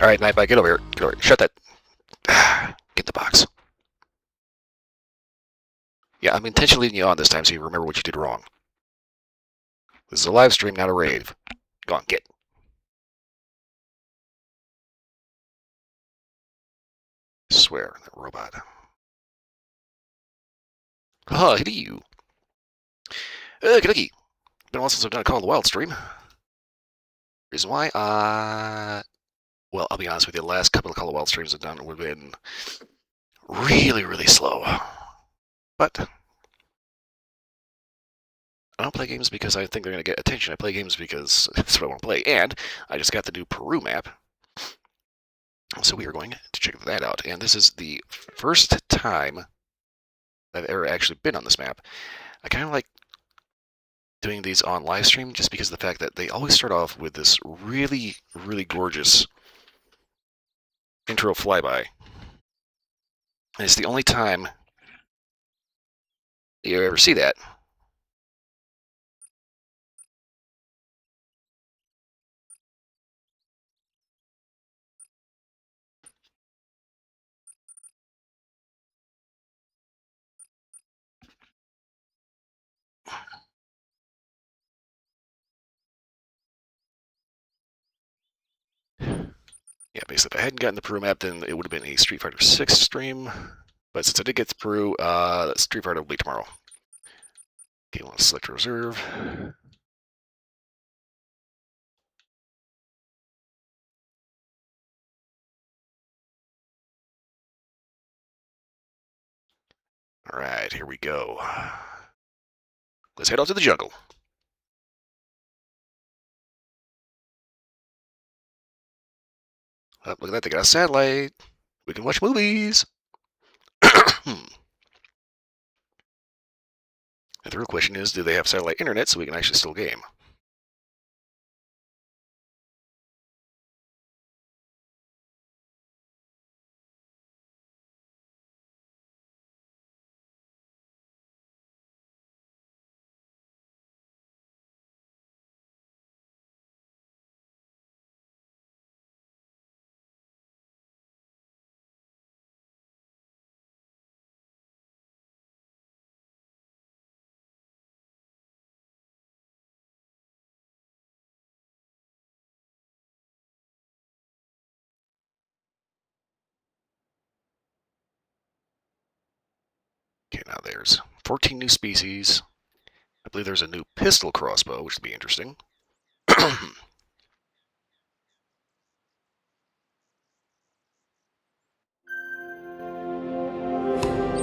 Alright, Nightbot, get over here. Get over here. Shut that. Get the box. Yeah, I'm intentionally leading you on this time so you remember what you did wrong. This is a live stream, not a rave. Go on, get. I swear, that robot. Oh, hit you. Kentucky. Been a while since I've done a Call of the Wild stream. Reason why? Well, I'll be honest with you, the last couple of Call of the Wild streams I've done would have been really, really slow. But I don't play games because I think they're going to get attention. I play games because that's what I want to play. And I just got the new Peru map. So we are going to check that out. And this is the first time I've ever actually been on this map. I kind of like doing these on live stream just because of the fact that they always start off with this really, really gorgeous intro flyby. And it's the only time you ever see that. Yeah, basically, if I hadn't gotten the Peru map, then it would have been a Street Fighter 6 stream. But since I did get the Peru, Street Fighter will be tomorrow. Okay, want to select reserve. All right, here we go. Let's head out to the jungle. Oh, look at that, they got a satellite. We can watch movies. And the real question is, do they have satellite internet so we can actually still game? Okay, now there's 14 new species. I believe there's a new pistol crossbow, which would be interesting.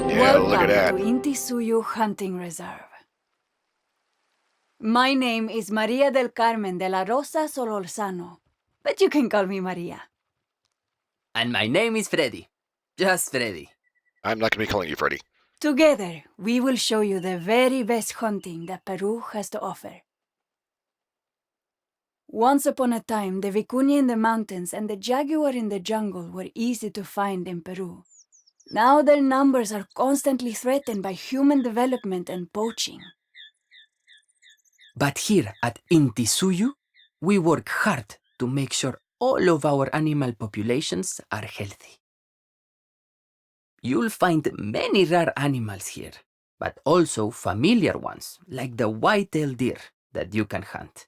Yeah, look at that. Welcome to Intisuyu Hunting Reserve. My name is Maria del Carmen de la Rosa Solorzano, but you can call me Maria. And my name is Freddy. Just Freddy. I'm not going to be calling you Freddy. Together, we will show you the very best hunting that Peru has to offer. Once upon a time, the vicuña in the mountains and the jaguar in the jungle were easy to find in Peru. Now their numbers are constantly threatened by human development and poaching. But here at Intisuyu, we work hard to make sure all of our animal populations are healthy. You'll find many rare animals here, but also familiar ones like the white-tailed deer that you can hunt.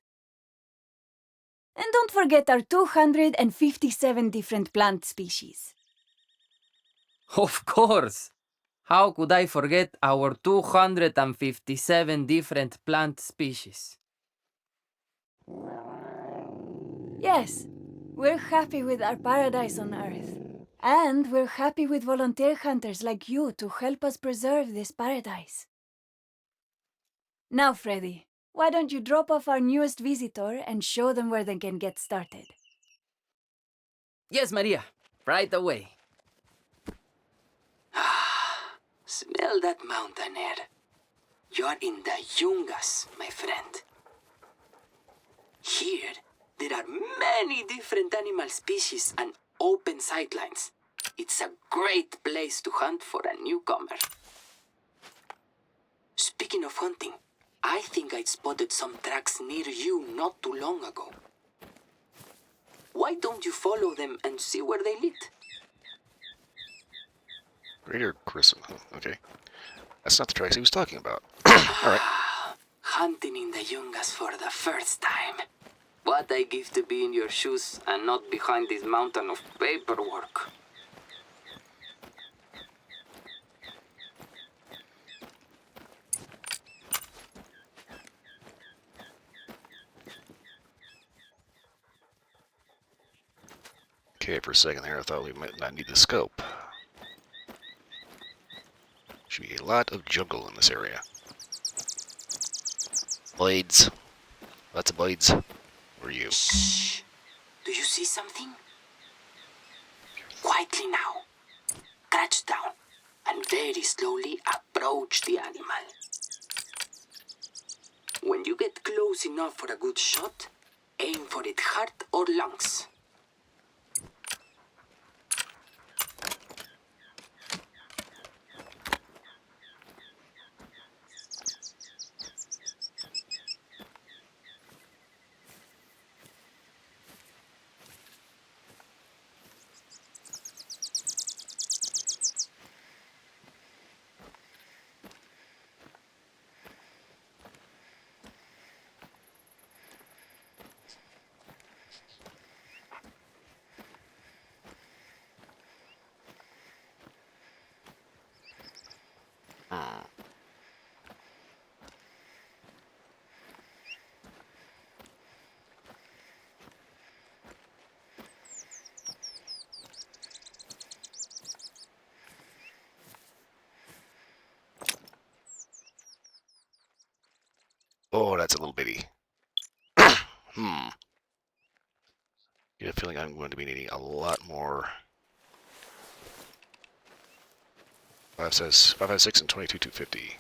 And don't forget our 257 different plant species. Of course! How could I forget our 257 different plant species? Yes, we're happy with our paradise on Earth. And we're happy with volunteer hunters like you to help us preserve this paradise. Now, Freddy, why don't you drop off our newest visitor and show them where they can get started? Yes, Maria, right away. Smell that mountain air. You're in the Yungas, my friend. Here, there are many different animal species and open sightlines. It's a great place to hunt for a newcomer. Speaking of hunting, I think I spotted some tracks near you not too long ago. Why don't you follow them and see where they lead? Greater Grissom. Okay. That's not the tracks he was talking about. Alright. Hunting in the Yungas for the first time. What I give to be in your shoes and not behind this mountain of paperwork. Okay, for a second there, I thought we might not need the scope. Should be a lot of jungle in this area. Blades. Lots of blades. Where are you? Shh. Do you see something? Quietly now. Crouch down and very slowly approach the animal. When you get close enough for a good shot, aim for its heart or lungs. Oh, that's a little bitty. Get a feeling I'm going to be needing a lot more. 5.56 and 22.250.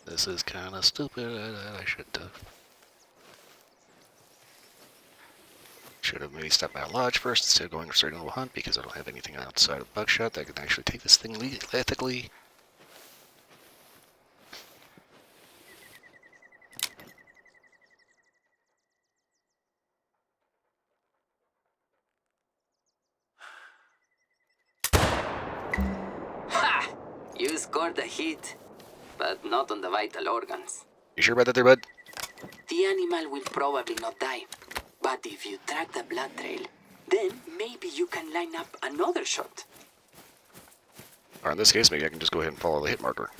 This is kind of stupid. I should have maybe stopped by a lodge first instead of going straight into a hunt because I don't have anything outside of buckshot that can actually take this thing ethically. Ha! You scored a hit, but not on the vital organs. You sure about that there, bud? The animal will probably not die. But if you track the blood trail, then maybe you can line up another shot. Or in this case, maybe I can just go ahead and follow the hit marker.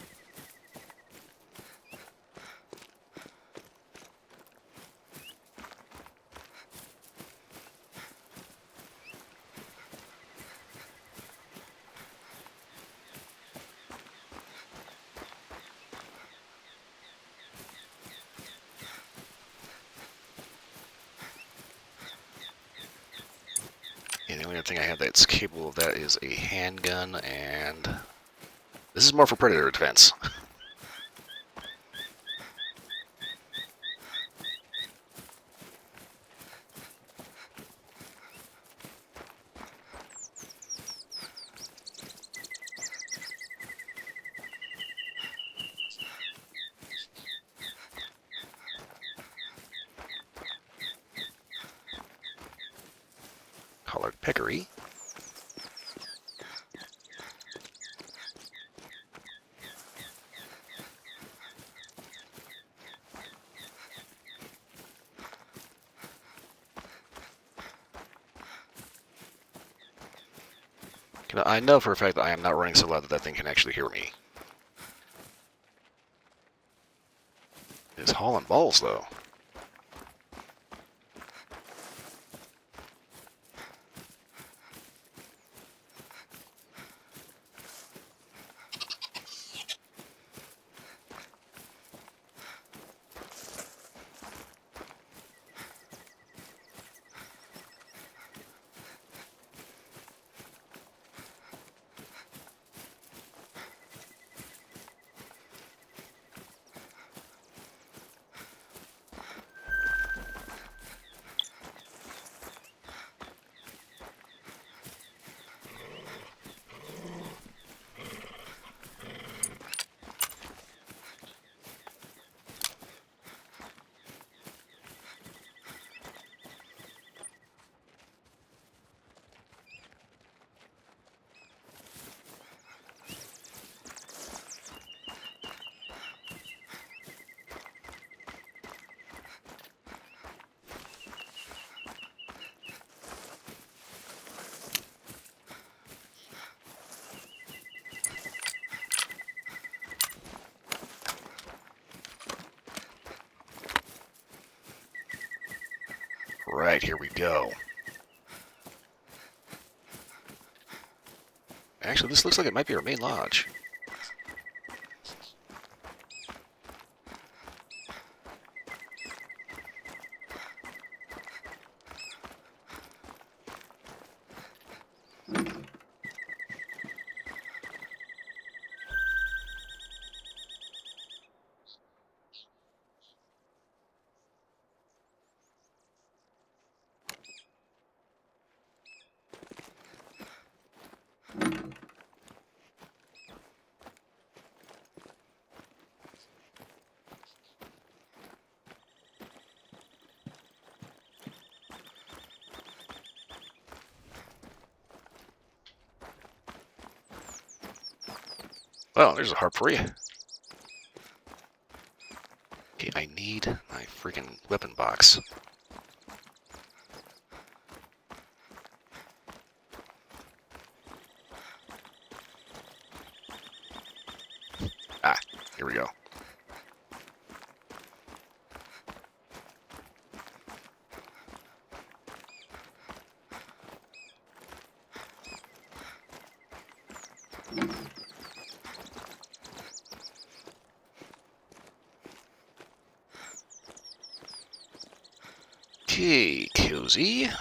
And the only other thing I have that's capable of that is a handgun, and this is more for predator defense. Collared peccary. You know, I know for a fact that I am not running so loud that that thing can actually hear me. It's hauling balls, though. Right, here we go. Actually, this looks like it might be our main lodge. Oh, there's a harp for you. Okay, I need my freaking weapon box. Ah, here we go. Okay, cozy. A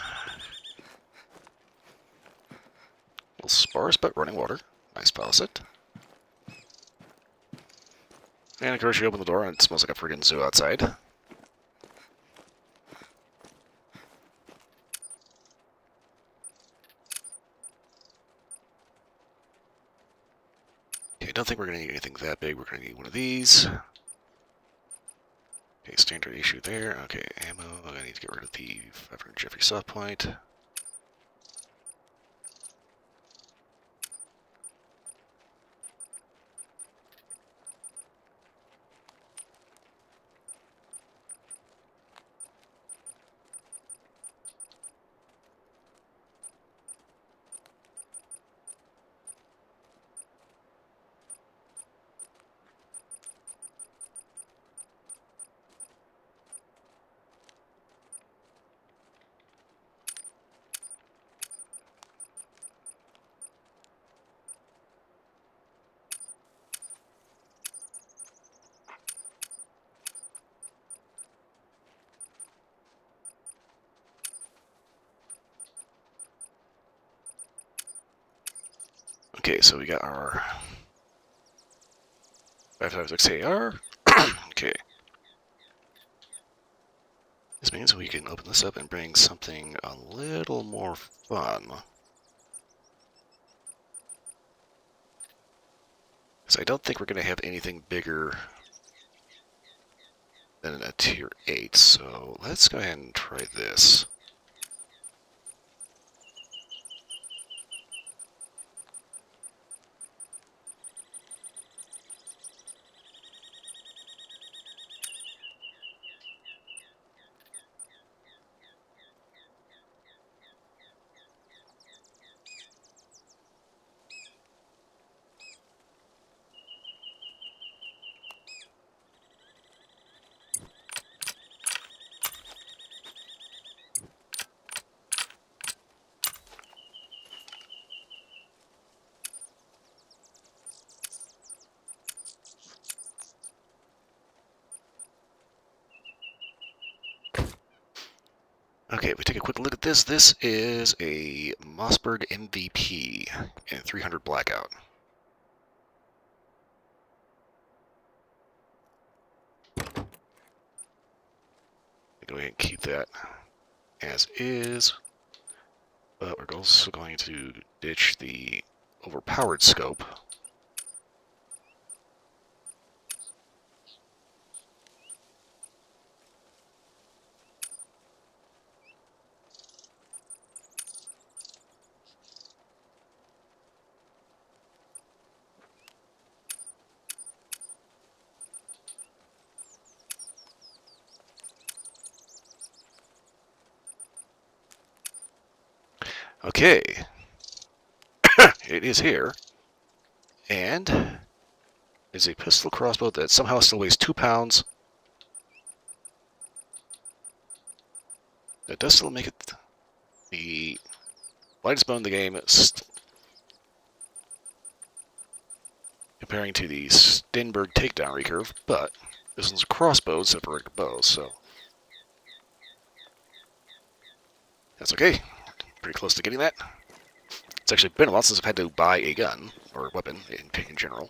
little sparse, but running water. Nice faucet. And of course, you open the door and it smells like a freaking zoo outside. Okay, I don't think we're going to need anything that big. We're going to need one of these. Okay, standard issue there. Okay, ammo. I need to get rid of the 500 Jeffrey soft point. Okay, so we got our 5.56 AR. Okay. This means we can open this up and bring something a little more fun. Because I don't think we're going to have anything bigger than a tier 8, so let's go ahead and try this. Okay, if we take a quick look at this, this is a Mossberg MVP and 300 blackout. Go ahead and keep that as is, but we're also going to ditch the overpowered scope. Okay, it is here, and is a pistol crossbow that somehow still weighs 2 pounds. That does still make it the lightest bone in the game, comparing to the Stenberg takedown recurve, but this one's a crossbow instead of a regular bow, so that's okay. Pretty close to getting that. It's actually been a while since I've had to buy a gun, or weapon, in general.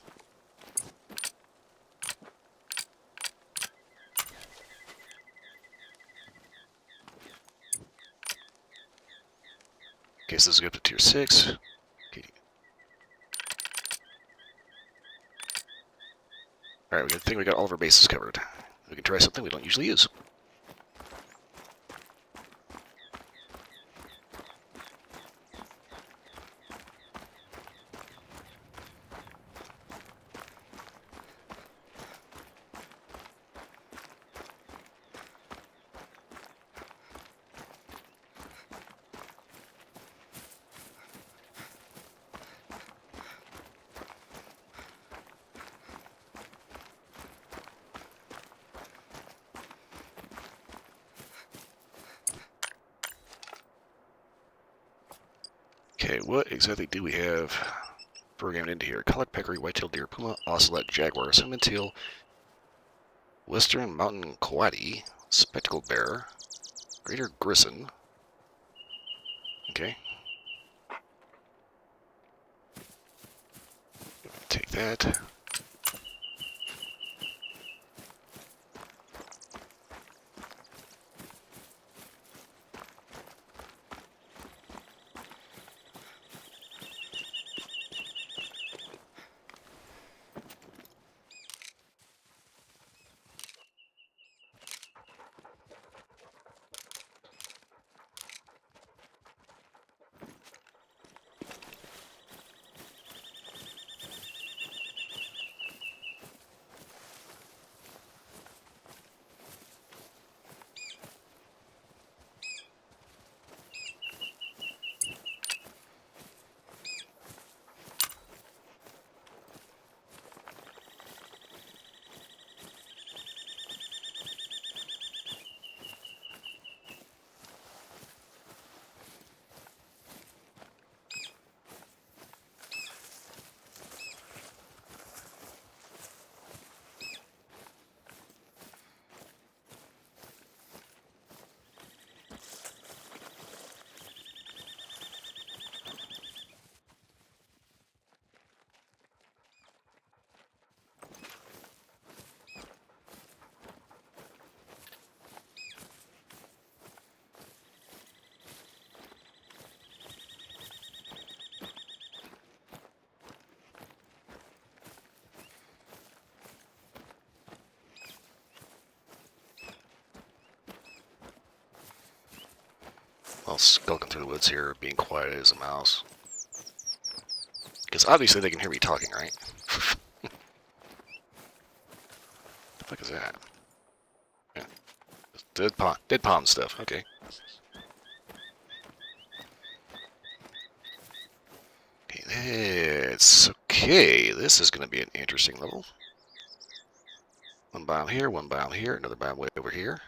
Okay, so this is up to tier 6. Okay. Alright, I think we got all of our bases covered. We can try something we don't usually use. Okay, what exactly do we have programmed into here? Collect peccary, white-tailed deer, puma, ocelot, jaguar, cinnamon teal, western mountain coati, spectacled bear, greater grison. Okay. Take that. While skulking through the woods here, being quiet as a mouse. Because obviously they can hear me talking, right? The fuck is that? Yeah. Dead palm stuff, okay. Okay, it's okay. This is going to be an interesting level. One biome here, another biome way over here.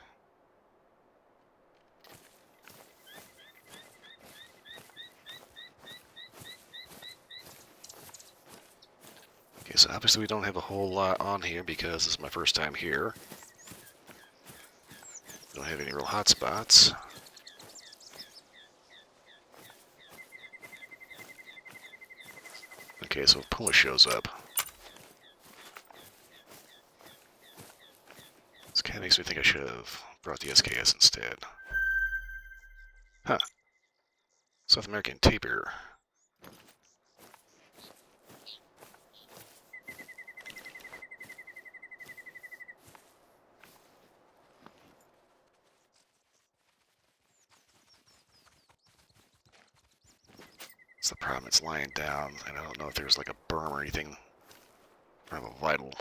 Okay, so obviously we don't have a whole lot on here because this is my first time here. Don't have any real hot spots. Okay, so if Puma shows up, this kind of makes me think I should have brought the SKS instead. Huh. South American tapir. That's the problem, it's lying down, and I don't know if there's like a berm or anything. Kind of a vital.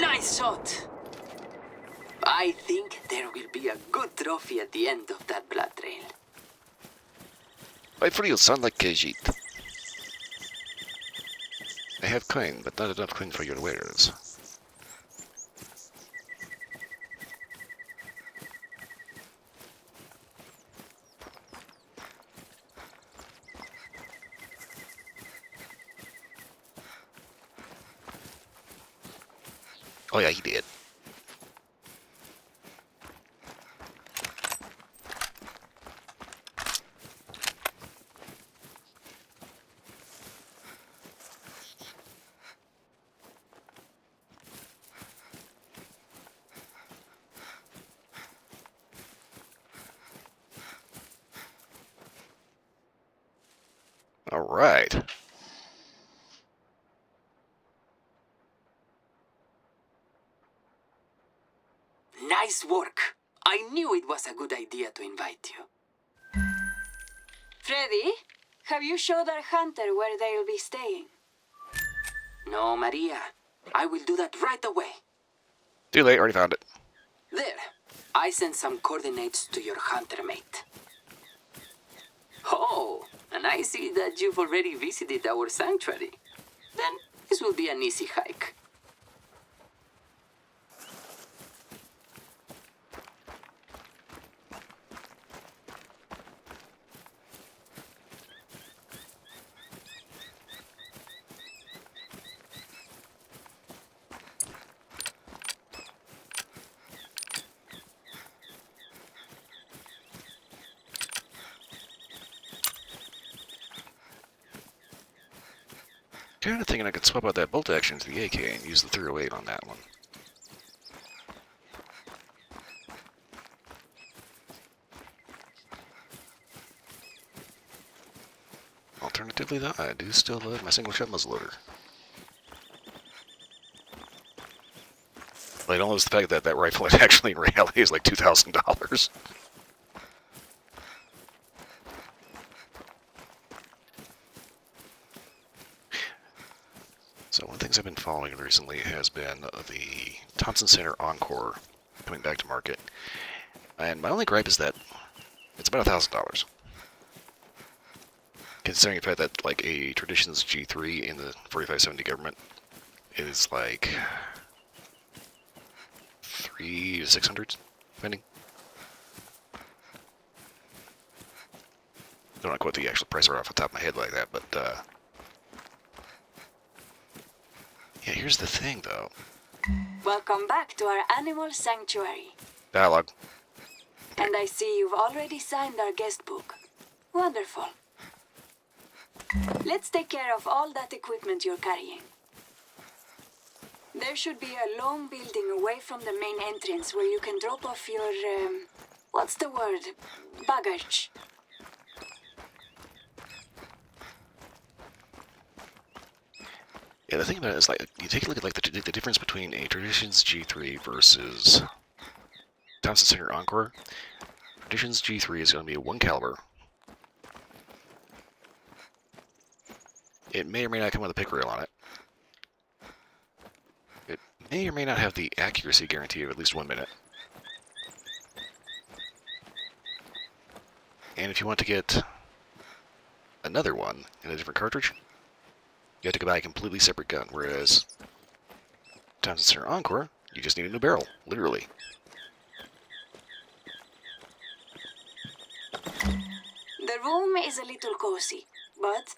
Nice shot! I think there will be a good trophy at the end of that blood trail. Why for you sound like Khajiit? I have coin, but not enough coin for your wares. Oh yeah, he did. All right. Nice work. I knew it was a good idea to invite you. Freddy, have you showed our hunter where they'll be staying? No, Maria. I will do that right away. Too late, already found it. There. I sent some coordinates to your hunter mate. Oh, and I see that you've already visited our sanctuary. Then this will be an easy hike. Kind of thinking I could swap out that bolt action to the AK and use the 308 on that one. Alternatively, though, I do still love my single-shot muzzleloader. I don't lose the fact that that rifle actually in reality is like $2,000. So one of the things I've been following recently has been the Thompson Center Encore coming back to market. And my only gripe is that it's about $1,000. Considering the fact that like a Traditions G3 in the 4570 government is like 300 to 600, depending. Don't know quote the actual price right off the top of my head like that, but yeah, here's the thing though. Welcome back to our animal sanctuary. Dialogue. And I see you've already signed our guest book. Wonderful. Let's take care of all that equipment you're carrying. There should be a long building away from the main entrance where you can drop off your, what's the word? Baggage. Yeah, the thing about it is like you take a look at like the difference between a Traditions G3 versus Thompson Center Encore. Traditions G3 is going to be a 1 caliber. It may or may not come with a pick rail on it. It may or may not have the accuracy guarantee of at least 1 minute. And if you want to get another one in a different cartridge, you have to go buy a completely separate gun, whereas Thompson Center Encore, you just need a new barrel, literally. The room is a little cozy, but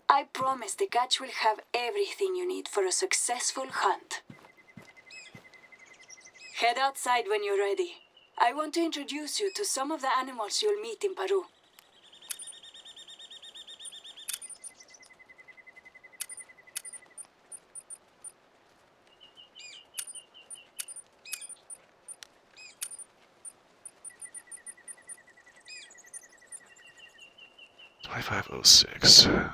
I promise the catch will have everything you need for a successful hunt. Head outside when you're ready. I want to introduce you to some of the animals you'll meet in Peru. $25.06.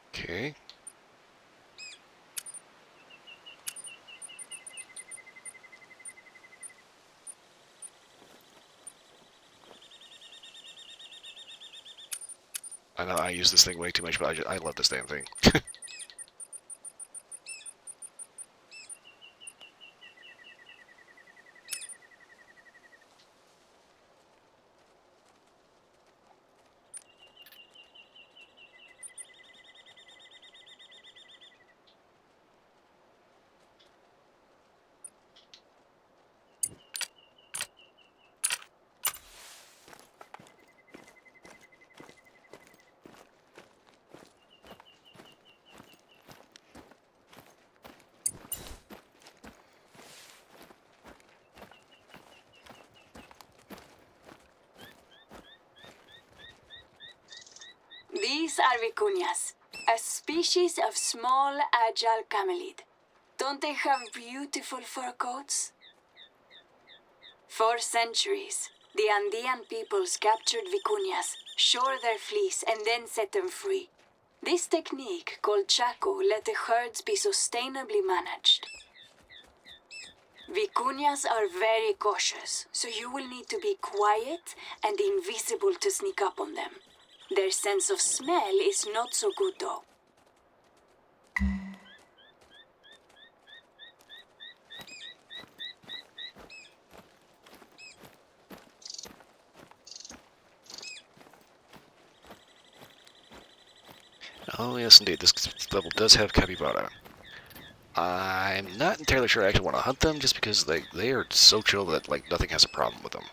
Okay. I know I use this thing way too much, but I love this damn thing. These are vicuñas, a species of small, agile camelid. Don't they have beautiful fur coats? For centuries, the Andean peoples captured vicuñas, shore their fleece, and then set them free. This technique, called chaco, let the herds be sustainably managed. Vicuñas are very cautious, so you will need to be quiet and invisible to sneak up on them. Their sense of smell is not so good, though. Oh yes, indeed. This level does have capybara. I'm not entirely sure I actually want to hunt them, just because they are so chill that like nothing has a problem with them.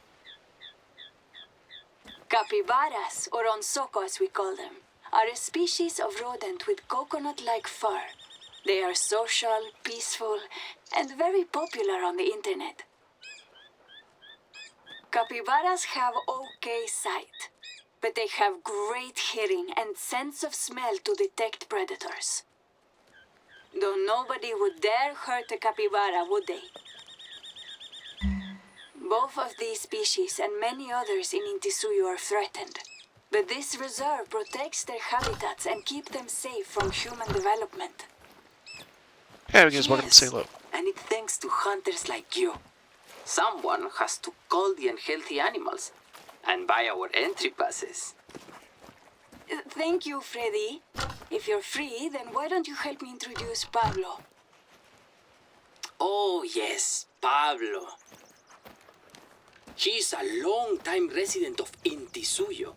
Capybaras, or onsoco as we call them, are a species of rodent with coconut-like fur. They are social, peaceful, and very popular on the internet. Capybaras have okay sight, but they have great hearing and sense of smell to detect predators. Though nobody would dare hurt a capybara, would they? Both of these species and many others in Intisuyo are threatened. But this reserve protects their habitats and keeps them safe from human development. Yeah, we can just walk up and say Yes, hello. and it's thanks to hunters like you. Someone has to call the unhealthy animals and buy our entry passes. Thank you, Freddy. If you're free, then why don't you help me introduce Pablo? Oh, yes, Pablo. He's a long-time resident of Intisuyo.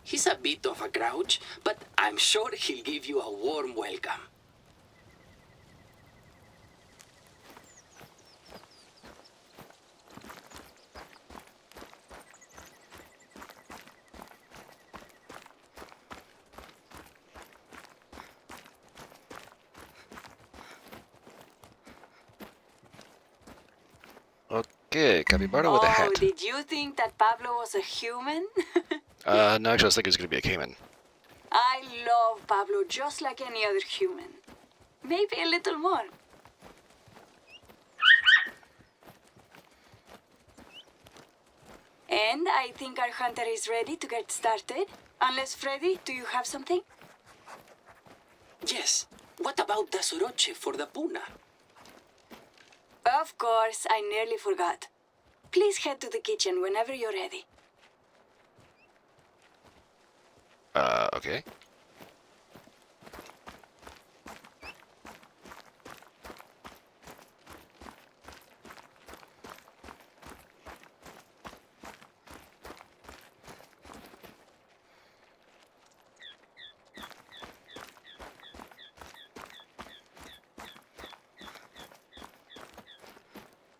He's a bit of a grouch, but I'm sure he'll give you a warm welcome. Okay, capybara with a Oh, hat. did you think that Pablo was a human? No, actually, I was thinking it was going to be a caiman. I love Pablo just like any other human. Maybe a little more. And I think our hunter is ready to get started. Unless, Freddy, do you have something? Yes, what about the soroche for the puna? Of course, I nearly forgot. Please head to the kitchen whenever you're ready. Okay.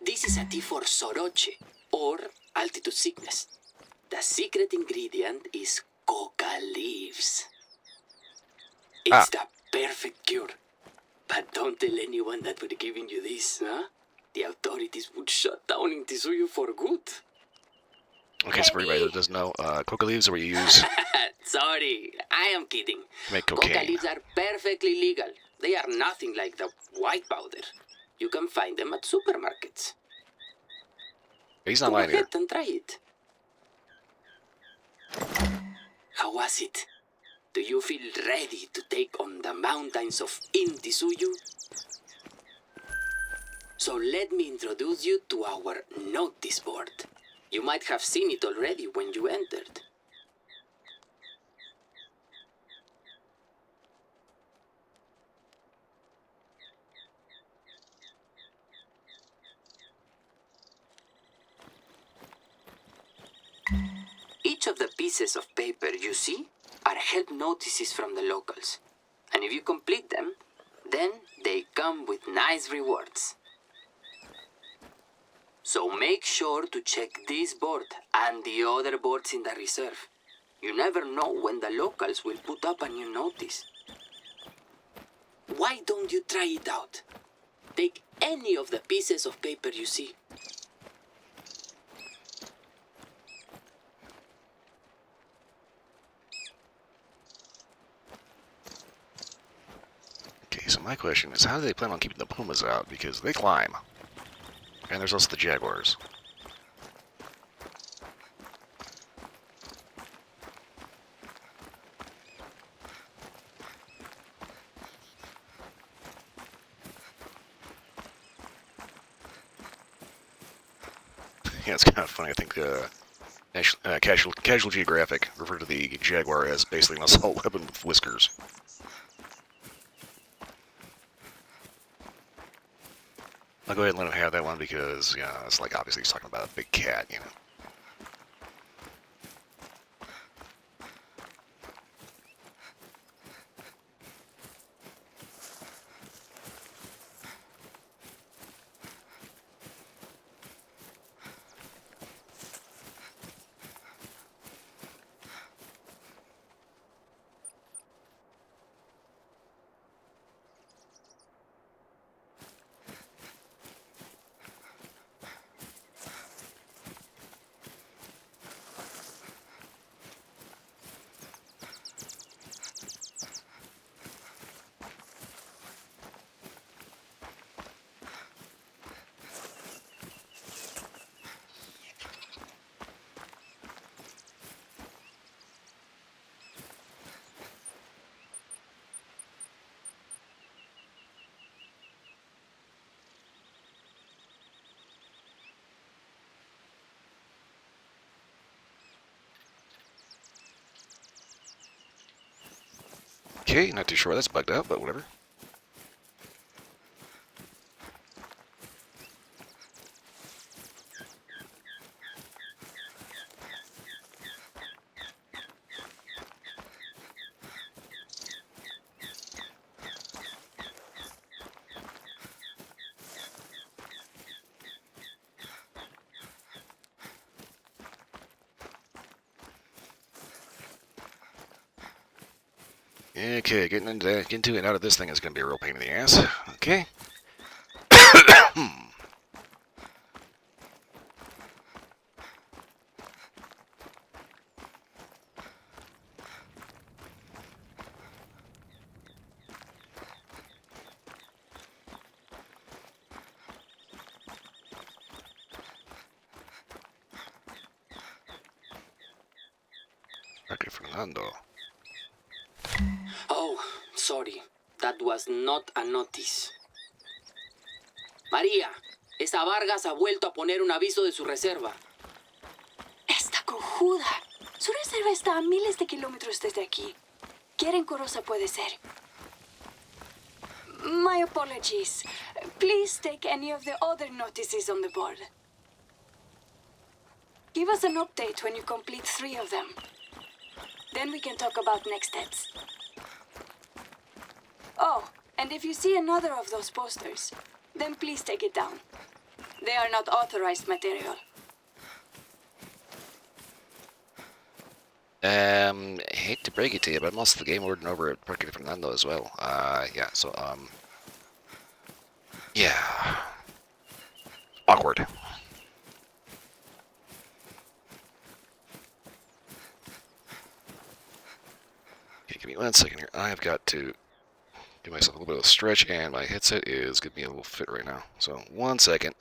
This is a tea for soroche, or altitude sickness. The secret ingredient is coca leaves. It's the perfect cure. But don't tell anyone that we're giving you this, huh? The authorities would shut down in Tisuyu for good. Okay, so for everybody that doesn't know, coca leaves are what you use Sorry, I am kidding. to make Coca cocaine. leaves are perfectly legal. They are nothing like the white powder. You can find them at supermarkets. He's not Go lying here. ahead and try it. How was it? Do you feel ready to take on the mountains of Intisuyu? So let me introduce you to our notice board. You might have seen it already when you entered. Each of the pieces of paper you see are help notices from the locals. And if you complete them, then they come with nice rewards. So make sure to check this board and the other boards in the reserve. You never know when the locals will put up a new notice. Why don't you try it out? Take any of the pieces of paper you see. Okay, so my question is, how do they plan on keeping the pumas out? Because they climb. And there's also the jaguars. Yeah, it's kind of funny. I think Casual Geographic referred to the jaguar as basically an assault weapon with whiskers. I'll go ahead and let him have that one because, yeah, it's like obviously he's talking about a big cat, you know. Okay, not too sure that's bugged out, but whatever. Okay, getting into and out of this thing is going to be a real pain in the ass. Okay. Okay, Fernando. Oh, sorry. That was not a notice. María, esa Vargas ha vuelto a poner un aviso de su reserva. Esta cojuda. Su reserva está a miles de kilómetros desde aquí. ¿Qué rencorosa puede ser? My apologies. Please take any of the other notices on the board. Give us an update when you complete 3 of them. Then we can talk about next steps. Oh, and if you see another of those posters, then please take it down. They are not authorized material. Hate to break it to you, but most of the game we're over at Parque Fernando as well. Yeah, so, yeah. Awkward. Okay, give me 1 second here. I've got to give myself a little bit of a stretch, and my headset is giving me a little fit right now. So, 1 second.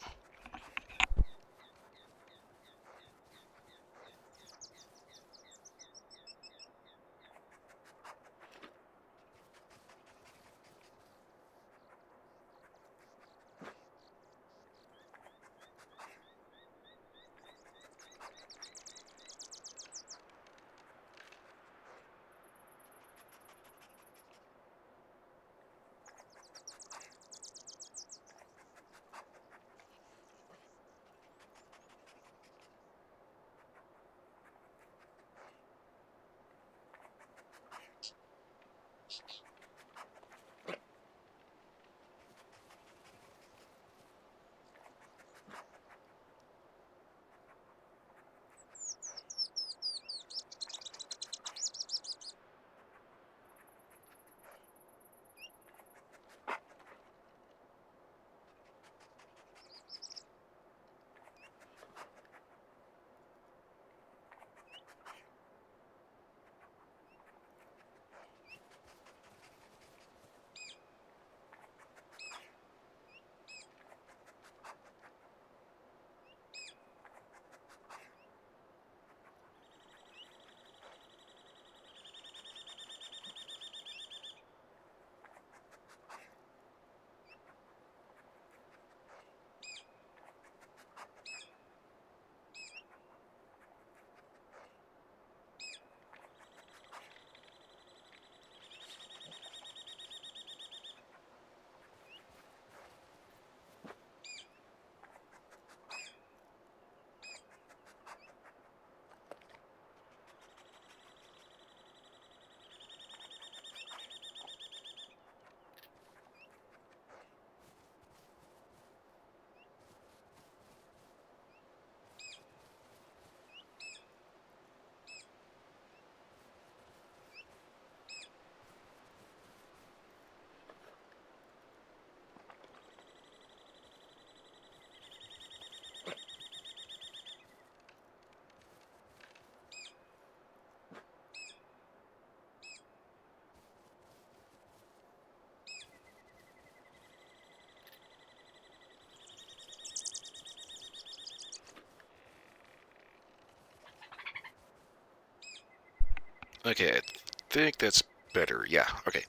Okay, I think that's better. Yeah, okay.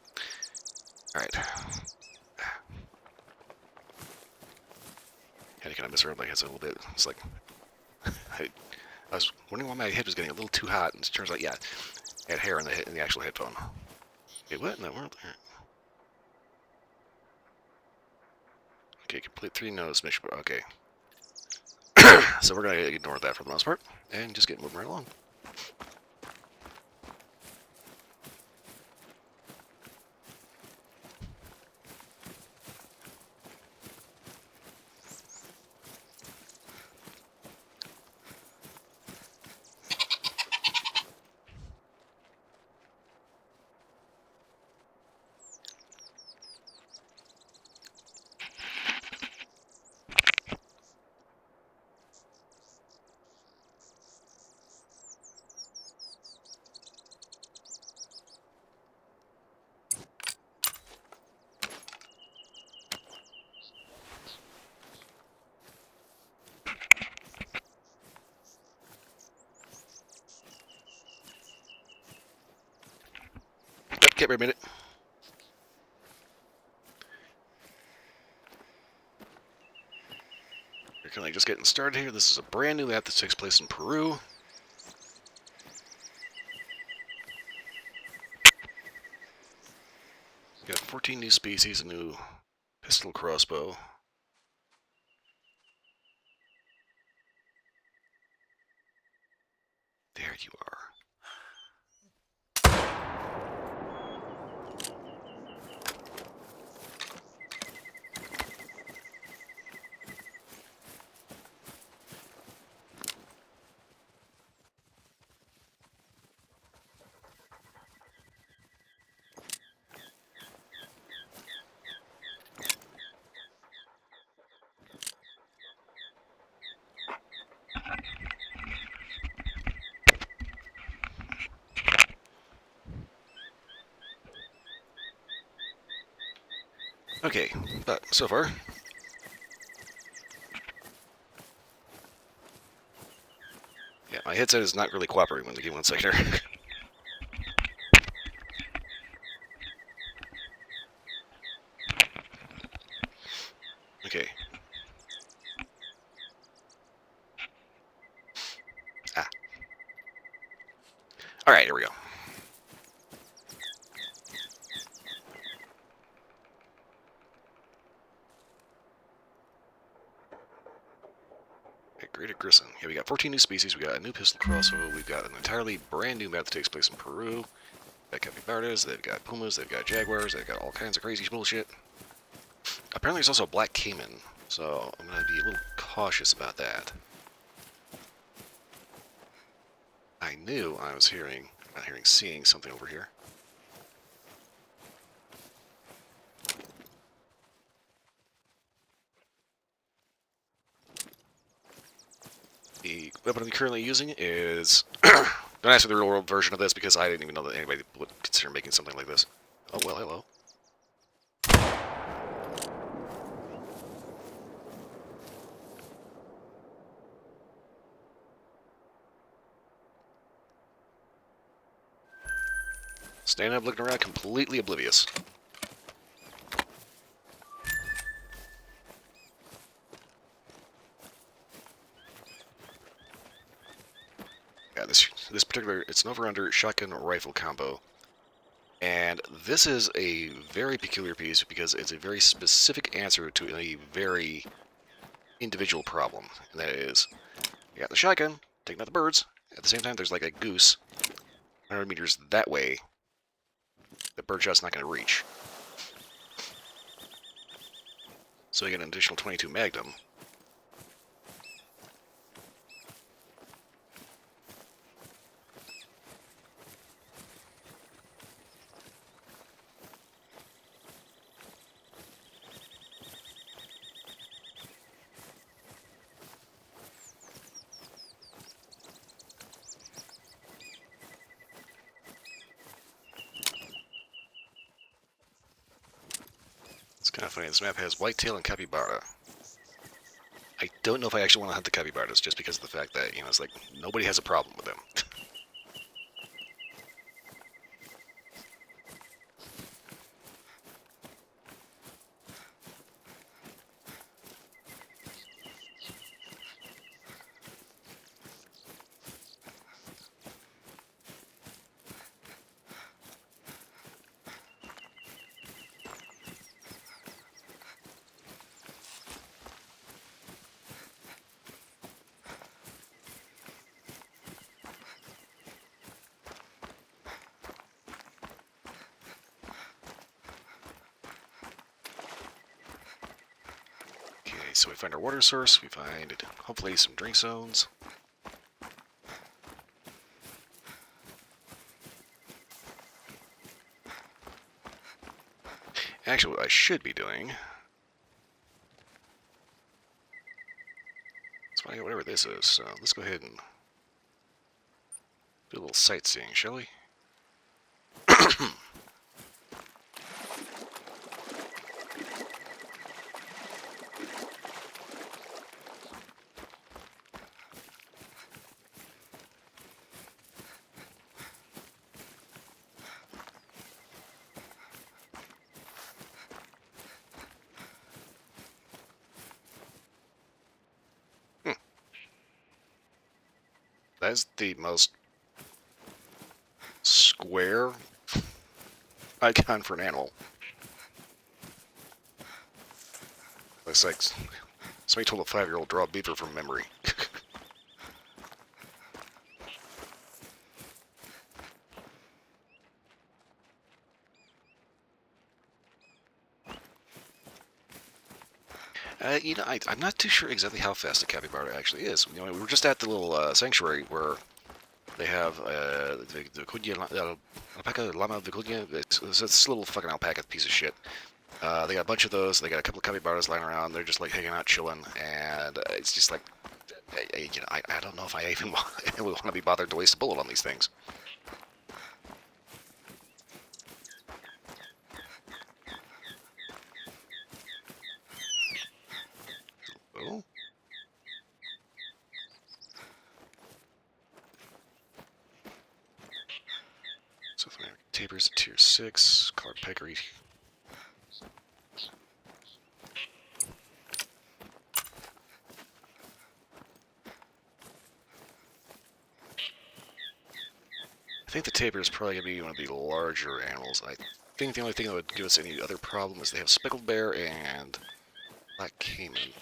Alright. Had to kind of mess around my head a little bit. It's like, I was wondering why my head was getting a little too hot, and it turns out, yeah, I had hair in the actual headphone. Okay, what in the world? Okay, complete 3 notes mission. Okay. So we're going to ignore that for the most part, and just get moving right along. Give me a minute. We're kind of just getting started here. This is a brand new app that takes place in Peru. We got 14 new species, a new pistol crossbow. There you are. Okay, but so far... Yeah, my headset is not really cooperating with the game. 1 second here. Okay. Ah. Alright, here we go. Okay, Greater Grissom. Yeah, we got 14 new species, we got a new pistol crossbow, we've got an entirely brand new map that takes place in Peru. They've got capybaras, they've got pumas, they've got jaguars, they've got all kinds of crazy bullshit. Apparently there's also a black caiman, so I'm going to be a little cautious about that. I knew I was seeing something over here. The weapon I'm currently using is... Don't ask me the real world version of this because I didn't even know that anybody would consider making something like this. Oh, well, hello. Standing up looking around, completely oblivious. Yeah, this particular, it's an over-under shotgun rifle combo. And this is a very peculiar piece because it's a very specific answer to a very individual problem. And that is, you got the shotgun, taking out the birds. At the same time, there's like a goose 100 meters that way. The birdshot's not going to reach. So you get an additional 22 Magnum. It's kind of funny. This map has whitetail and capybara. I don't know if I actually want to hunt the capybaras just because of the fact that, you know, it's like nobody has a problem with them. Okay, so we find our water source, we find, hopefully, some drink zones. Actually, what I should be doing... Let's find out whatever this is, so let's go ahead and do a little sightseeing, shall we? That is the most square icon for an animal. Looks like somebody told a 5-year-old draw a beaver from memory. You know, I'm not too sure exactly how fast a capybara actually is. You know, we were just at the little sanctuary where they have the vicuña, alpaca llama vicuña. It's this little fucking alpaca piece of shit. They got a bunch of those. They got a couple of capybaras lying around. They're just like hanging out, chilling, and it's just like, you know, I don't know if I even would want to be bothered to waste a bullet on these things. tapers at tier 6. Colored peccary. I think the tapir is probably going to be one of the larger animals. I think the only thing that would give us any other problem is they have speckled bear and black caiman.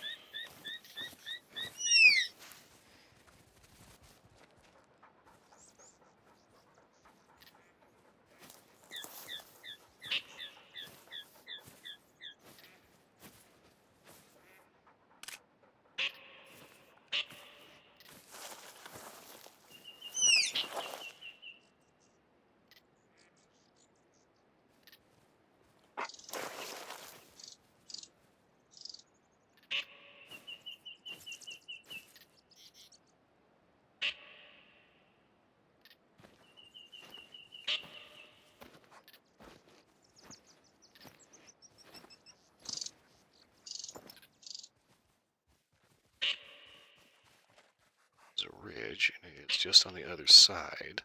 There's a ridge, and it's just on the other side.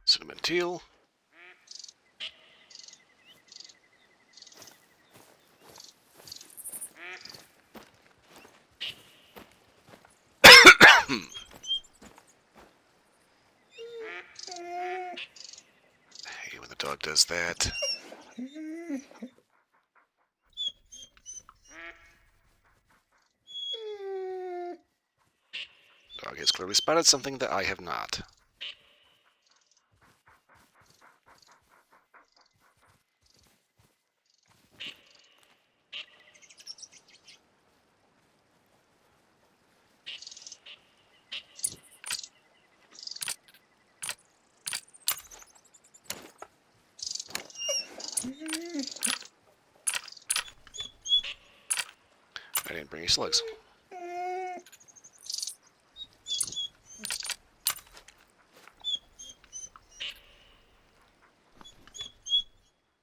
Cinnamon teal. I hate when the dog does that. Dog has clearly spotted something that I have not. I didn't bring any slugs.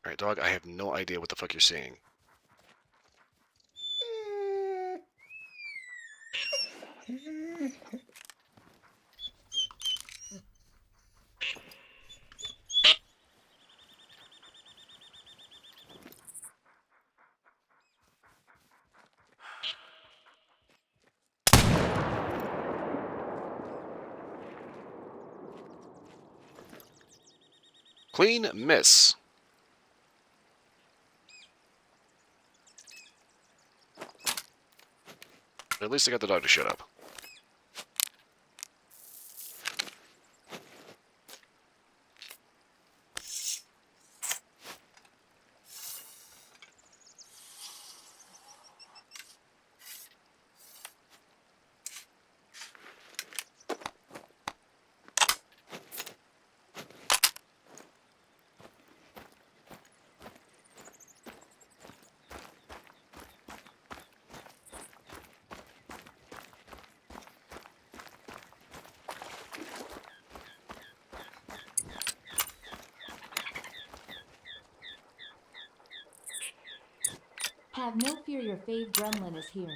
Alright, dog, I have no idea what the fuck you're seeing. Clean miss. At least I got the dog to shut up. Have no fear, your fave gremlin is here.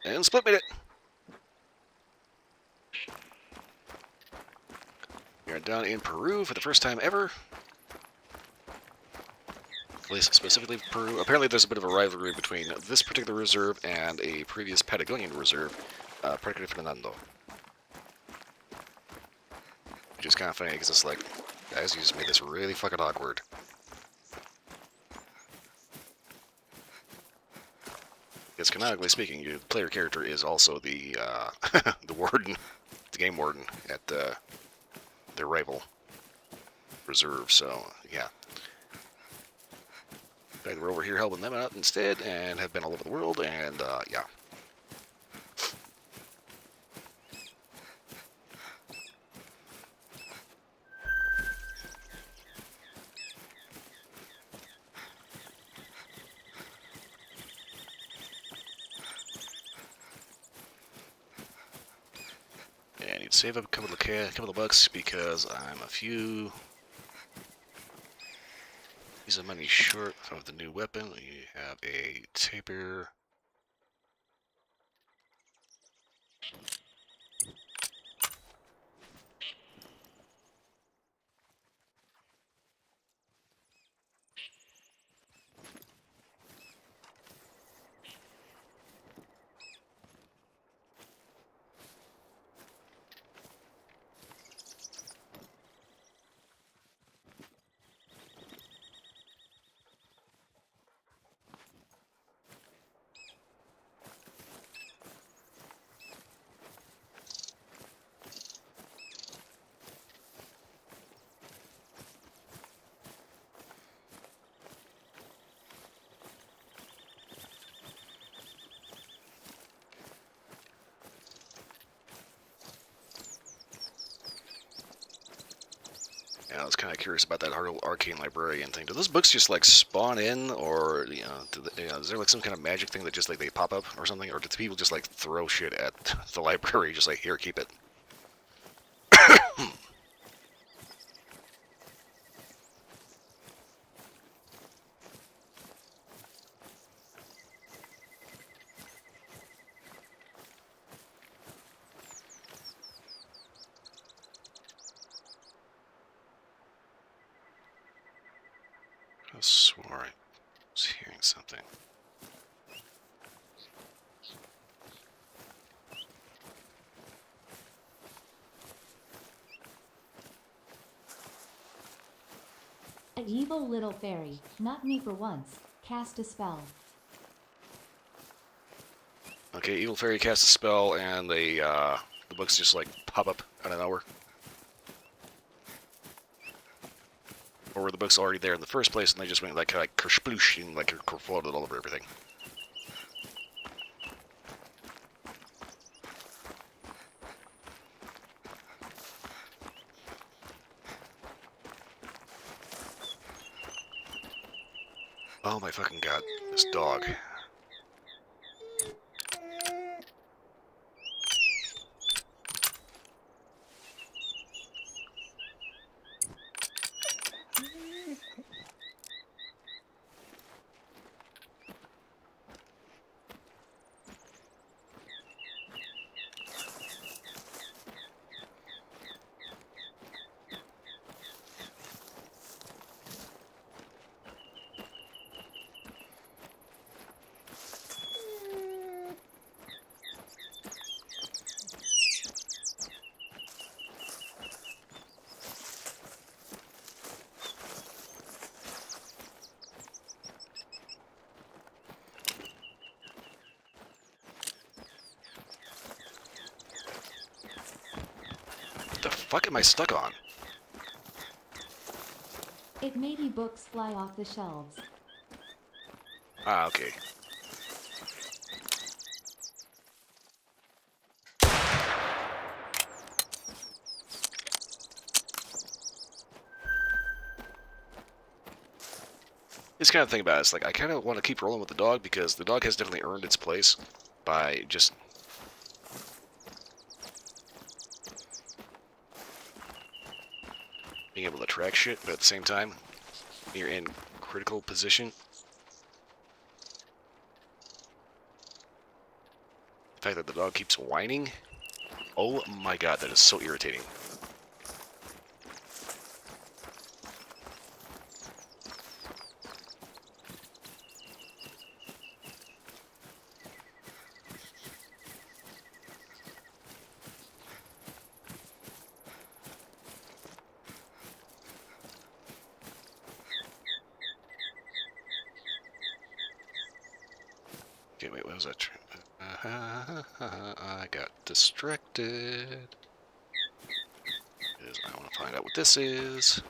And split made it. We are down in Peru for the first time ever. At least specifically Peru. Apparently there's a bit of a rivalry between this particular reserve and a previous Patagonian reserve, Parque Fernando. Which is kind of funny because it's like, guys, you just made this really fucking awkward. Because canonically speaking, your player character is also the the warden, the game warden at their rival reserve. So yeah, in fact, we're over here helping them out instead, and have been all over the world. And yeah. Yeah, I need to save up a couple of bucks because I'm a few pieces of money short of the new weapon. We have a taper. Yeah, I was kind of curious about that arcane librarian thing. Do those books just like spawn in, or is there like some kind of magic thing that just like they pop up or something, or do people just like throw shit at the library, just like here, keep it? I swore I was hearing something. A evil little fairy, not me for once, cast a spell. Okay, evil fairy casts a spell, and the books just like pop up out of nowhere. Or were the books already there in the first place, and they just went like kersploosh and like floated all over everything? Oh my fucking god, this dog. What the fuck am I stuck on? It may be books fly off the shelves. Ah, okay. This kind of thing about it is like I kind of want to keep rolling with the dog because the dog has definitely earned its place by just being able to track shit, but at the same time, you're in critical position. The fact that the dog keeps whining, oh my god, that is so irritating. Okay, wait, what was that? I got distracted. Because I want to find out what this is.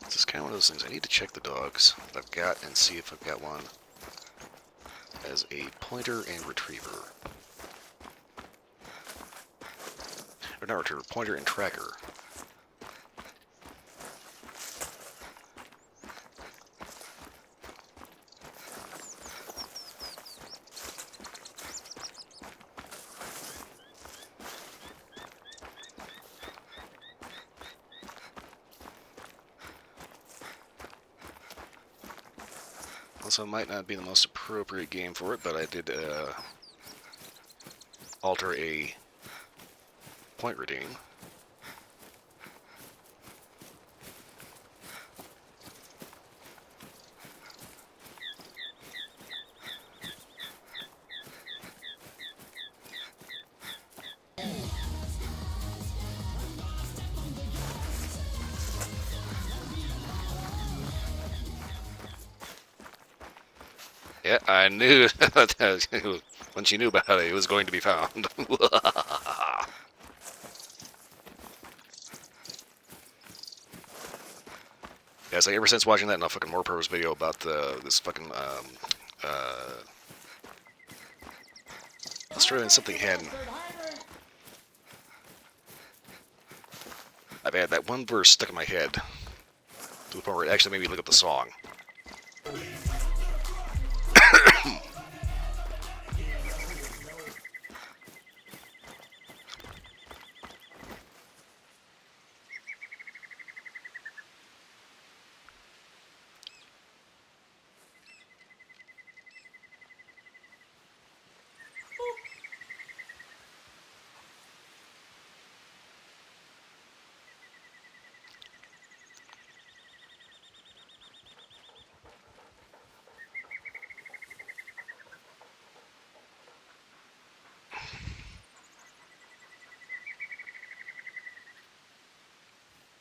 This is kind of one of those things. I need to check the dogs that I've got and see if I've got one as a pointer and retriever. Or not retriever, pointer and tracker. Also, might not be the most appropriate game for it, but I did alter a point redeem. Yeah, I knew when she knew about it, it was going to be found. Yeah, so ever since watching that in a fucking More Purpose video about this fucking Australian something hen, I've had that one verse stuck in my head to the point where it actually made me look up the song.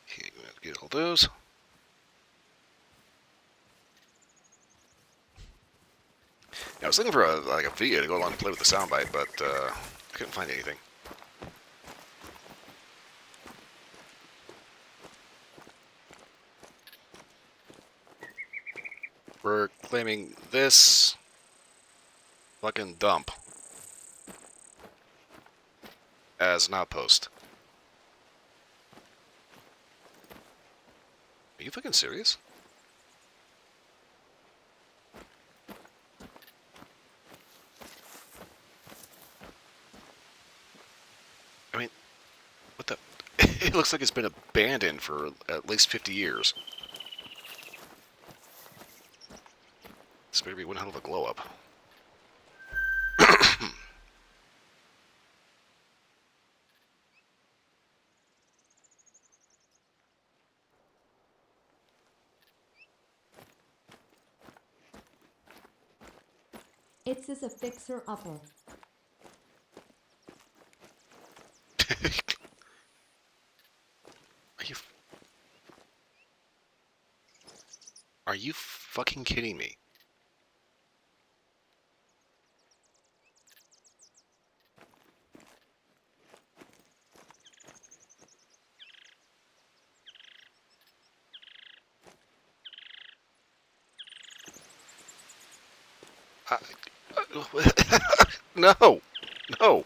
Okay, I'm gonna get all those. Yeah, I was looking for a video to go along and play with the soundbite, but I couldn't find anything. We're claiming this fucking dump as an outpost. Are you fucking serious? I mean, what the? It looks like it's been abandoned for at least 50 years. This better be one hell of a glow up. It's as a fixer-upper. Are you? Are you fucking kidding me? No, no.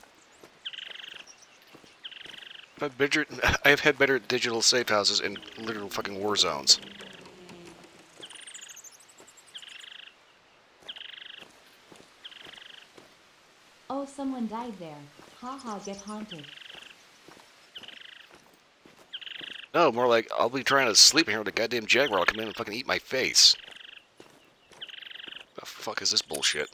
I have had better digital safe houses in literal fucking war zones. Oh, someone died there. Haha, get haunted. No, more like I'll be trying to sleep here with a goddamn jaguar. I'll come in and fucking eat my face. The fuck is this bullshit?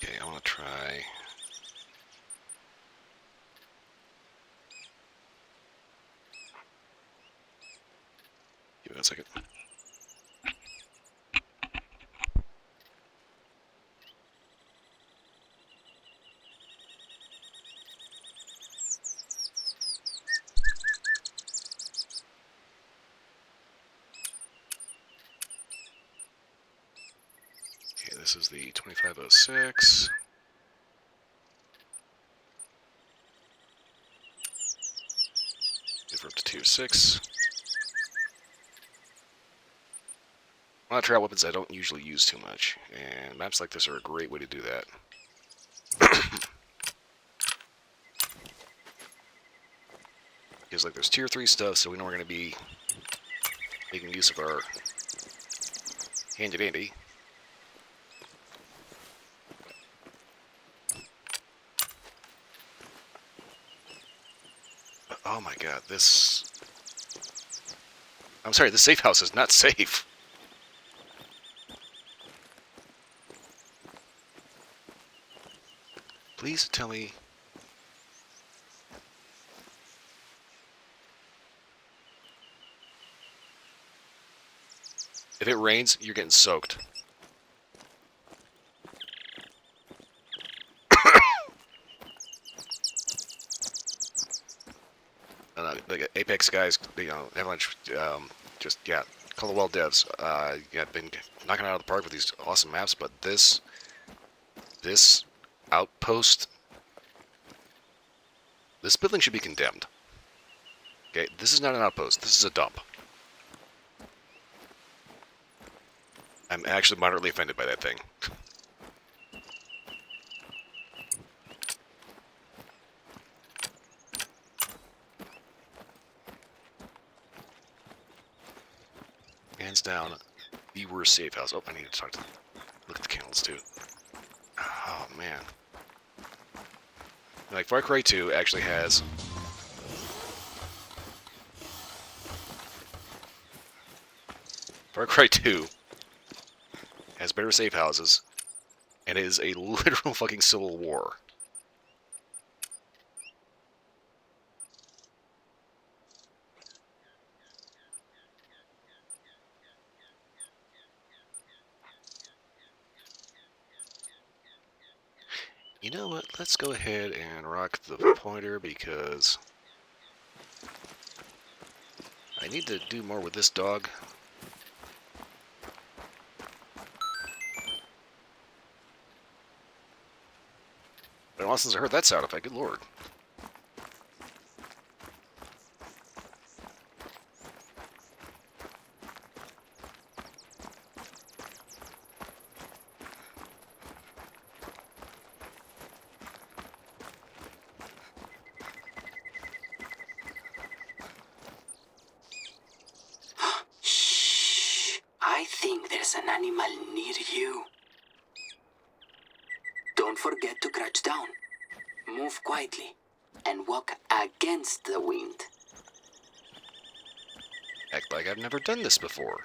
Okay, I want to try. this is the 2506. Give her up to tier 6. A lot of trap weapons I don't usually use too much, and maps like this are a great way to do that. Because like there's tier 3 stuff, so we know we're going to be making use of our handy dandy. Oh my god, this... I'm sorry, this safe house is not safe. Please tell me... If it rains, you're getting soaked. The Apex guys, you know, Avalanche, just, yeah, call the well devs. Yeah, been knocking it out of the park with these awesome maps, but this outpost, this building should be condemned. Okay, this is not an outpost, this is a dump. I'm actually moderately offended by that thing. Hands down, the worst safe house. Oh, I need to talk to them. Look at the candles, too. Oh, man. Like, Far Cry 2 actually has... Far Cry 2 has better safe houses, and is a literal fucking civil war. You know what? Let's go ahead and rock the pointer because I need to do more with this dog. Been a while since I heard that sound effect. Good lord. Shh. I think there's an animal near you. Don't forget to crouch down. Move quietly and walk against the wind. Act like I've never done this before.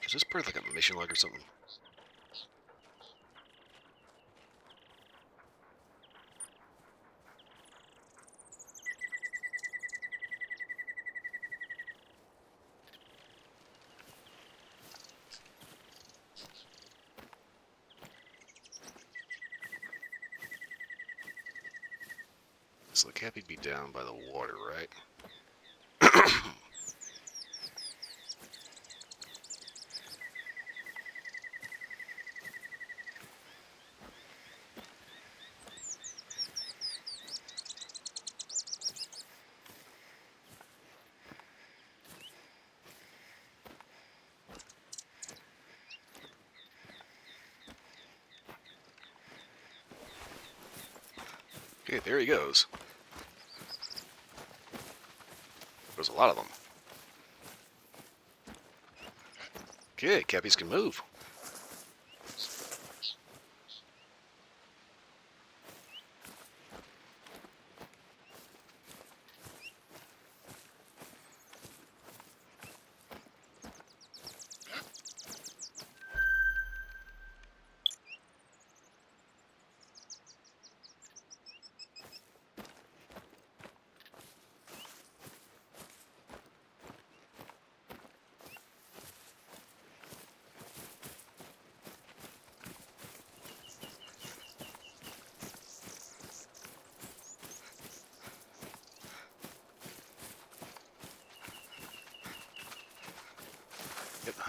Is this part of like a mission log or something? So the Cappy'd be down by the water, right? Okay, there he goes. There's a lot of them. Okay, Cappies can move.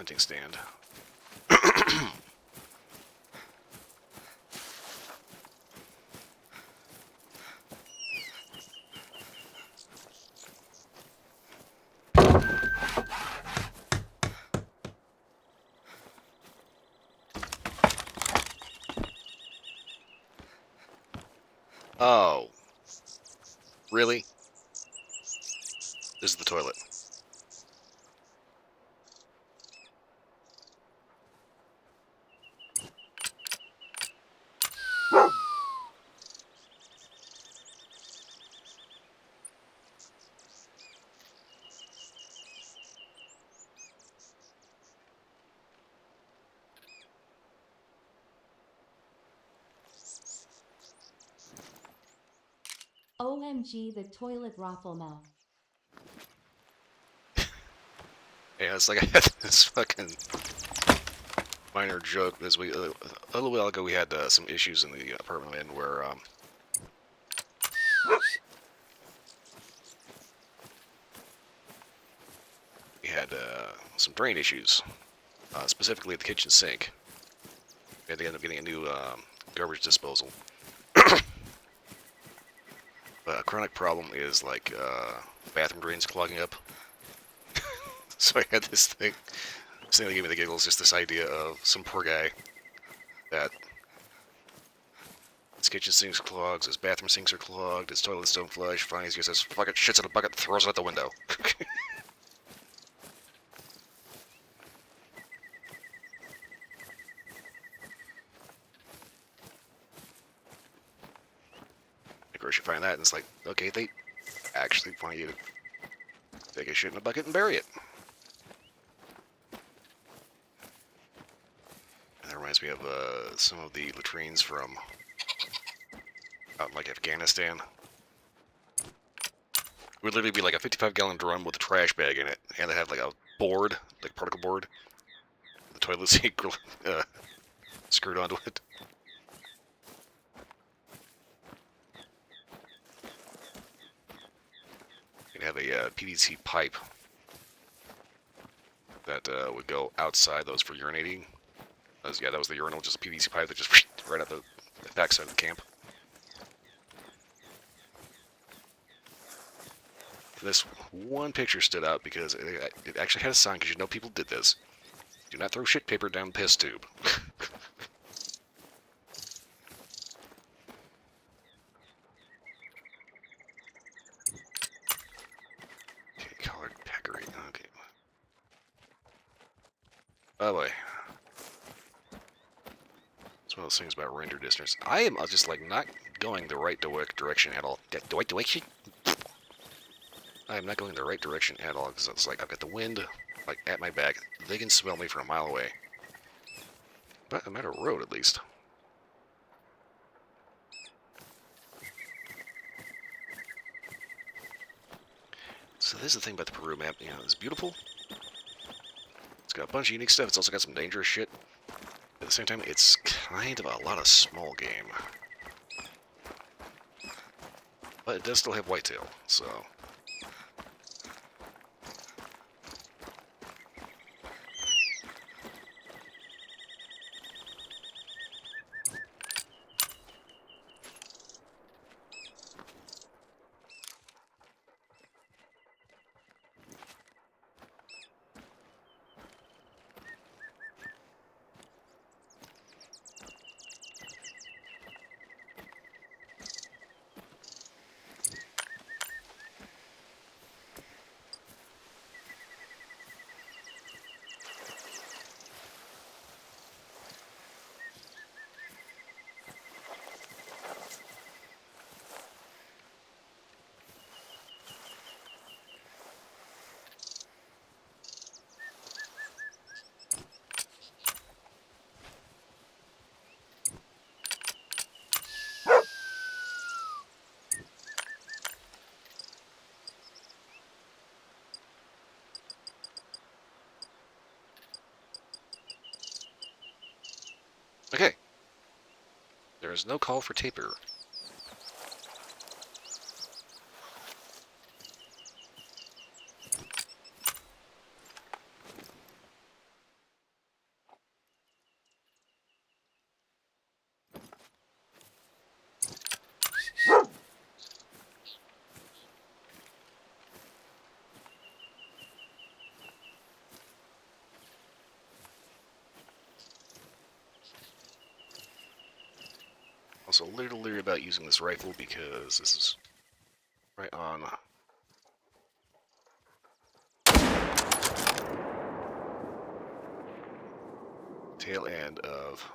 hunting stand. Oh, really? This is the toilet. OMG, the toilet raffle mouth. Yeah, it's like I had this fucking minor joke this week. A little while ago, we had some issues in the apartment in where we had some drain issues, specifically at the kitchen sink. We had to end up getting a new garbage disposal. But a chronic problem is like bathroom drains clogging up. So I had this thing that gave me the giggles, just this idea of some poor guy that his kitchen sinks clogged, his bathroom sinks are clogged, his toilets don't flush, finally he just says, fuck it, shits in a bucket, throws it out the window. Of course you find that and it's like, okay, they actually want you to take a shit in a bucket and bury it. And that reminds me of some of the latrines from out in like Afghanistan. It would literally be like a 55-gallon drum with a trash bag in it, and they have like a board, like particle board, the toilet seat screwed onto it. You'd have a PVC pipe that would go outside those for urinating. That was the urinal, just a PVC pipe that just right out the backside of the camp. This one picture stood out because it actually had a sign, because you know people did this. Do not throw shit paper down the piss tube. Okay, colored peccary. Okay. By the way, it's one of those things about render distance. I am just like not going the right direction at all. Direction? I am not going the right direction at all, because it's like I've got the wind like at my back. They can smell me from a mile away. But I'm at a road at least. So this is the thing about the Peru map. You know, it's beautiful. It's got a bunch of unique stuff. It's also got some dangerous shit. At the same time, it's kind of a lot of small game. But it does still have whitetail, so... Okay. There is no call for taper. Also, a little leery about using this rifle because this is right on tail end of.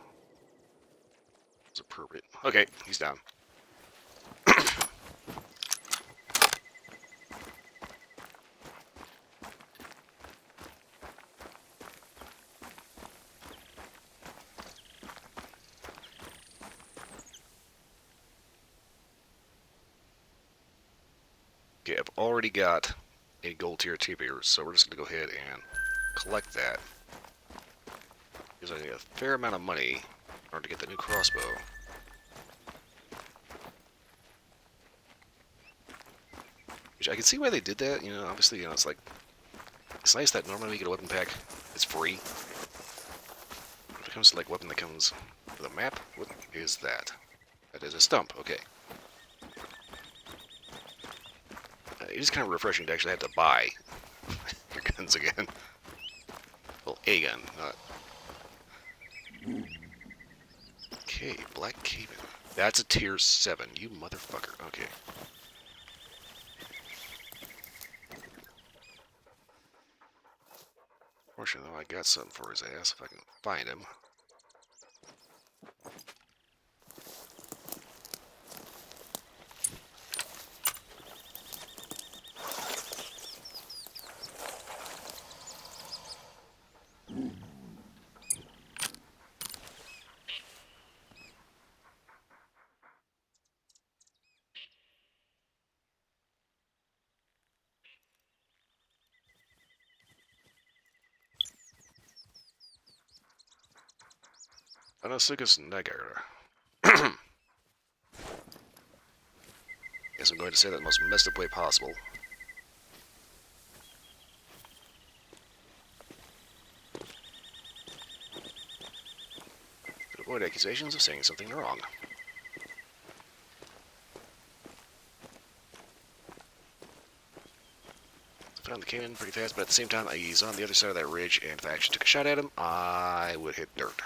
It's appropriate. Okay, he's down. Okay, I've already got a gold tier taper, so we're just going to go ahead and collect that. Because I need a fair amount of money in order to get the new crossbow. Which I can see why they did that, you know, obviously, you know, it's like, it's nice that normally we get a weapon pack, it's free. When it comes to like weapon that comes with a map, what is that? That is a stump, okay. It is kind of refreshing to actually have to buy your guns again. Well, a gun, not... Okay, Black Cave. That's a tier 7, you motherfucker, okay. Fortunately, though, I got something for his ass if I can find him. Anasukas Nagar. Guess I'm going to say that in the most messed up way possible. To avoid accusations of saying something wrong. I found the cannon pretty fast, but at the same time, he's on the other side of that ridge, and if I actually took a shot at him, I would hit dirt.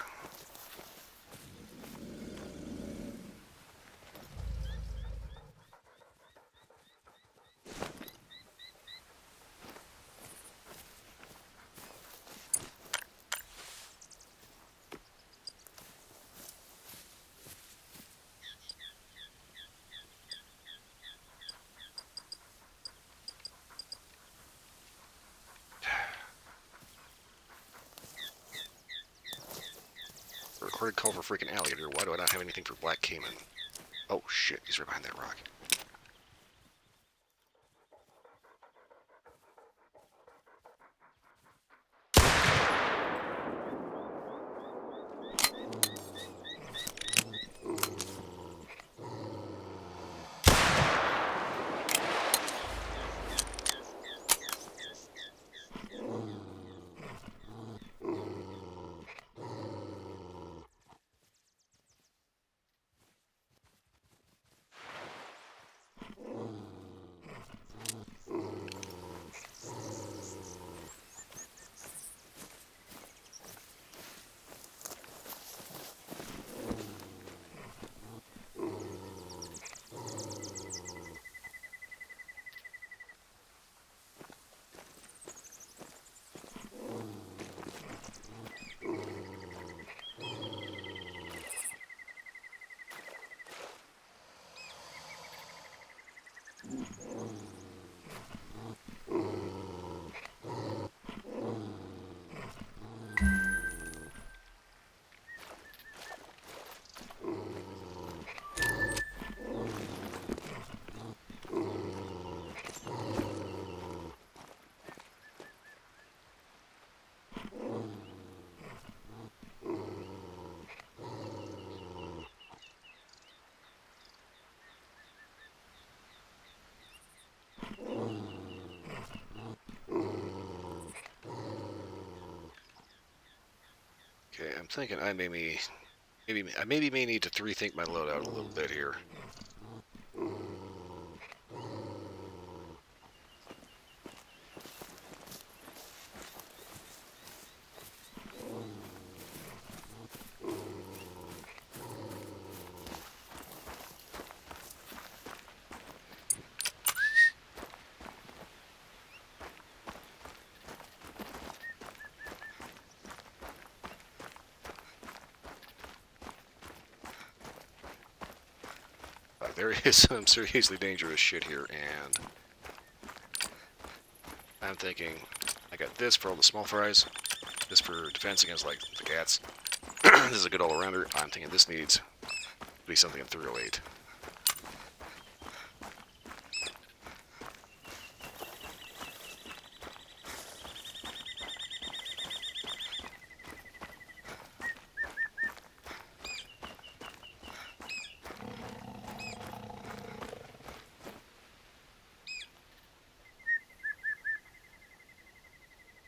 Recorded call for freaking alligator. Why do I not have anything for black caiman? Oh shit, he's right behind that rock. Okay, I'm thinking I maybe may need to rethink my loadout a little bit here. there is some seriously dangerous shit here, and I'm thinking I got this for all the small fries, this for defense against like the cats. This is a good all-arounder. I'm thinking this needs to be something in 308.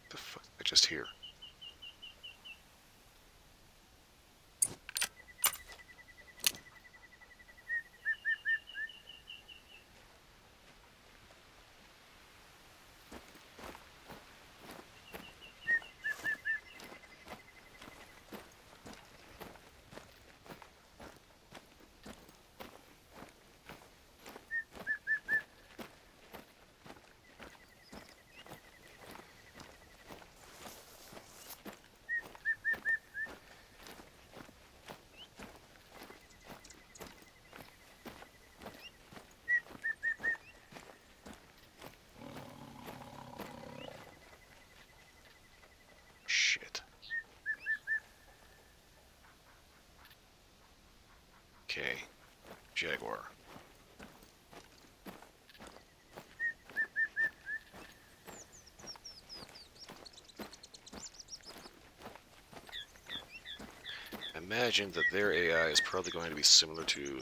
The fuck? I just hear. Shit. Okay. Jaguar. Imagine that their AI is probably going to be similar to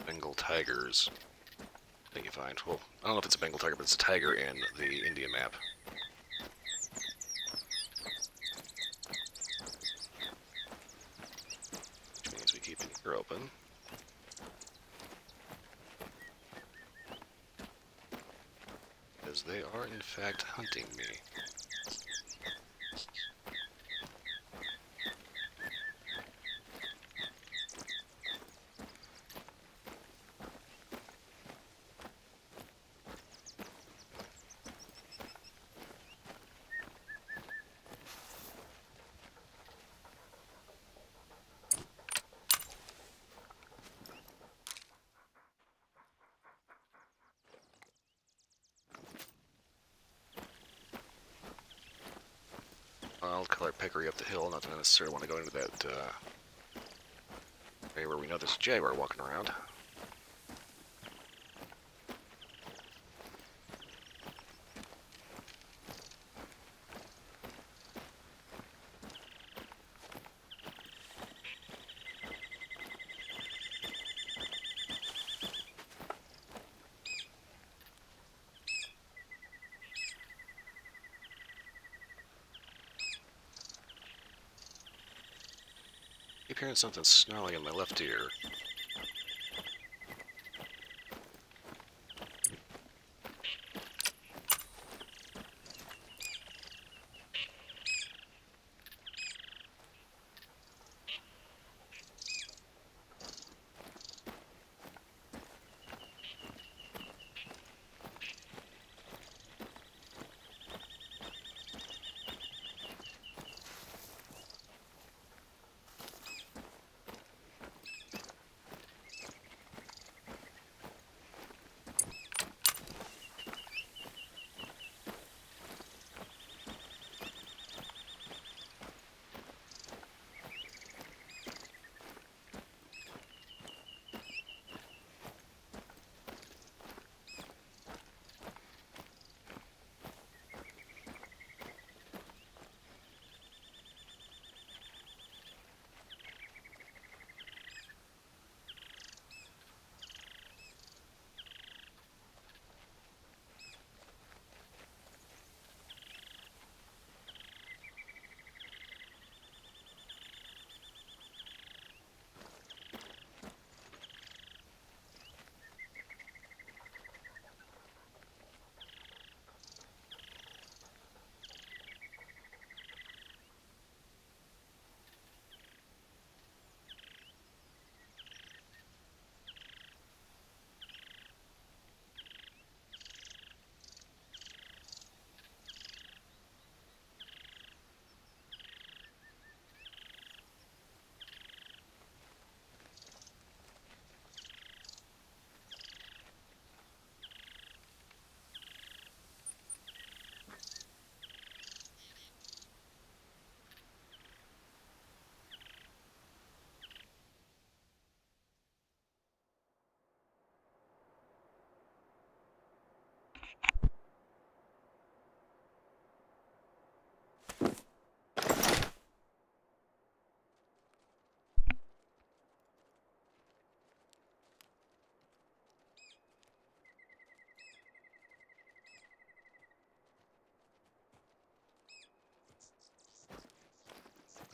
Bengal tigers. I think you find. Well, I don't know if it's a Bengal tiger, but it's a tiger in the India map. Which means we keep the ear open. Because they are, in fact, hunting me. I'll color Peccary up the hill, not that I necessarily want to go into that area where we know there's a jaguar walking around. Keep hearing something snarling in my left ear.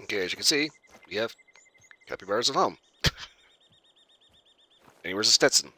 Okay, as you can see, we have capybaras at home. And where's a Stetson?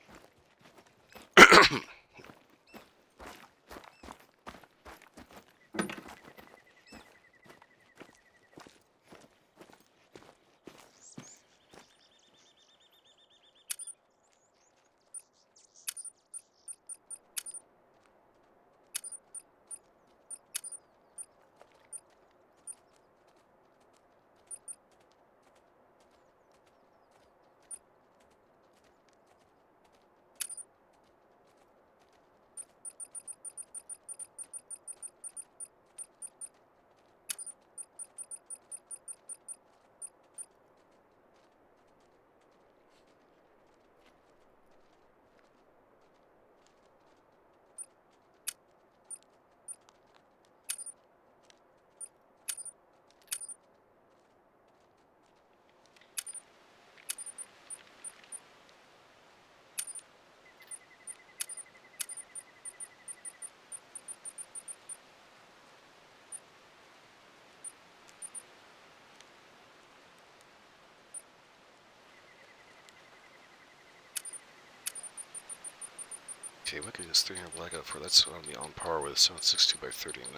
Okay, what could this 300 blackout for? That's on the on par with 762 by 39.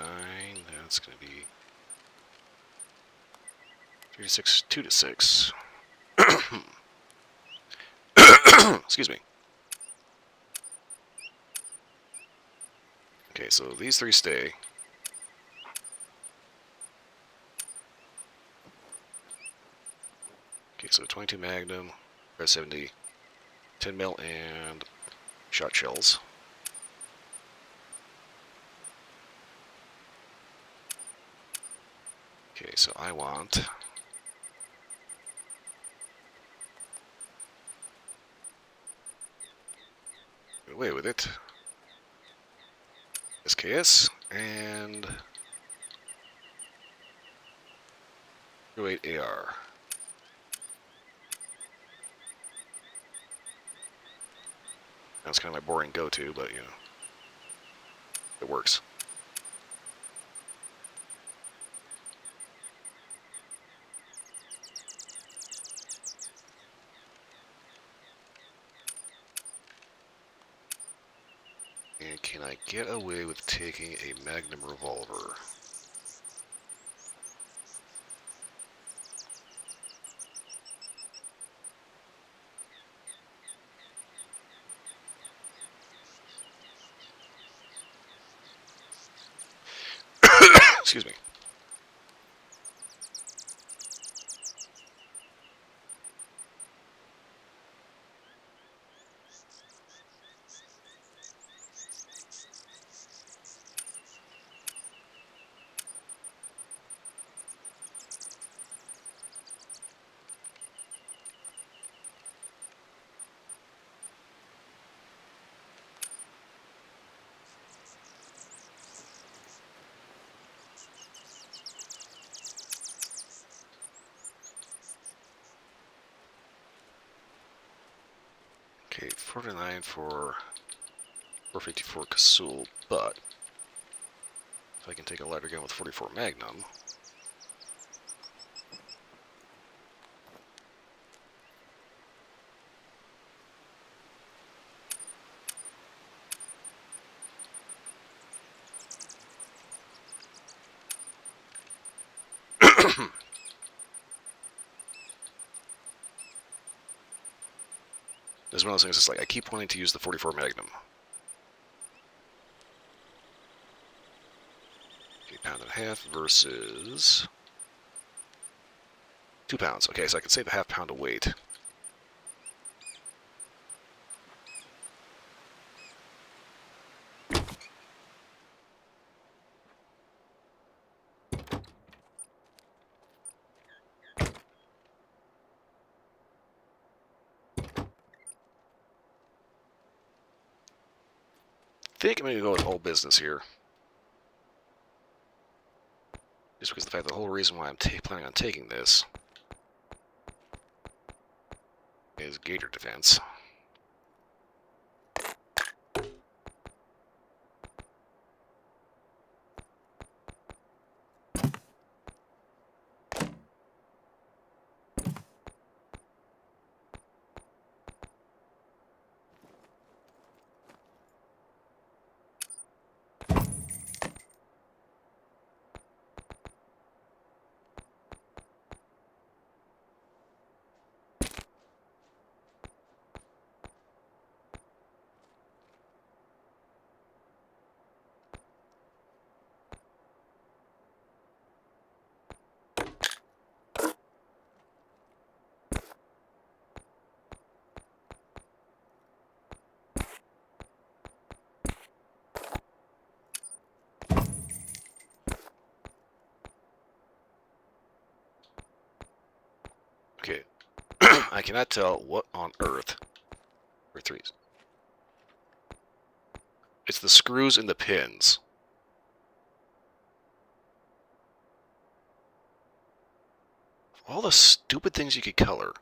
That's going to be 3 to 6, 2 to 6. Excuse me. Okay, so these three stay. Okay, so 22 Magnum, Res 70, 10 mil, and shot shells. Okay, so I want get away with it. SKS and 08 AR. That's kind of my boring go-to, but you know, it works. And can I get away with taking a Magnum revolver? Excuse me. Okay, 49 for 454 Kasul, but if I can take a lighter gun with 44 Magnum. There's one of those things that's like, I keep wanting to use the 44 Magnum. Okay, pound and a half versus 2 pounds. Okay, so I can save a half pound of weight. I think I'm going to go with old business here. Just because of the fact that the whole reason why I'm planning on taking this is gator defense. Okay. I cannot tell what on earth are threes. It's the screws and the pins. All the stupid things you could color.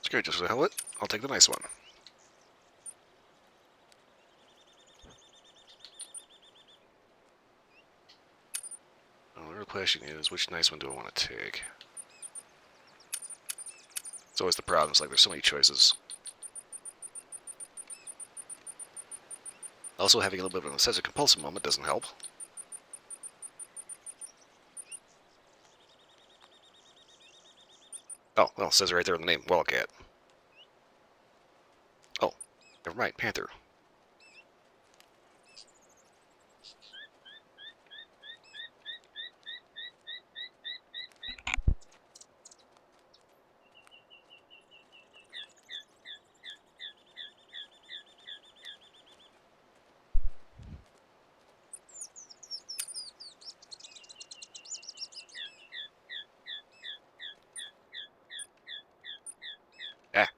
Screw it, just the hell it. I'll take the nice one. Well, the real question is, which nice one do I want to take? It's always the problem. It's like there's so many choices. Also, having a little bit of an obsessive compulsive moment doesn't help. Oh, well, it says it right there in the name, Wildcat. Oh, never mind, Panther. Ah.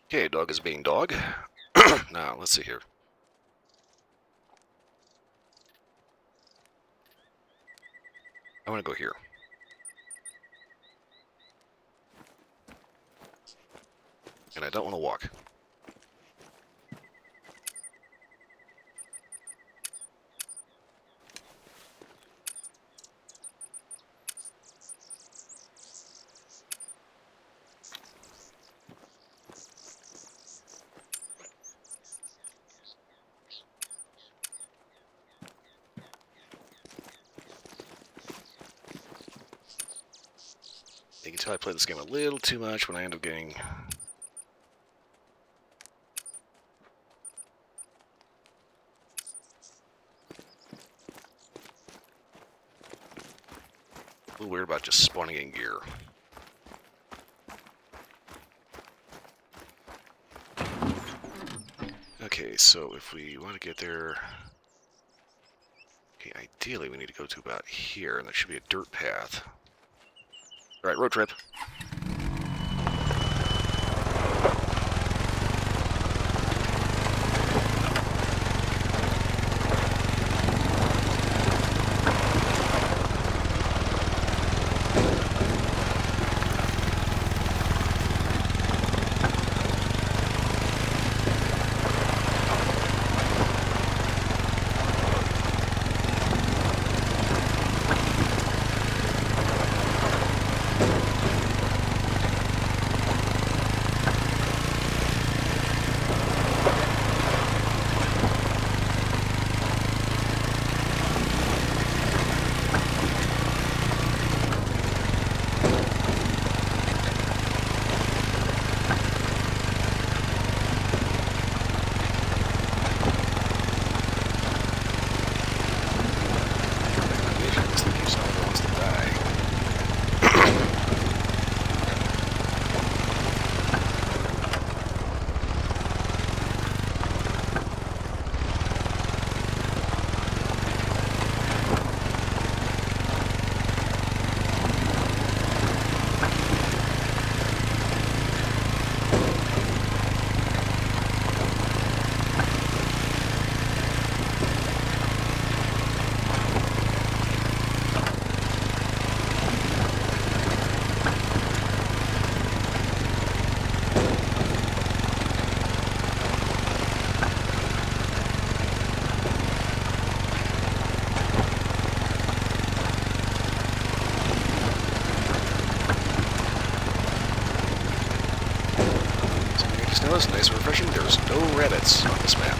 Okay, dog is being dog. Now, let's see here. I want to go here. And I don't want to walk. You can tell I played this game a little too much when I end up getting... a little weird about just spawning in gear. Okay, so if we want to get there... Okay, ideally we need to go to about here, and that should be a dirt path. Alright, road trip. snow is nice and refreshing. There's no rabbits on this map.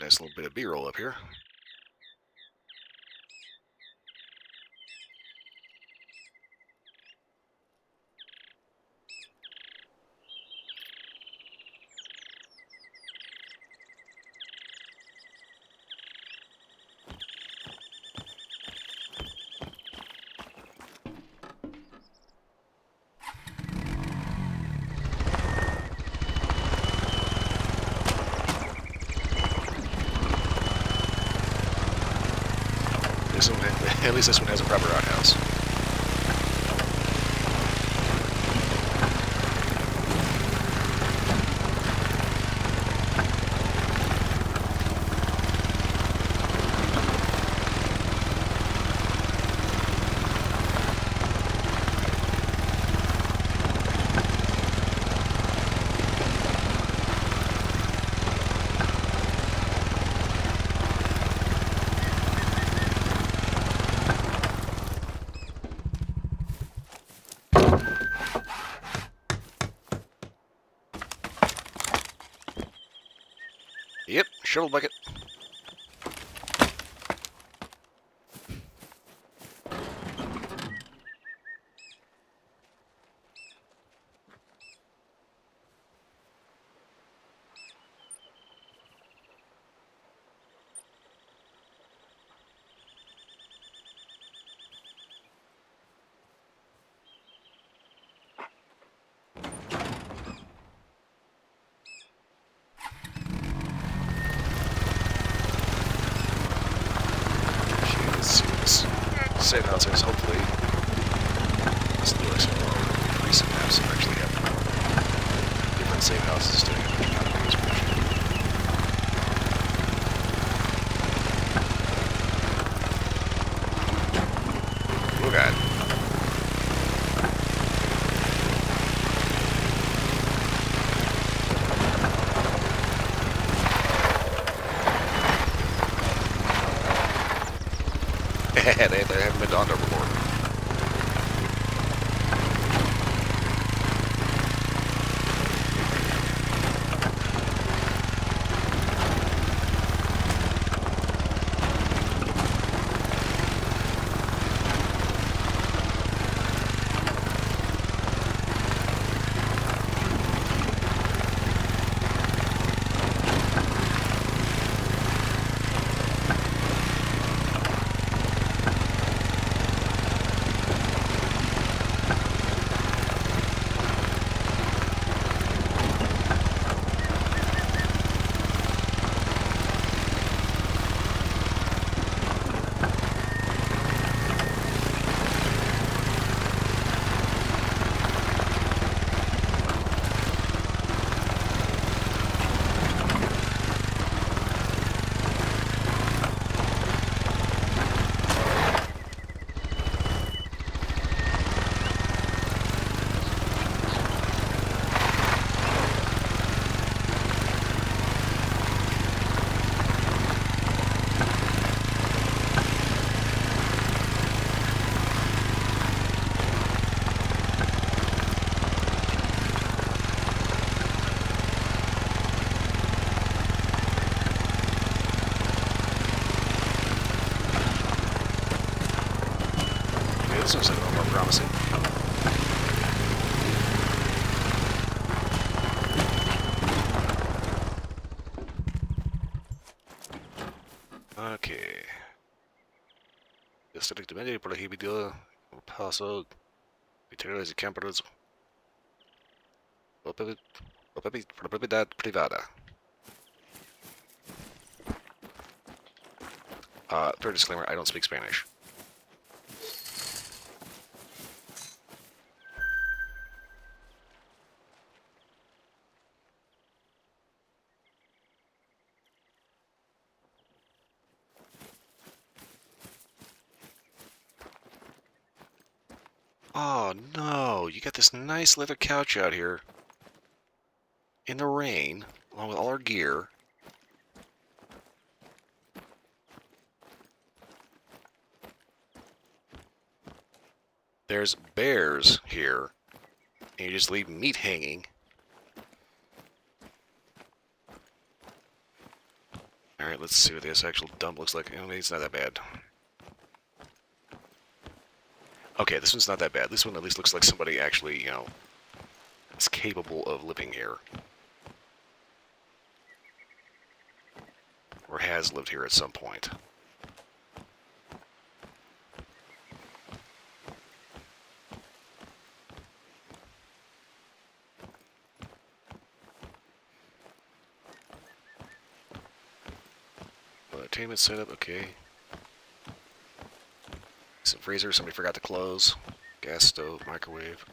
Nice little bit of B-roll up here. At least this one has a proper outhouse. Yep, shovel bucket. Save houses, hopefully. This new recent maps that actually have different save houses doing it, which kind of makes me oh god. they haven't been donned before. This looks like a little more promising. Okay. Estrictamente prohibido el paso de materiales y campers por propiedad privada. Fair disclaimer, I don't speak Spanish. Oh no, you got this nice leather couch out here in the rain, along with all our gear. There's bears here, and you just leave meat hanging. Alright, let's see what this actual dump looks like. I mean, it's not that bad. Okay, this one's not that bad. This one at least looks like somebody actually, you know, is capable of living here. Or has lived here at some point. Entertainment setup, okay. Some freezer somebody forgot to close. Gas stove, microwave.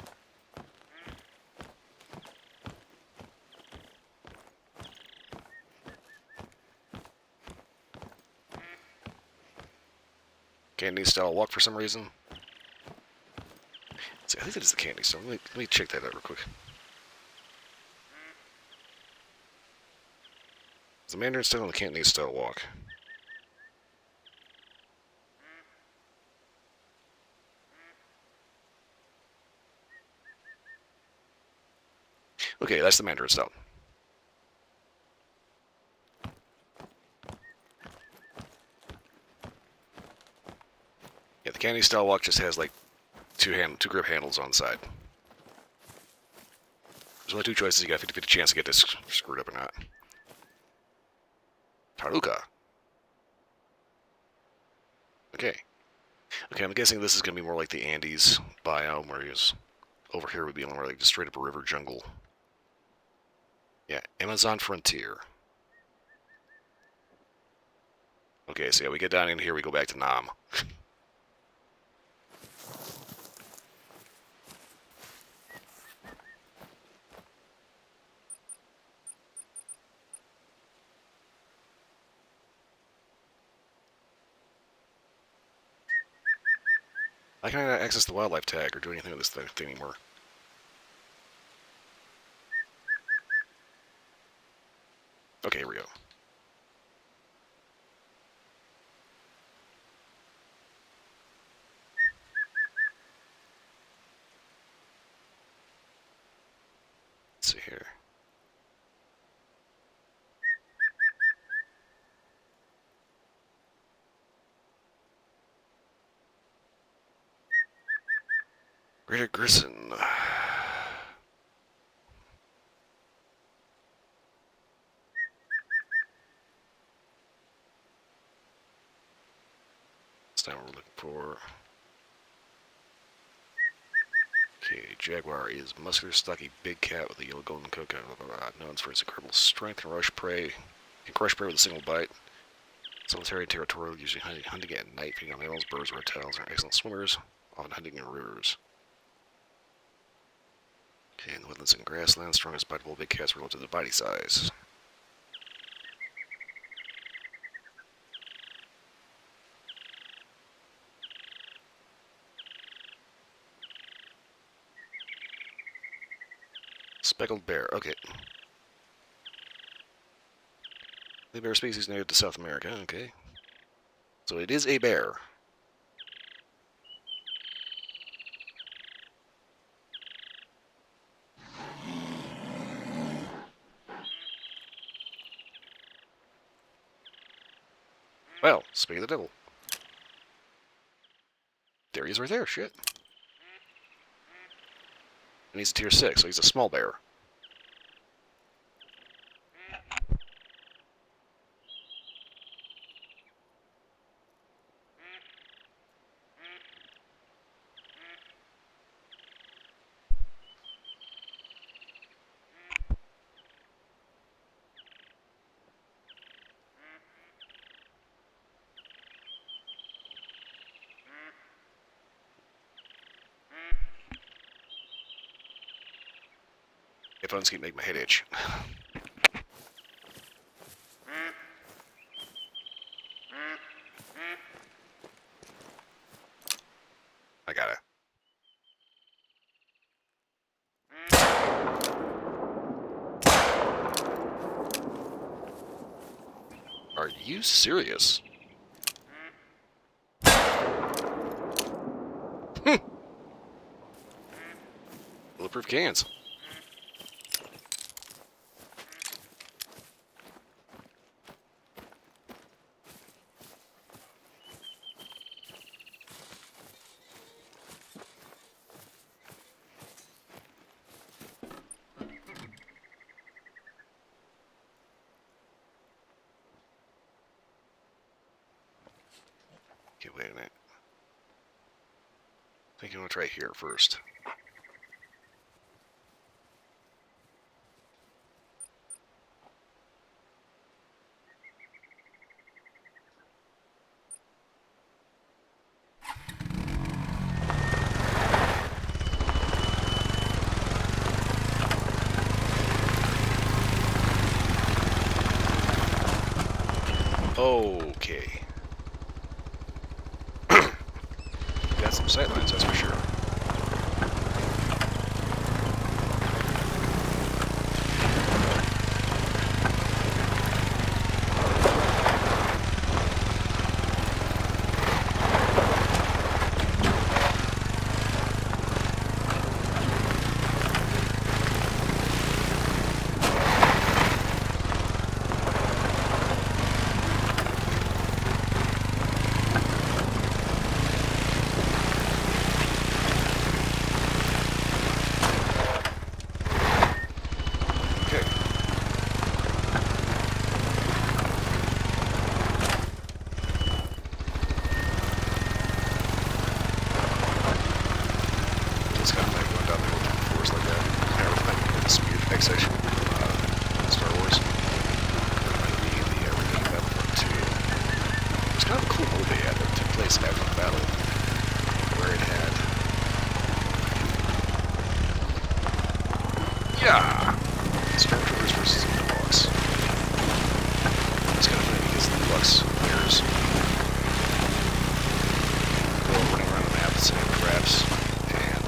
Candy style walk for some reason. See, I think that is the candy store. Let me check that out real quick. Is the Mandarin style and the Cantonese style walk? Okay, that's the Mandarin style. Yeah, the Cantonese style walk just has like two grip handles on the side. There's only two choices. You got a 50-50 chance to get this screwed up or not. Taruka. Okay. Okay, I'm guessing this is going to be more like the Andes biome, whereas over here would be more like just straight up a river jungle. Yeah, Amazon frontier. Okay, so yeah, we get down in here, we go back to Nam. I can't access the wildlife tag or do anything with this thing anymore. Okay, here we go. Let's see here. Greater Grisson. That's not what we're looking for. Okay, Jaguar is muscular, stocky, big cat with a yellow golden coat, known for its incredible strength and rush prey. Can crush prey with a single bite. Solitary, territorial, usually hunting at night, feeding on animals, birds, reptiles, are excellent swimmers, often hunting in rivers. Okay, in the woodlands and grasslands, strongest bite of all big cats relative to the body size. Speckled bear, okay. The bear species native to South America, okay. So it is a bear. Well, speak of the devil. There he is right there, shit. And he's a tier 6, so he's a small bear. Headphones keep making my head itch. I gotta. you serious? Bulletproof cans. Okay, wait a minute. I think you want to try here first. Okay. Got some sightlines, that's for sure. Okay. It's kind of like going down the road through the forest like that. Kind of like the speed effect section Star Wars. Reminded me of the Renegade Battlefront 2. It was kind of a cool mode they had that took place after the battle, where it had... Yeah! Stormtroopers versus Ewoks. It's kind of funny because the Ewoks mirrors go running around the map saying craps and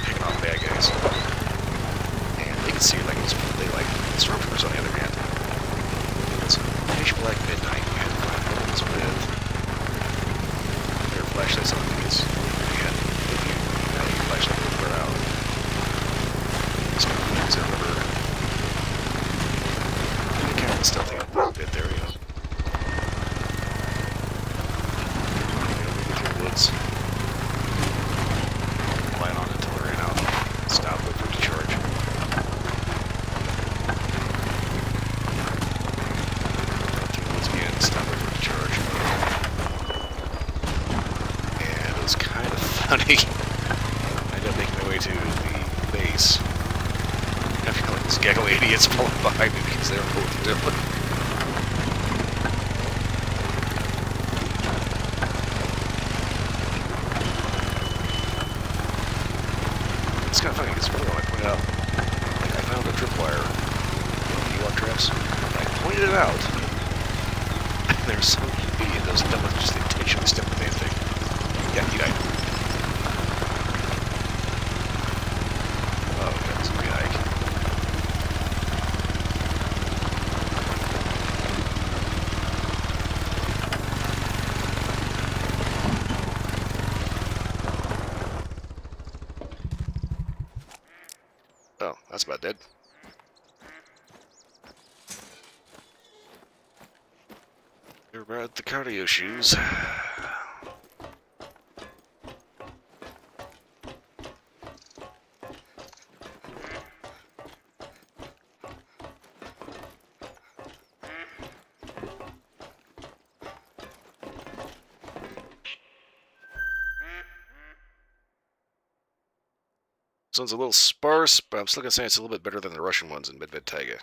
picking off bad guys. And they can see it like it's they like the Stormtroopers on the other hand. It's pitch black midnight. You had to find holes with their flashlights on because if you had your flashlight would wear out. It's kind of things I remember. They kind of stealthy a bit there, you know. Moving through the woods. Relying on it until it ran out. Stop, wait for it to charge. Through the woods again, stop, wait for it to charge. And it was kind of funny. I ended up making my way to the base. I feel like these gaggle idiots pulling behind me because they're both different. It's kind of funny because earlier I pointed out, like I found a tripwire in Ewok traps, and I pointed it out, and there's some idiot that was done with just intentionally stepping the damn thing. Yeah, he died. Oh, that's a great hike. Oh, that's about dead. You're about the cardio shoes. This one's a little sparse, but I'm still gonna say it's a little bit better than the Russian ones in Medved Taiga.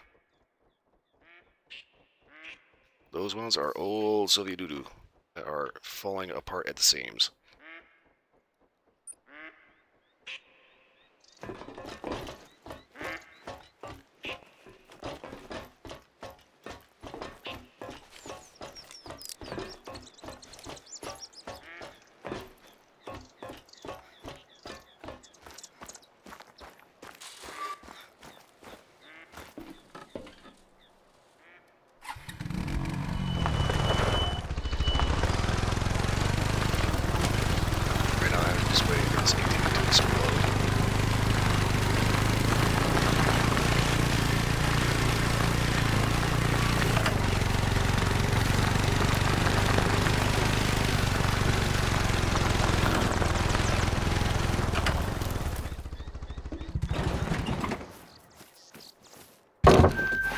Those ones are old Soviet doo-doo that are falling apart at the seams. Just waiting for this ATV to explode.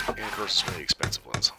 And of course, it's really expensive ones.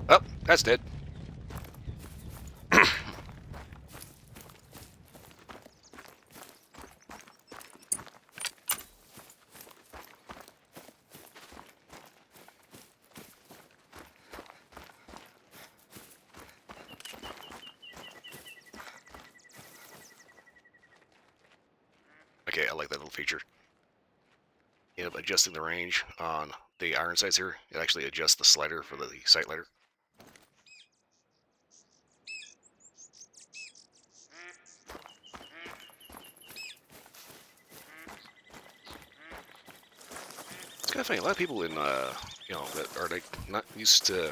Oh, that's dead. Okay, I like that little feature. You know, adjusting the range on the iron sights here, it actually adjusts the slider for the sight lighter. It's kind of funny. A lot of people in, you know, that are like not used to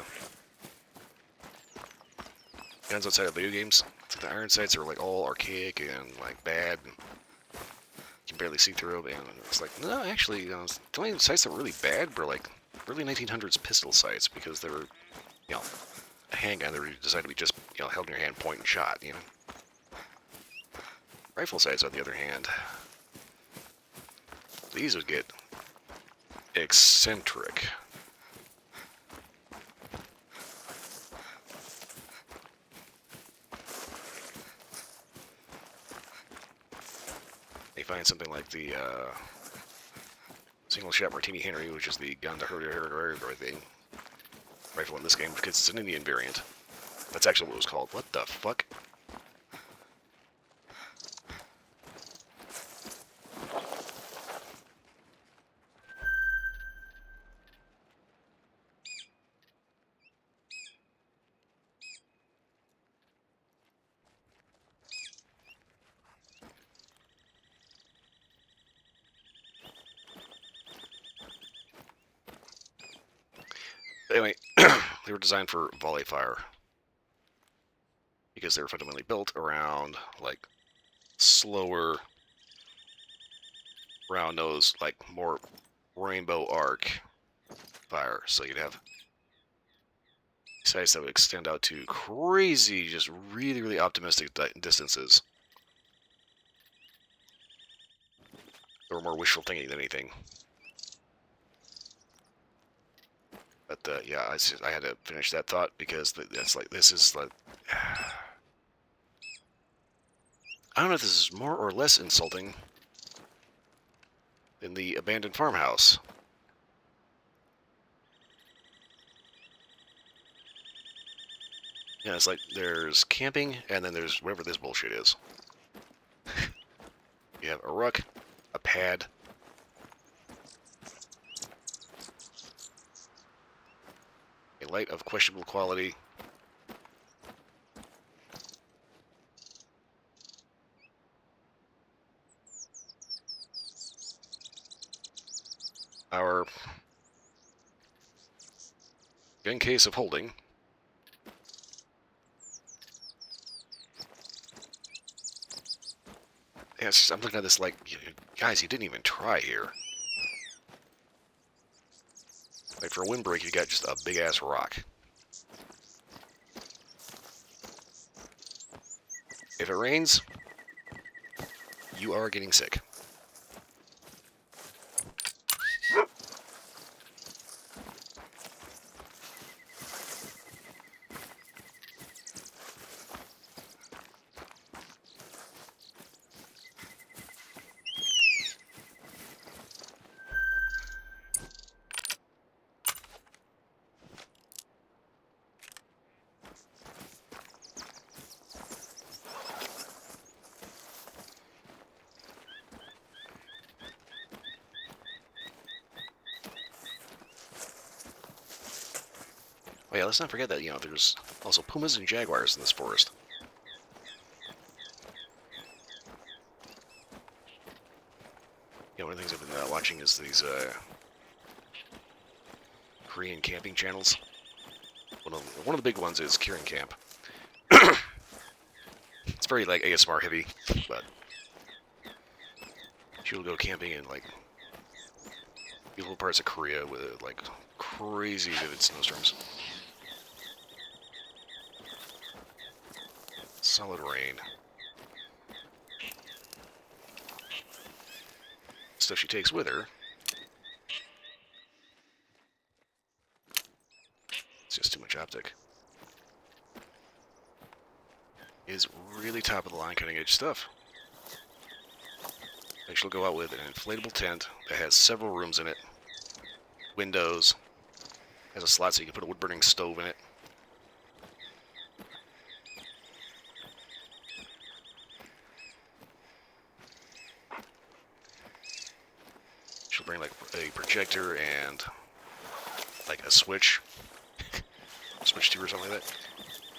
guns outside of video games. The iron sights are like all archaic and like bad. And you can barely see through them. And it's like, no, actually, the only sights that were really bad were like early 1900s pistol sights because they were, you know, a handgun. They were designed to be just, you know, held in your hand, point and shot. You know. Rifle sights, on the other hand, these would get eccentric. They find something like the single-shot Martini Henry, which is the gun to hurt everything rifle in this game, because it's an Indian variant. That's actually what it was called. What the fuck? Anyway, they were designed for volley fire because they were fundamentally built around like slower, round nose, like more rainbow arc fire. So you'd have sights that would extend out to crazy, just really, really optimistic distances. They were more wishful thinking than anything. But yeah, I had to finish that thought because that's like, this is like, I don't know if this is more or less insulting than the abandoned farmhouse. Yeah, it's like there's camping and then there's whatever this bullshit is. You have a ruck, a pad, a light of questionable quality, our gun case of holding, Yeah, I'm looking at this like, guys, you didn't even try here. Like, for a windbreak, you got just a big-ass rock. If it rains, you are getting sick. Oh yeah, let's not forget that, there's also pumas and jaguars in this forest. One of the things I've been watching is these Korean camping channels. One of the big ones is Kieran Camp. It's very like ASMR heavy, but she'll go camping in like beautiful parts of Korea with like crazy vivid snowstorms. Solid rain. Stuff she takes with her. It's just too much optic. Is really top of the line cutting edge stuff. And she'll go out with an inflatable tent that has several rooms in it. Windows. Has a slot so you can put a wood burning stove in it. She'll bring like a projector and like a switch. Switch to or something like that.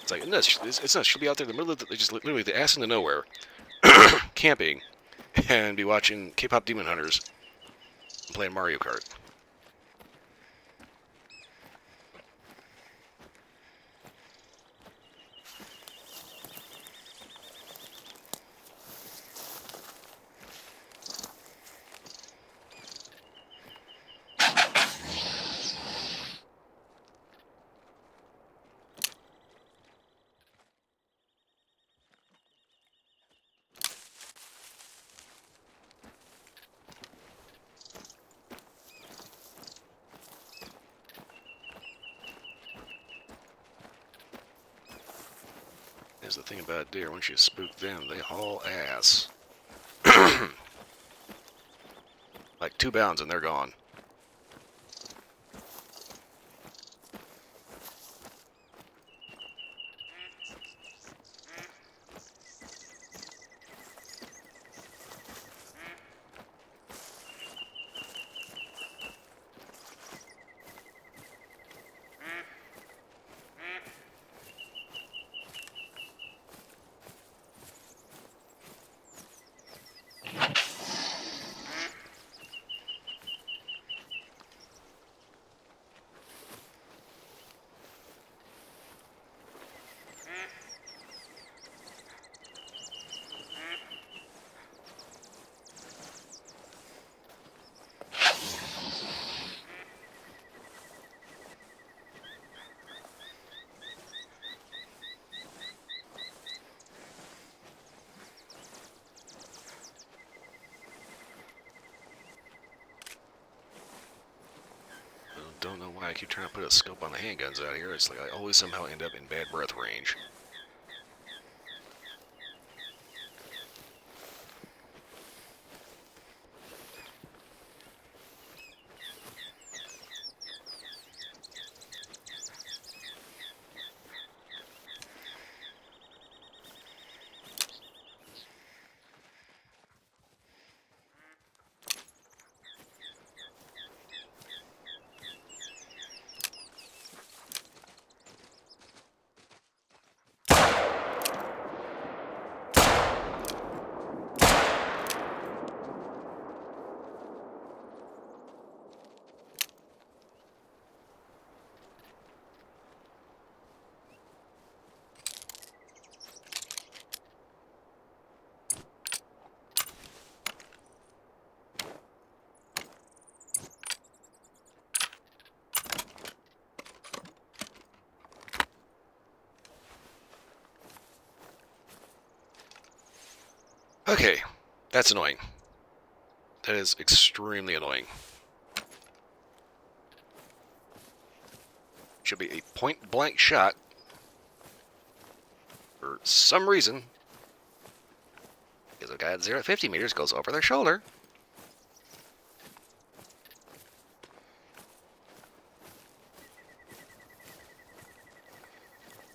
It's like, no, it's not. She'll be out there in the middle of just literally the ass into nowhere, camping, and be watching K-pop Demon Hunters and playing Mario Kart. Is the thing about deer, once you spook them, they haul ass. Like 2 bounds and they're gone. Don't know why I keep trying to put a scope on the handguns out here. It's like I always somehow end up in bad breath range. Okay, that's annoying. That is extremely annoying. Should be a point-blank shot. For some reason, because a guy at 0 at 50 meters goes over their shoulder.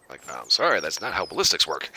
Like, I'm sorry, that's not how ballistics work.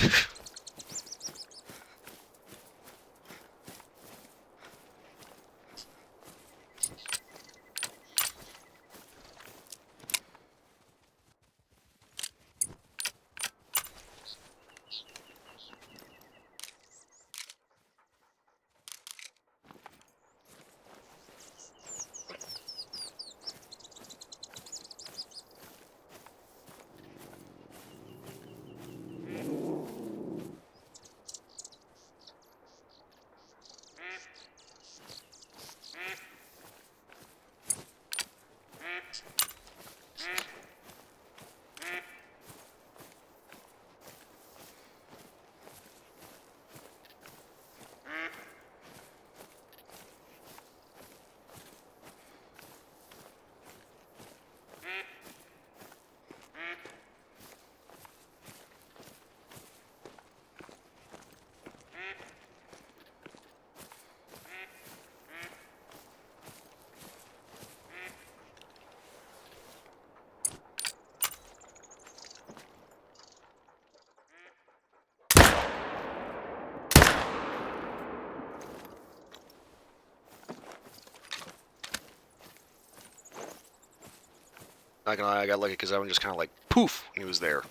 Not gonna lie, I got lucky because I was just kind of like, poof, he was there.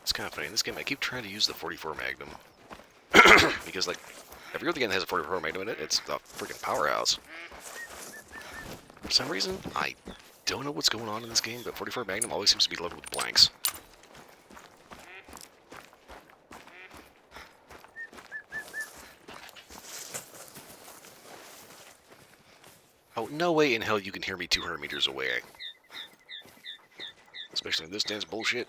It's kind of funny. In this game, I keep trying to use the 44 Magnum. Because, like, every other game that has a 44 Magnum in it, it's the freaking powerhouse. For some reason, I don't know what's going on in this game, but 44 Magnum always seems to be loaded with blanks. Oh, no way in hell you can hear me 200 meters away. Especially in this dance bullshit.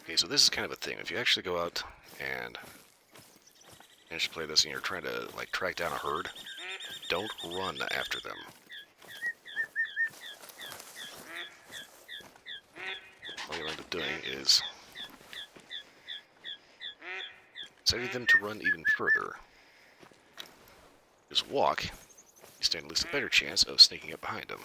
Okay, so this is kind of a thing. If you actually go out and finish to play this and you're trying to, like, track down a herd, don't run after them. All you'll end up doing is setting them to run even further. Just walk, you stand at least a better chance of sneaking up behind them.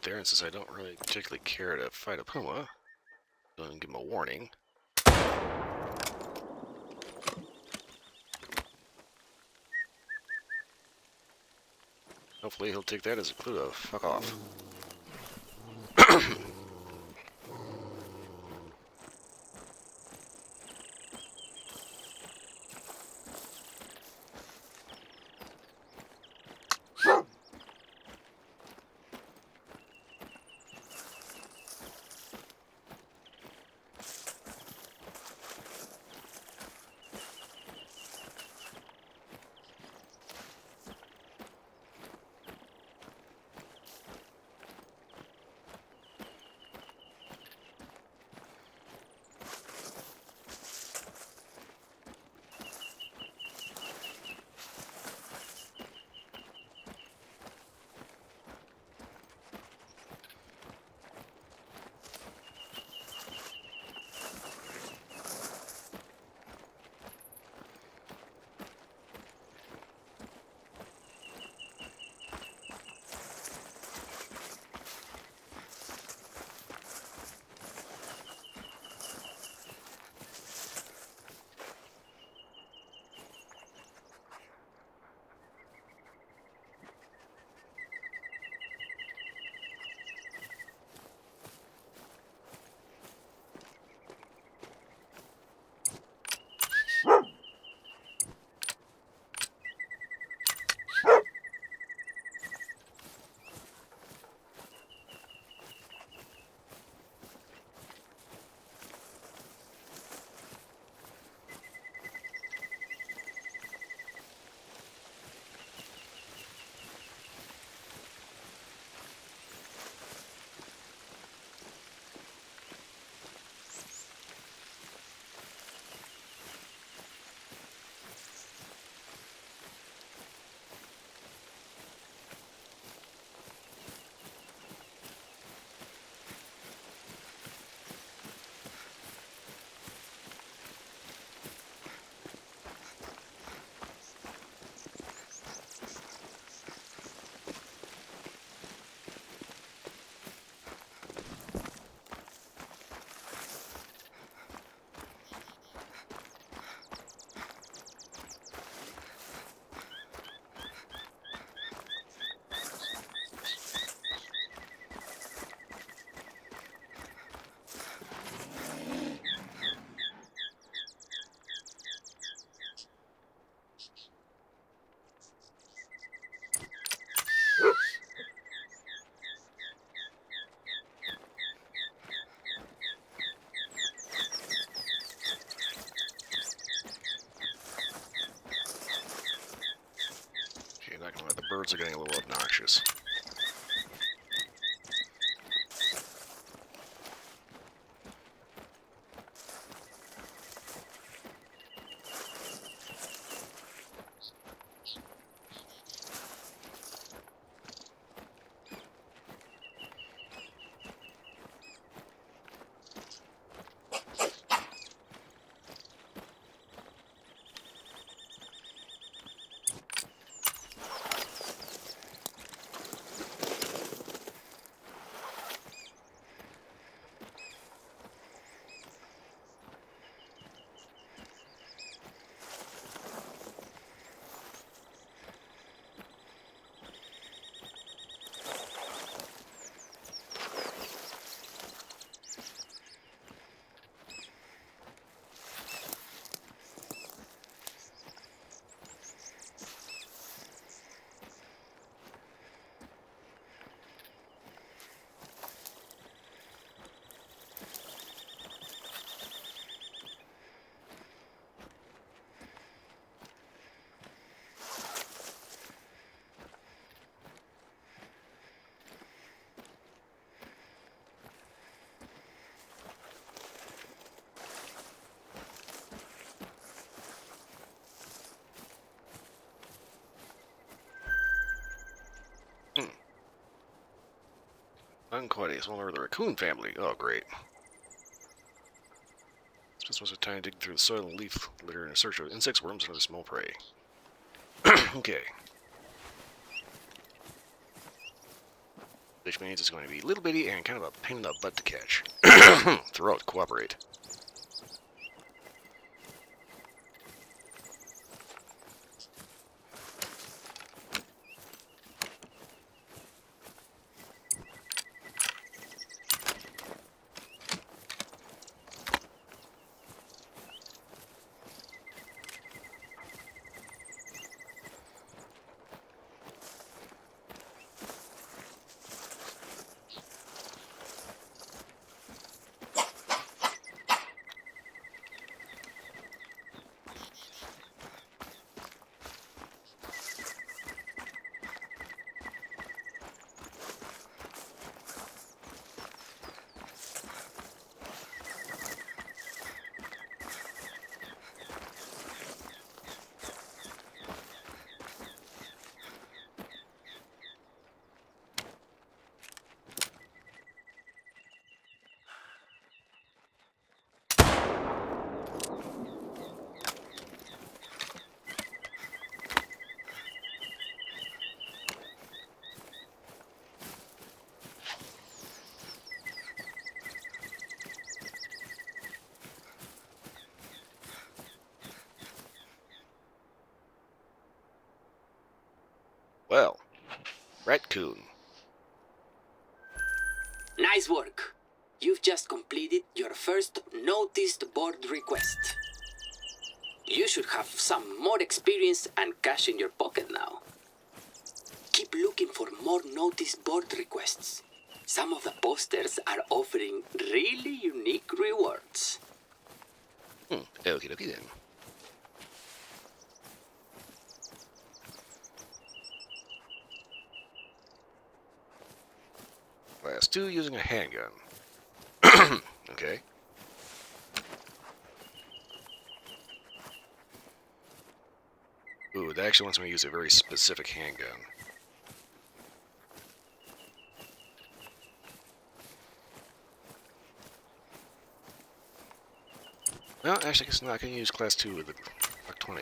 there, and since I don't really particularly care to fight a puma, go and give him a warning. Hopefully he'll take that as a clue of fuck off. Not gonna lie, the birds are getting a little obnoxious. Unquite, one member of the raccoon family. Oh, great. Spend most of the time digging through the soil and leaf litter in search of insects, worms, and other small prey. Okay. which means it's going to be little bitty and kind of a pain in the butt to catch. Throat, cooperate. Well, raccoon. Nice work. You've just completed your first noticed board request. You should have some more experience and cash in your pocket now. Keep looking for more notice board requests. Some of the posters are offering really unique rewards. Okie dokie then. Class 2 using a handgun. Okay. Ooh, that actually wants me to use a very specific handgun. Well, actually, I guess not. I can use Class 2 with the Glock 20.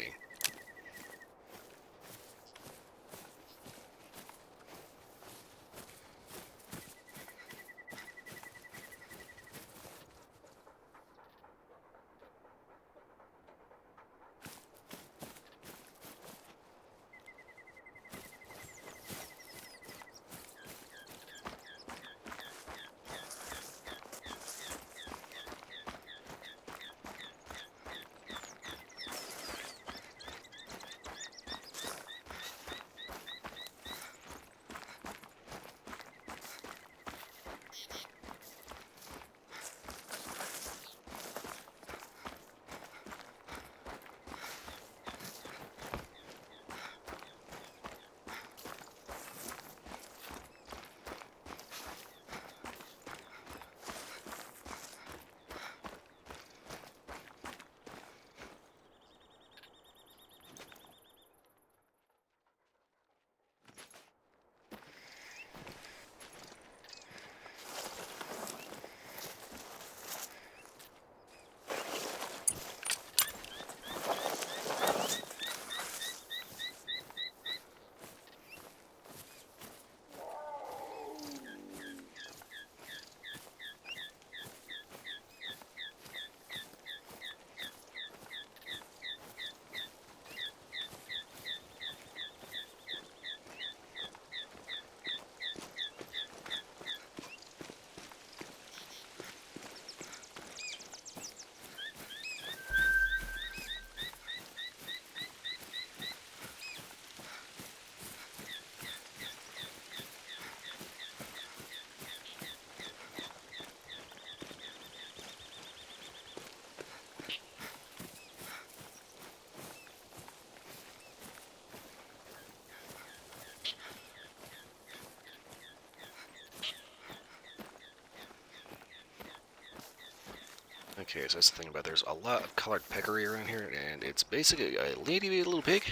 Okay, so that's the thing about it. There's a lot of colored peccary around here, and it's basically a itty-bitty little pig.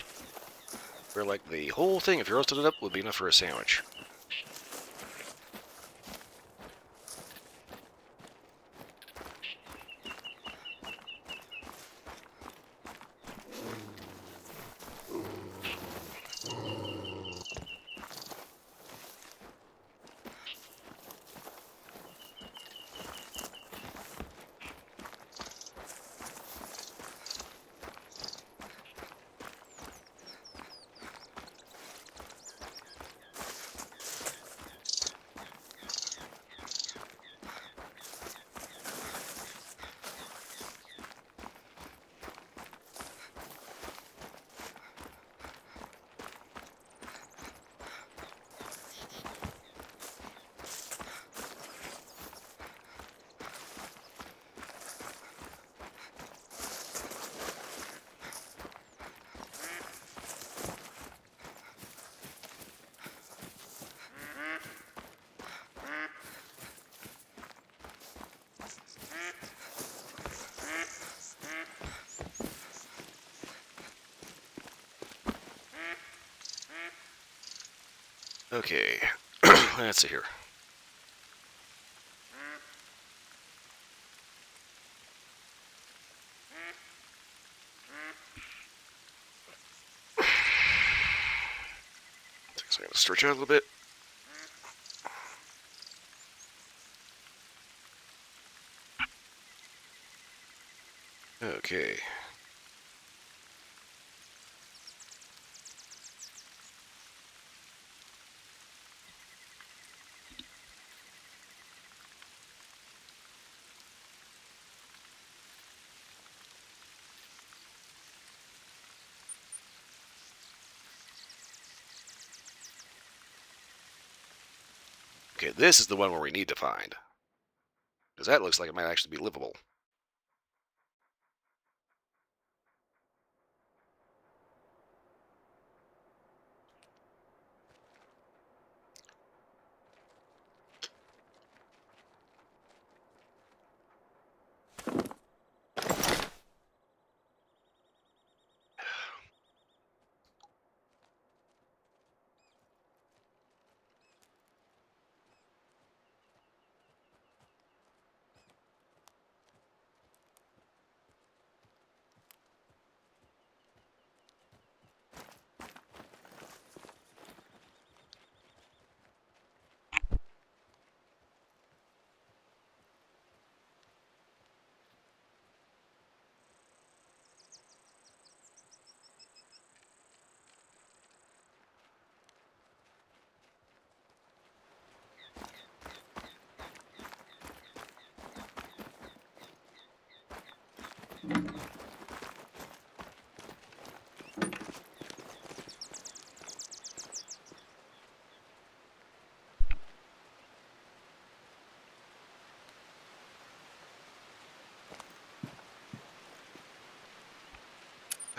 Where, like, the whole thing, if you roasted it up, would be enough for a sandwich. Okay, let's see here. So I'm going to stretch out a little bit. Okay. Okay, this is the one where we need to find. Because that looks like it might actually be livable.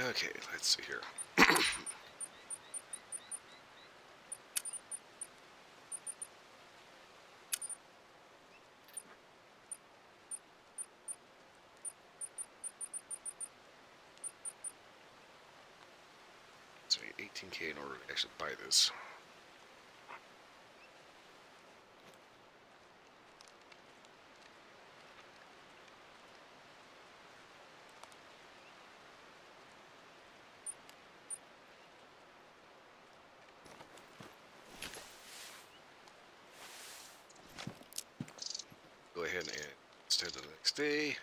Okay, let's see here. So we need 18K in order to actually buy this. Go ahead and extend to the next day.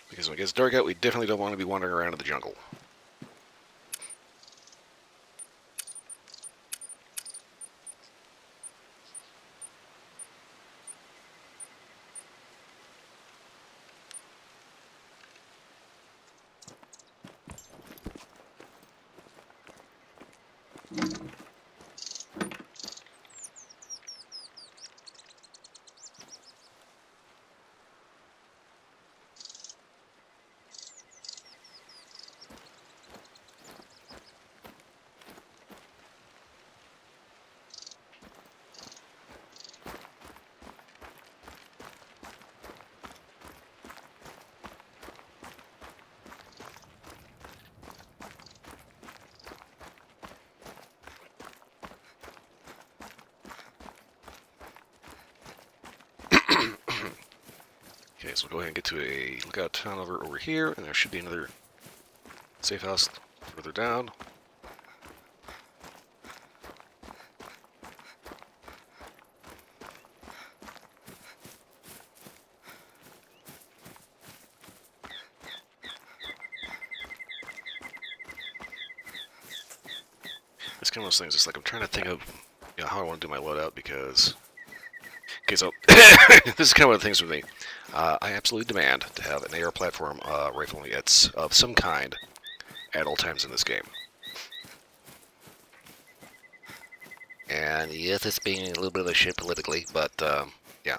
Because when it gets dark out, we definitely don't want to be wandering around in the jungle. Okay, so we'll go ahead and get to a lookout town over here, and there should be another safe house further down. It's kind of those things. It's like I'm trying to think of how I want to do my loadout because. Okay, so this is kind of one of the things with me. I absolutely demand to have an AR platform rifle of some kind at all times in this game. And yes, it's being a little bit of a shit politically, but yeah.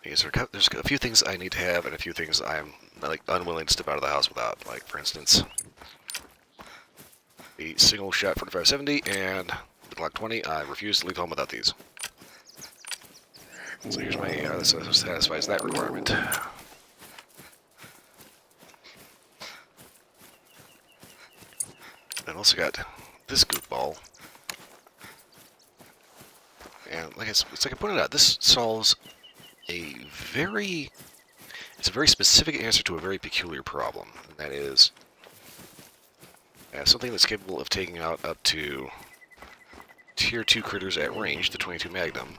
Because there's a few things I need to have, and a few things I'm like unwilling to step out of the house without. Like, for instance, the single shot 4570 and the Glock 20. I refuse to leave home without these. So here's my this satisfies that requirement. I've also got this goofball. And it's like I pointed out, this solves it's a very specific answer to a very peculiar problem. And that is something that's capable of taking out up to Tier 2 critters at range, the 22 Magnum.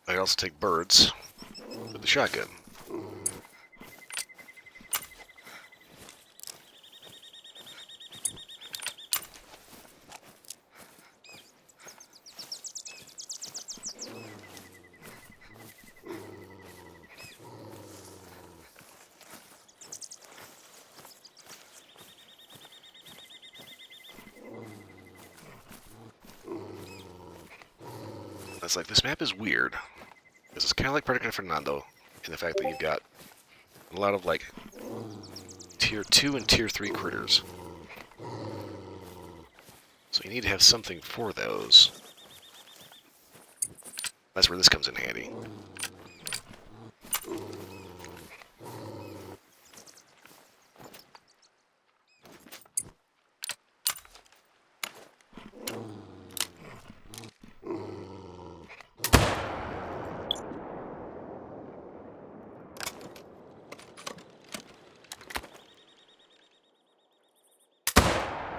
I can also take birds with the shotgun. It's like, this map is weird. This is kind of like Predicate Fernando in the fact that you've got a lot of, like, Tier 2 and Tier 3 critters. So you need to have something for those. That's where this comes in handy.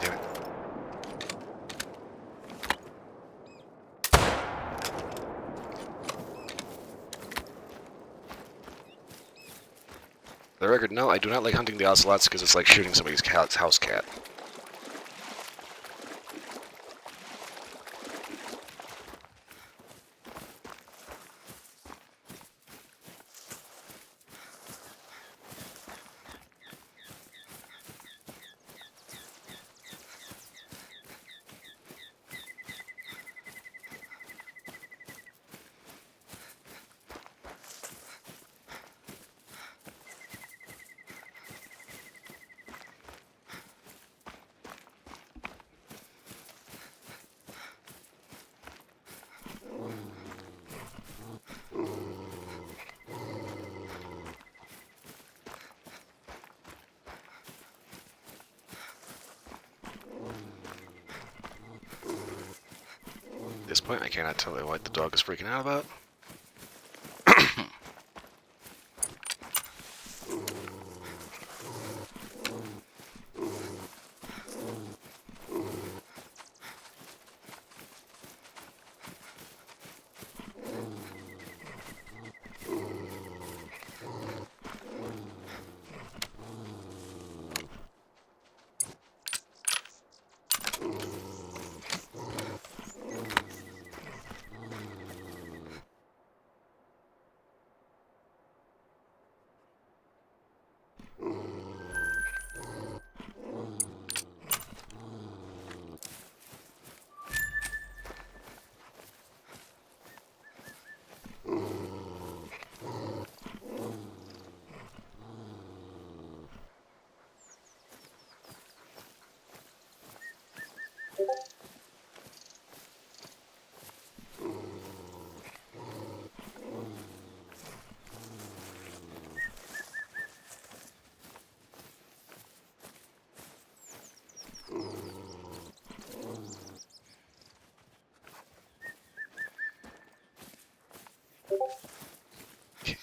Damn it. For the record, no, I do not like hunting the ocelots because it's like shooting somebody's house cat. At this point, I cannot tell you what the dog is freaking out about.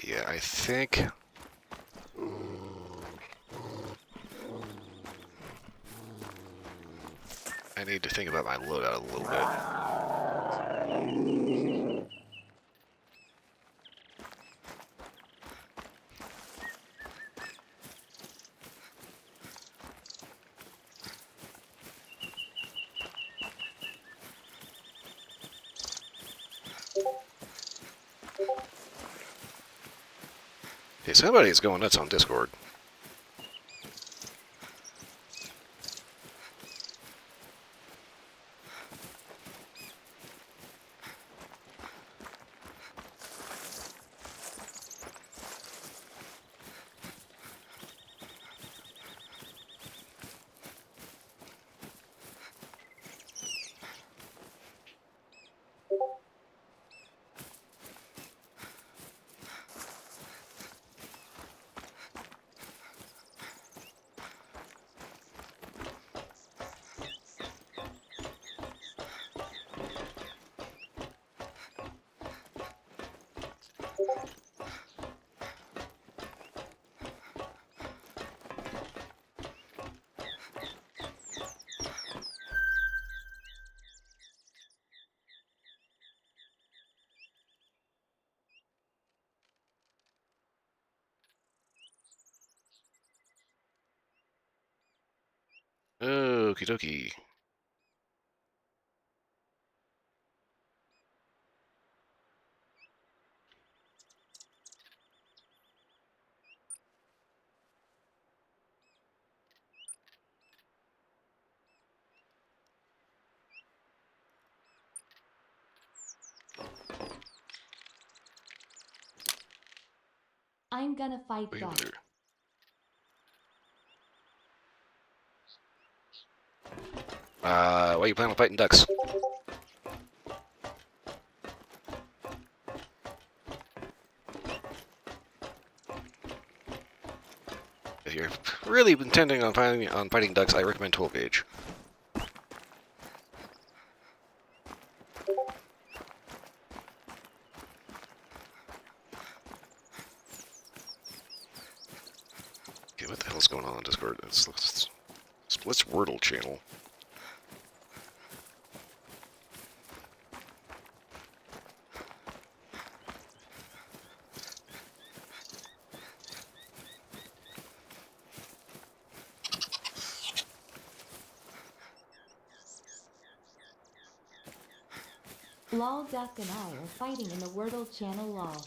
Yeah, I think... I need to think about my loadout a little bit. Hey, somebody is going nuts on Discord. Okie dokie. I'm gonna fight Way over duck. there. Why are you planning on fighting ducks? If you're really intending on fighting ducks, I recommend 12 gauge. Okay, what the hell's going on Discord? Let's Wordle channel. Lol Duck and I are fighting in the Wordle channel lol.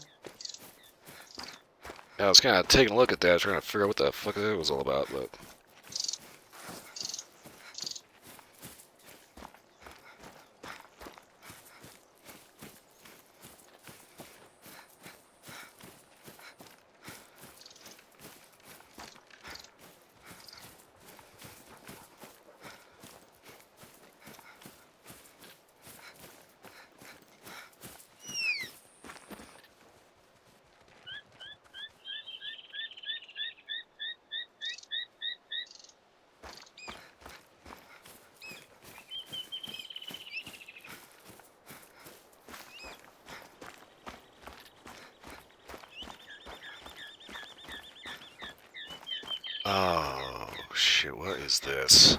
I was kind of taking a look at that, trying to figure out what the fuck that was all about, but... Oh, shit, what is this?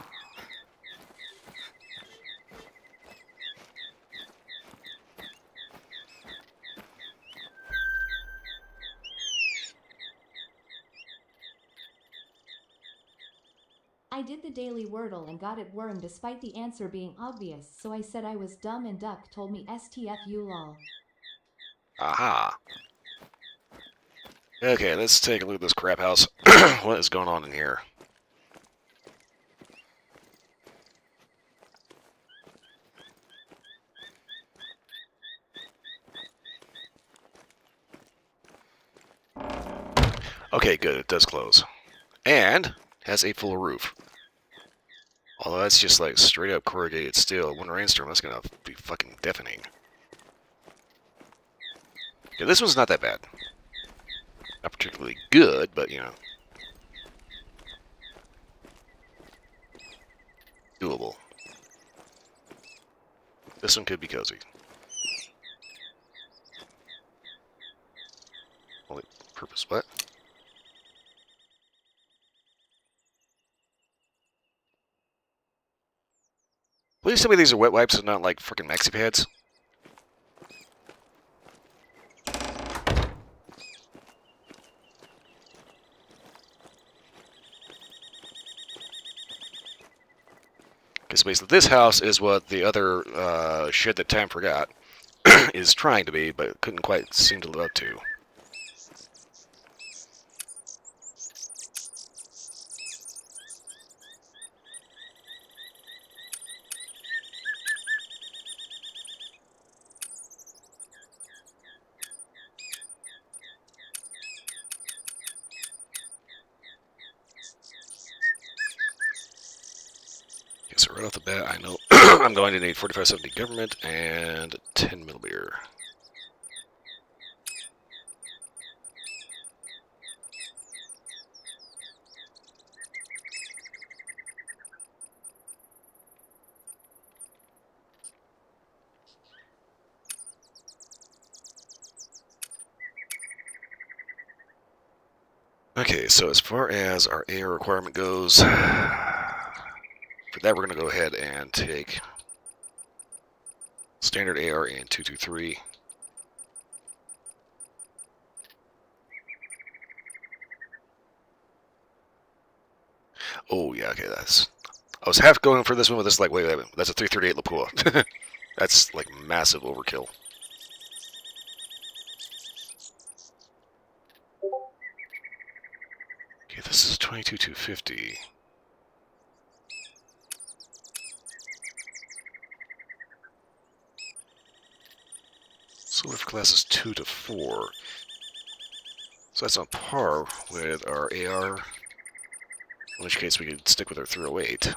I did the daily Wordle and got it worm despite the answer being obvious, so I said I was dumb and Duck told me STFU lol. Aha. Okay, let's take a look at this crap house. What is going on in here? Okay, good, it does close. And has a full roof. Although that's just like straight up corrugated steel. When a rainstorm, that's gonna be fucking deafening. Yeah, this one's not that bad. Not particularly good, but you know. Doable. This one could be cozy. Only purpose, what? Please tell me these are wet wipes and not like freaking maxi pads. Okay, so basically this house is what the other shed that Time forgot is trying to be, but couldn't quite seem to live up to. Okay, so right off the bat, I know I'm going to need 4570 government and 10 middle beer. Okay, so as far as our AR requirement goes, for that we're going to go ahead and take standard AR and 223. Oh yeah, okay, that's... I was half going for this one, but this is like, wait, that's a 338 Lapua. That's like massive overkill. Okay, this is 22,250. Silver for classes 2 to 4. So that's on par with our AR, in which case we could stick with our 308.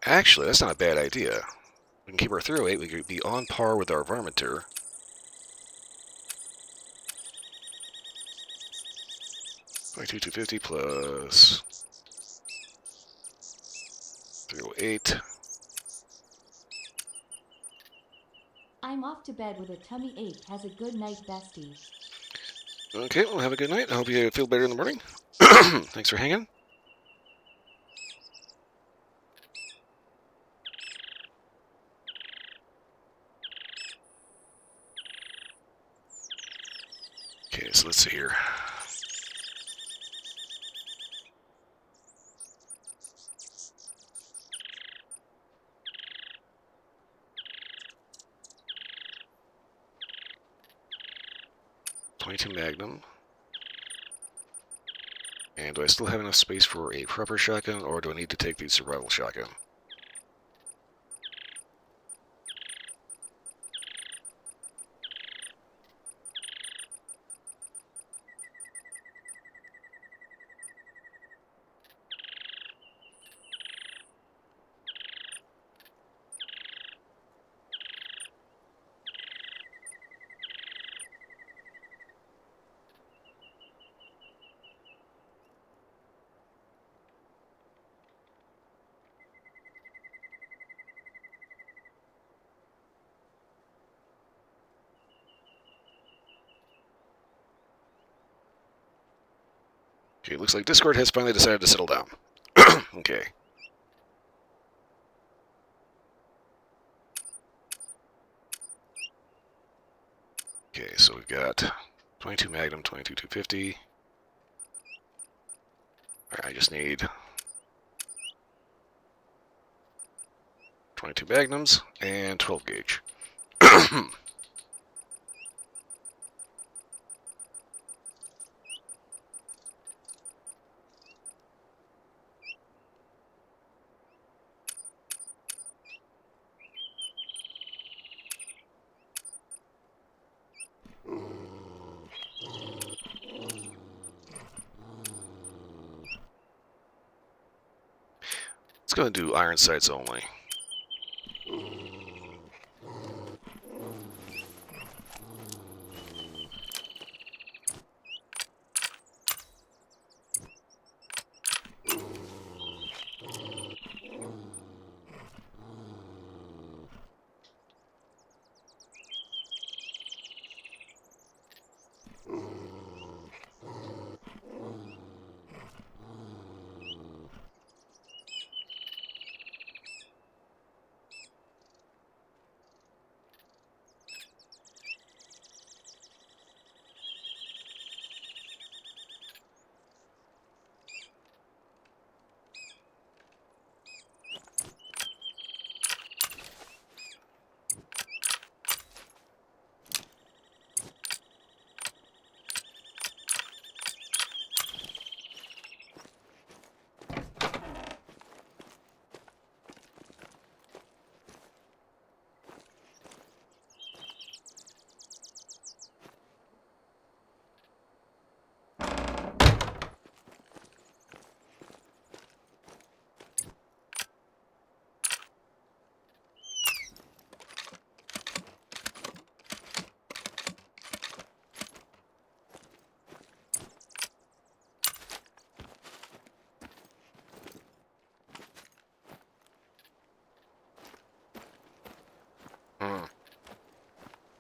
Actually, that's not a bad idea. We can keep our 308, we could be on par with our Varminter. $22,250 plus 308. I'm off to bed with a tummy ache. Has a good night, bestie. Okay, well, have a good night. I hope you feel better in the morning. Thanks for hanging. Okay, so let's see here. .22 Magnum. And do I still have enough space for a proper shotgun, or do I need to take the survival shotgun? Okay, looks like Discord has finally decided to settle down. Okay. Okay, so we've got 22 Magnum, 22 250. Alright, I just need 22 Magnums and 12 gauge. It's going to do iron sights only.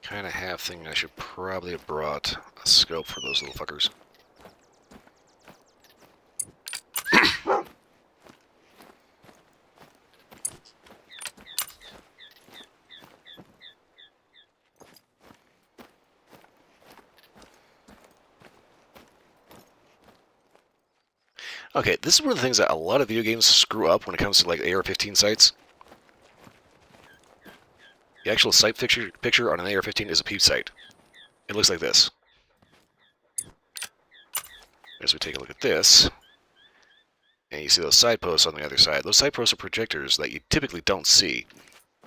Kind of half thinking I should probably have brought a scope for those little fuckers. Okay, this is one of the things that a lot of video games screw up when it comes to like AR-15 sights. The actual sight picture on an AR-15 is a peep sight. It looks like this. As we take a look at this, and you see those side posts on the other side. Those side posts are projectors that you typically don't see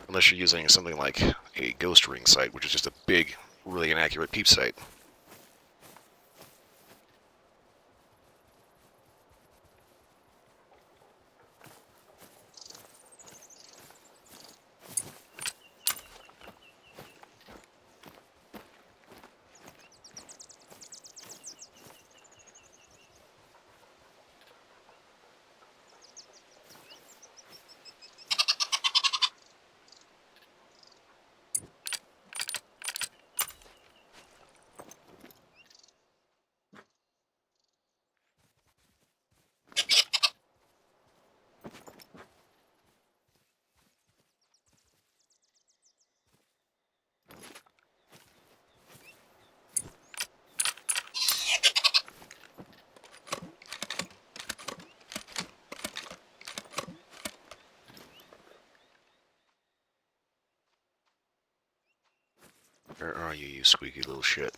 unless you're using something like a ghost ring sight, which is just a big, really inaccurate peep sight. Where are you, you squeaky little shit?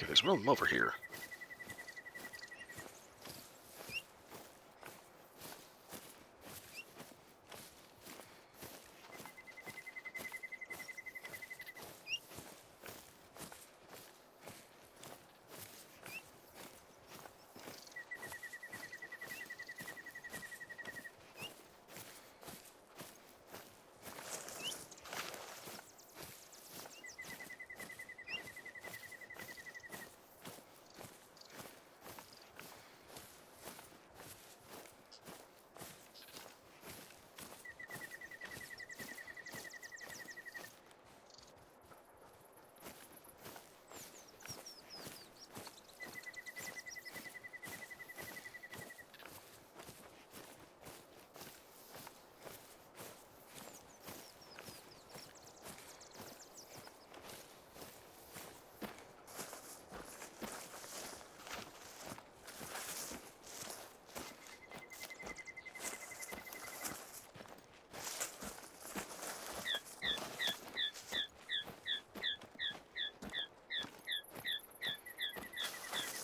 Okay, there's room over here.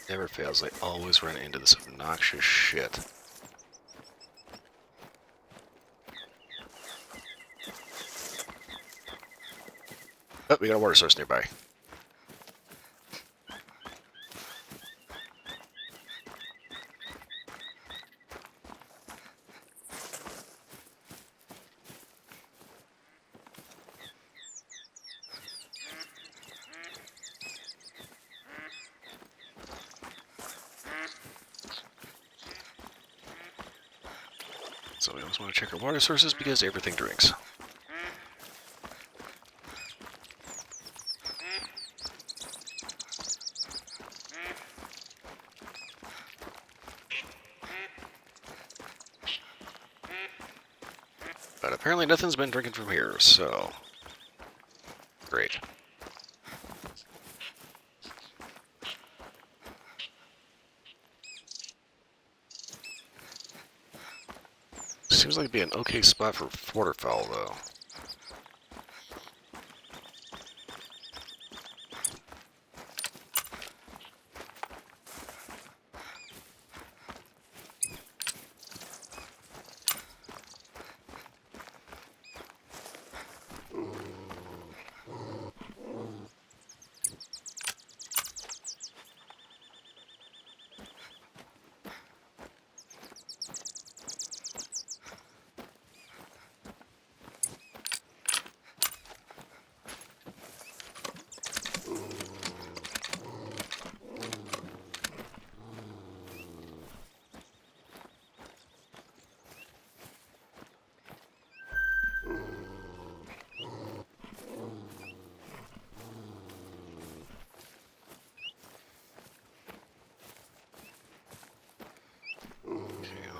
Never fails, I always run into this obnoxious shit. Oh, we got a water source nearby. So we always want to check our water sources because everything drinks. But apparently nothing's been drinking from here, so... Great. Seems like it'd be an okay spot for waterfowl, though.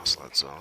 slot zone.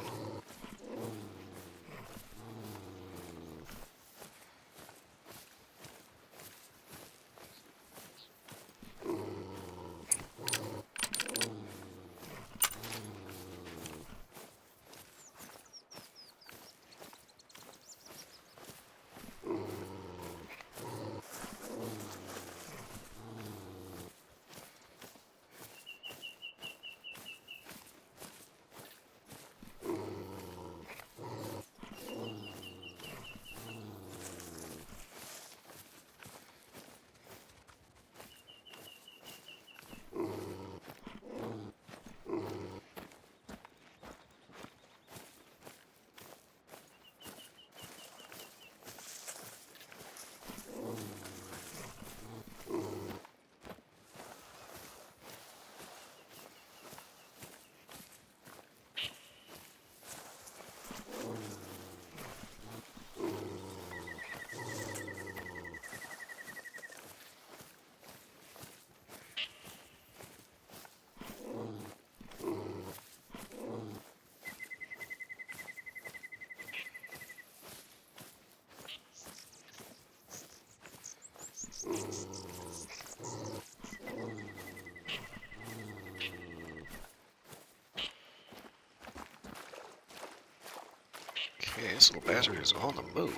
Okay, this little bastard is on the move.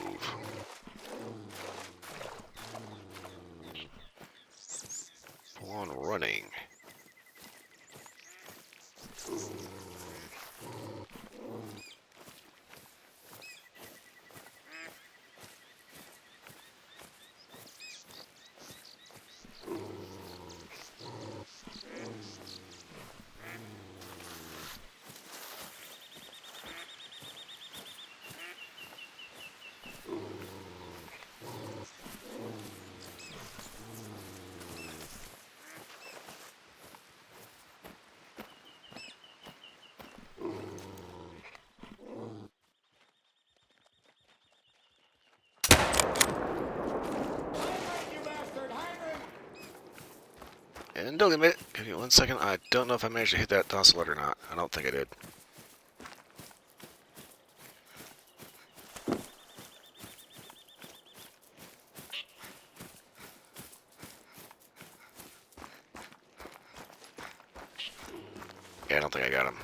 Full on running. And don't admit, give me 1 second. I don't know if I managed to hit that oscillate or not. I don't think I did. Yeah, I don't think I got him.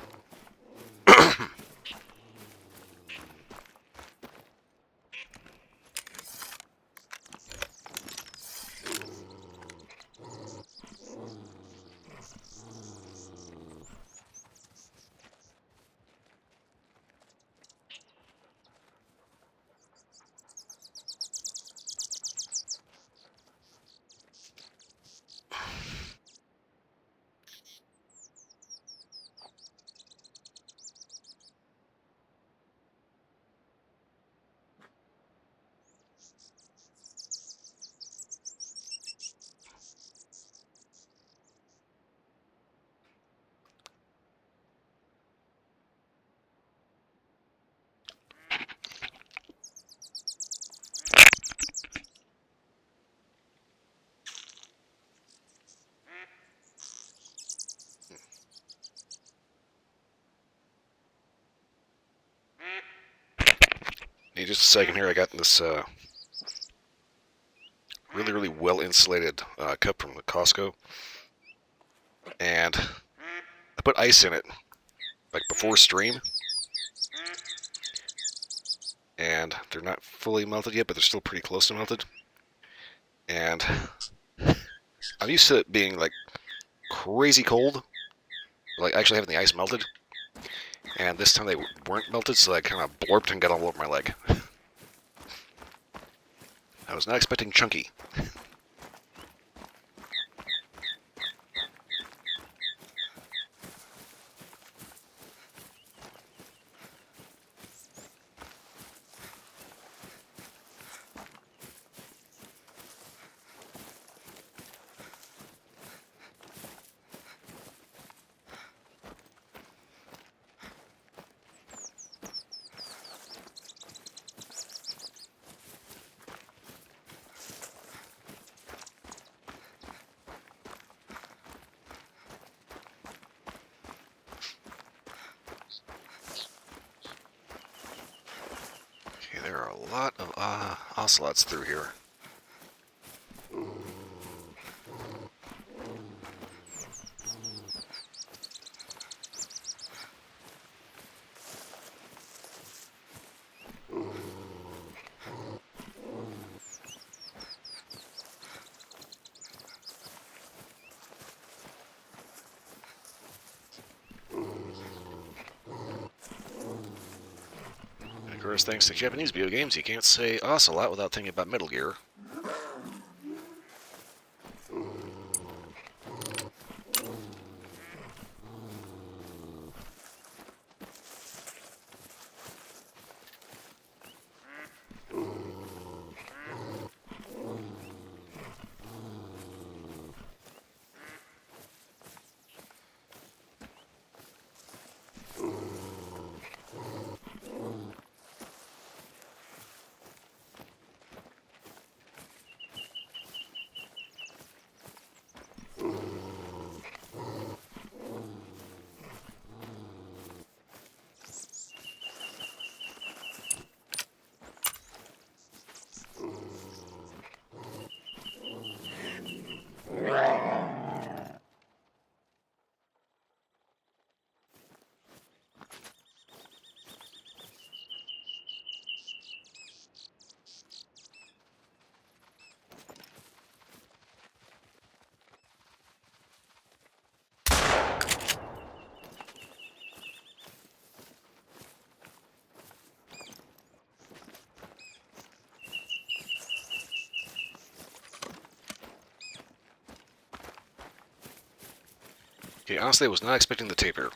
Need just a second here. I got this really well insulated cup from the Costco, and I put ice in it like before stream, and they're not fully melted yet, but they're still pretty close to melted. And I'm used to it being like crazy cold, like actually having the ice melted. And this time they weren't melted, so I kind of blorped and got all over my leg. I was not expecting chunky. there are a lot of ocelots through here. Of course, thanks to Japanese video games, you can't say ocelot without thinking about Metal Gear. Okay, honestly, I was not expecting the taper.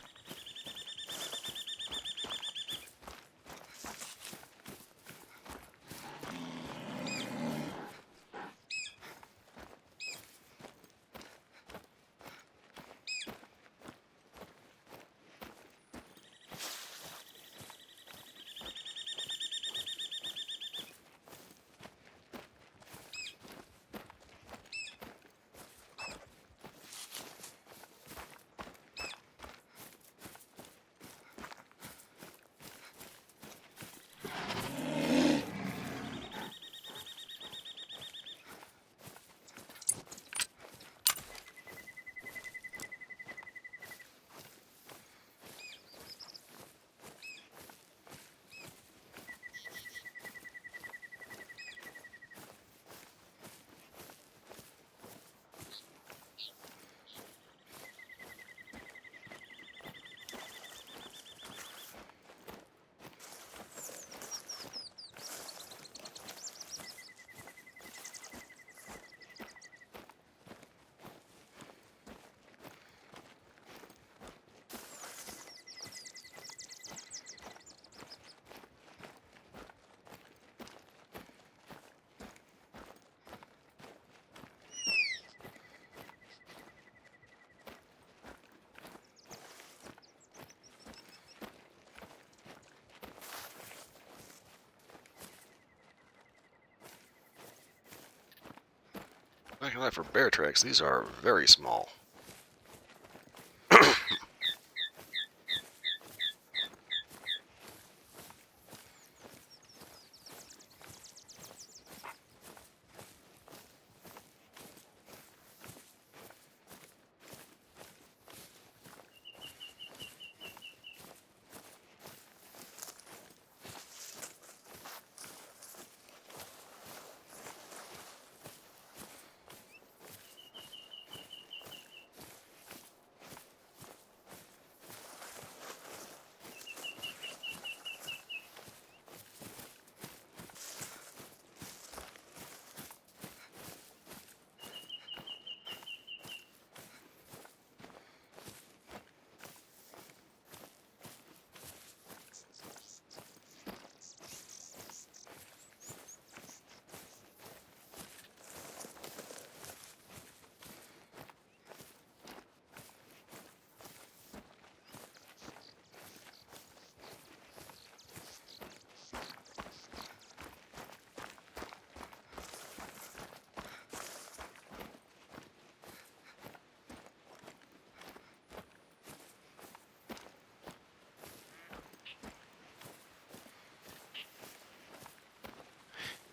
Not gonna lie, for bear tracks, these are very small.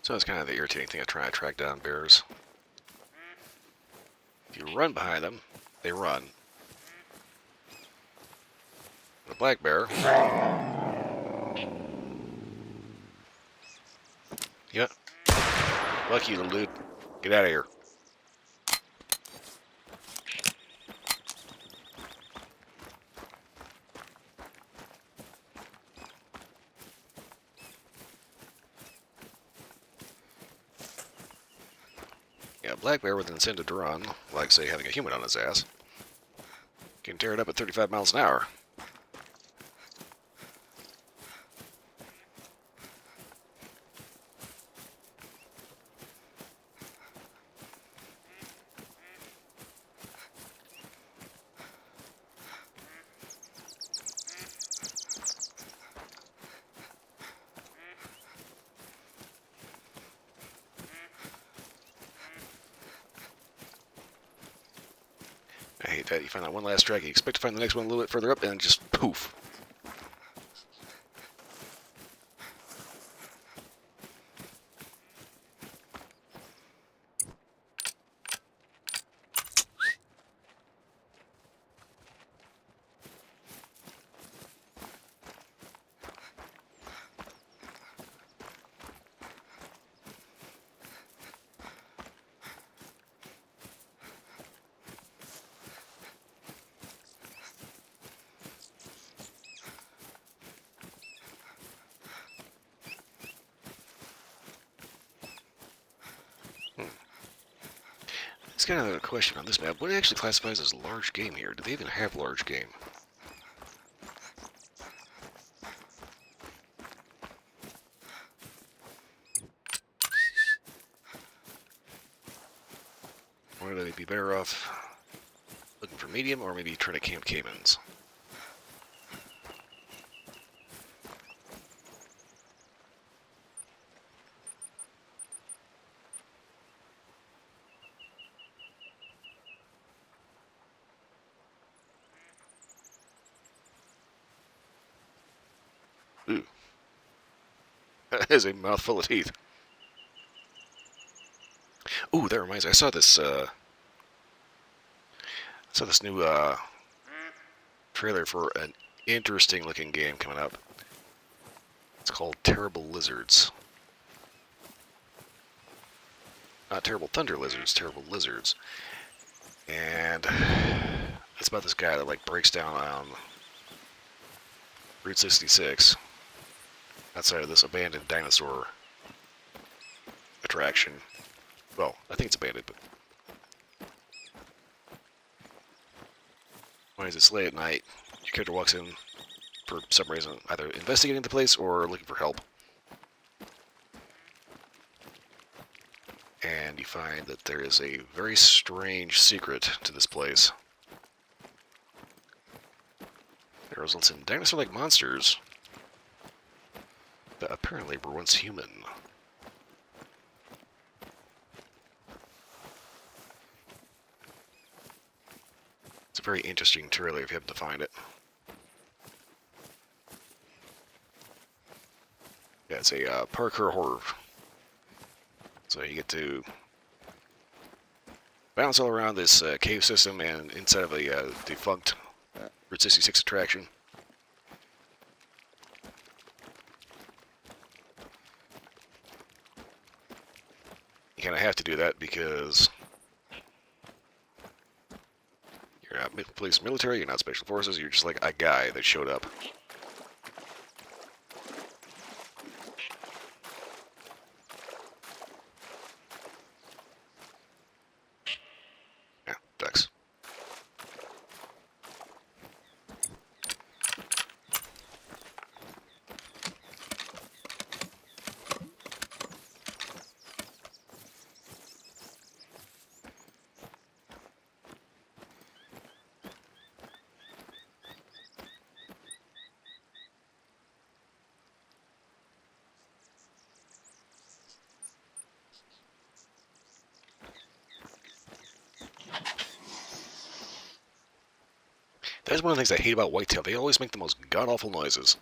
So it's kind of the irritating thing of trying to track down bears. If you run behind them, they run. The black bear. Yep. Lucky, little dude. Get out of here. Yeah, black bear with an incentive to run, like, say, having a human on his ass, can tear it up at 35 miles an hour. I hate that. You find that one last track, you expect to find the next one a little bit further up, and just poof. It's kind of a question on this map. What actually classifies as large game here? Do they even have large game? Or would they be better off looking for medium, or maybe trying to camp caimans? Ooh. That is a mouthful of teeth. Ooh, that reminds me. I saw this new trailer for an interesting looking game coming up. It's called Terrible Lizards. Not Terrible Thunder Lizards, Terrible Lizards. And it's about this guy that like breaks down on Route 66 outside of this abandoned dinosaur attraction. Well, I think it's abandoned, but when it's late at night, your character walks in for some reason, either investigating the place or looking for help. And you find that there is a very strange secret to this place. It results in dinosaur-like monsters that apparently were once human. It's a very interesting trailer if you happen to find it. Yeah, it's a parkour horror. So you get to bounce all around this cave system and inside of a defunct Route 66 attraction. You kind of have to do that because you're not police military, you're not special forces, you're just like a guy that showed up. Yeah, ducks. That's one of the things I hate about whitetail. They always make the most god-awful noises.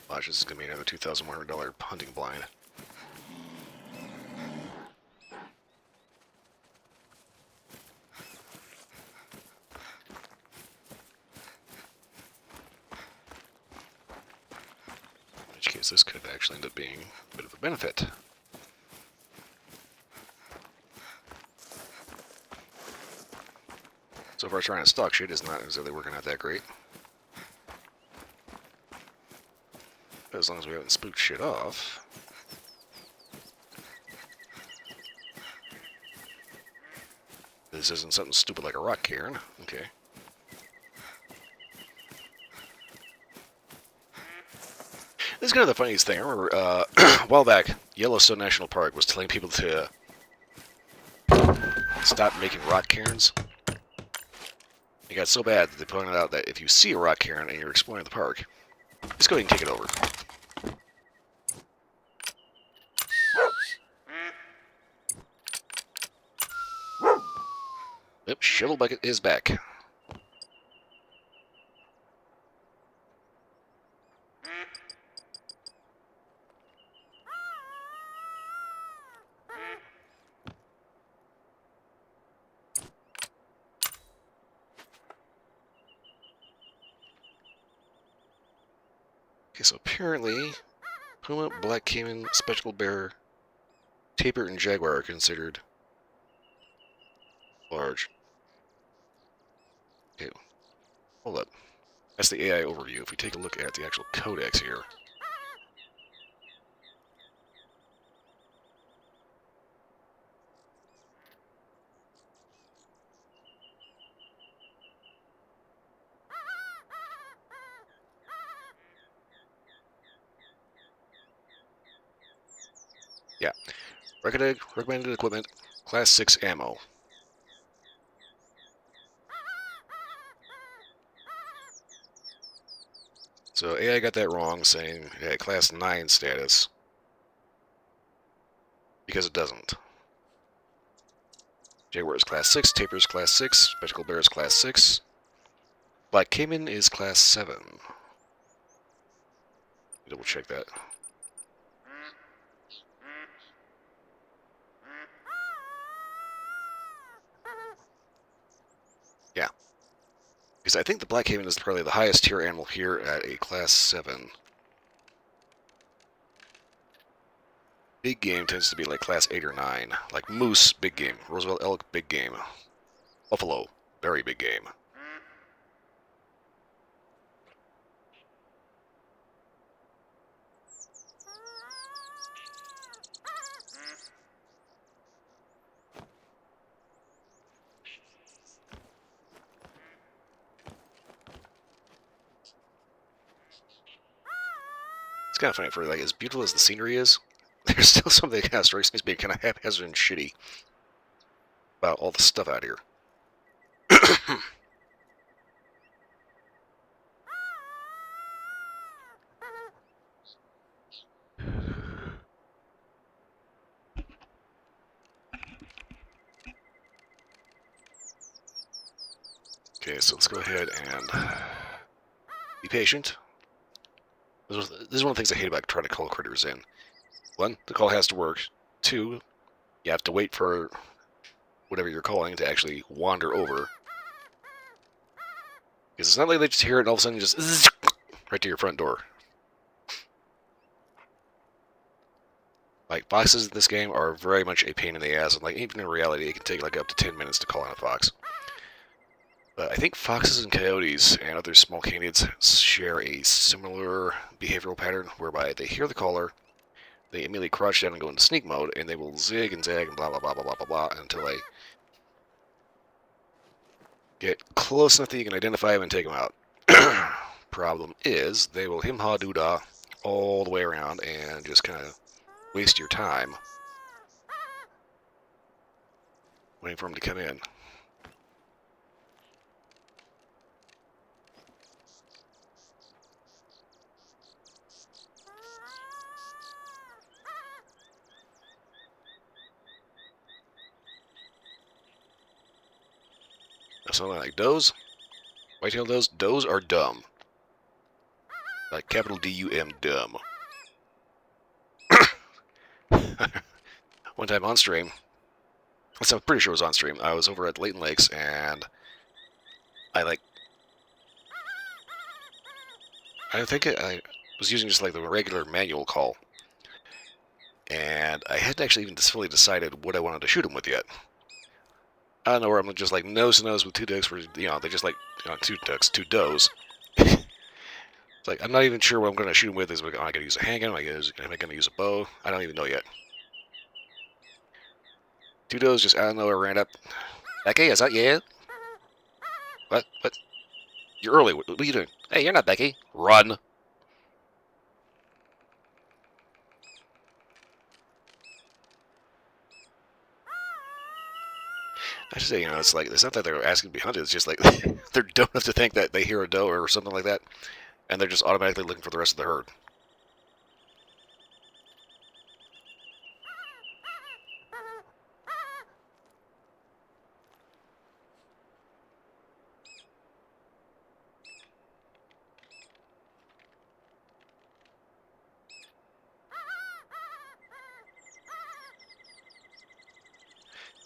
Watch, this is going to be another $2,100 hunting blind. In which case, this could actually end up being a bit of a benefit. So far, trying to stock shit is not exactly working out that great. But as long as we haven't spooked shit off. This isn't something stupid like a rock cairn. Okay. This is kind of the funniest thing. I remember a while back, Yellowstone National Park was telling people to stop making rock cairns. It got so bad that they pointed out that if you see a rock cairn and you're exploring the park, just go ahead and take it over. Yep, Shovel Bucket is back. Okay, so apparently, Puma, Black Caiman, Spectacled Bear, Tapir, and Jaguar are considered large. Okay, hold up. That's the AI overview. If we take a look at the actual codex here. Yeah. Recommended equipment, Class 6 ammo. So AI got that wrong, saying it had Class 9 status. Because it doesn't. Jaguar is Class 6, Tapir is Class 6, Spectacled Bear is Class 6. Black Caiman is Class 7. Double check that. Yeah. Because I think the Black Caiman is probably the highest tier animal here at a Class 7. Big game tends to be like Class 8 or 9. Like moose, big game. Roosevelt elk, big game. Buffalo, very big game. It's kind of funny for like as beautiful as the scenery is, there's still something that kind of strikes me as being kind of haphazard and shitty about all the stuff out here. Okay, so let's go ahead and be patient. This is one of the things I hate about trying to call critters in. One, the call has to work. Two, you have to wait for whatever you're calling to actually wander over. Because it's not like they just hear it and all of a sudden just right to your front door. Like, foxes in this game are very much a pain in the ass, and like even in reality, it can take like up to 10 minutes to call on a fox. But I think foxes and coyotes and other small canids share a similar behavioral pattern, whereby they hear the caller, they immediately crouch down and go into sneak mode, and they will zig and zag and blah blah blah blah blah blah blah until they get close enough that you can identify them and take them out. Problem is, they will him-ha doo-dah all the way around and just kind of waste your time waiting for them to come in. Something like does, white-tailed does are dumb. Like capital D-U-M, dumb. One time on stream, I'm pretty sure it was on stream, I was over at Leighton Lakes, and I think I was using just like the regular manual call, and I hadn't actually even fully decided what I wanted to shoot him with yet. I don't know where I'm just like nose to nose with two ducks, where they just like two ducks, two does. It's like I'm not even sure what I'm going to shoot him with. Am I going to use a handgun? Am I going to use a bow? I don't even know yet. Two does just out of nowhere ran up. Becky, is that you? What? What? You're early. What are you doing? Hey, you're not Becky. Run. I should say, it's like, it's not that they're asking to be hunted, it's just like, they're dumb enough to think that they hear a doe or something like that, and they're just automatically looking for the rest of the herd.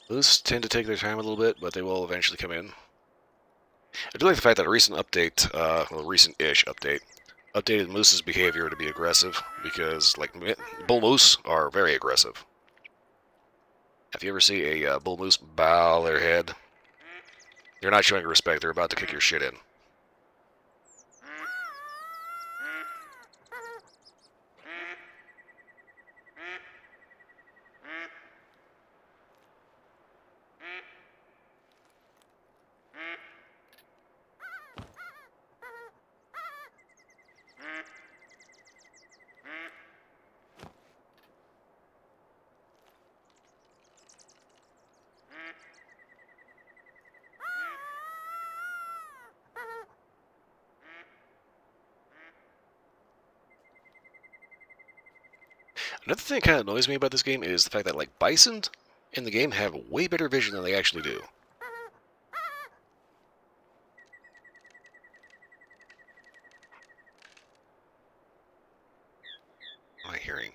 Moose tend to take their time a little bit, but they will eventually come in. I do like the fact that a recent update, recent-ish update, updated moose's behavior to be aggressive, because, like, bull moose are very aggressive. If you ever see a bull moose bow their head, they're not showing respect, they're about to kick your shit in. Another thing that kind of annoys me about this game is the fact that, like, bison in the game have way better vision than they actually do. What am I hearing?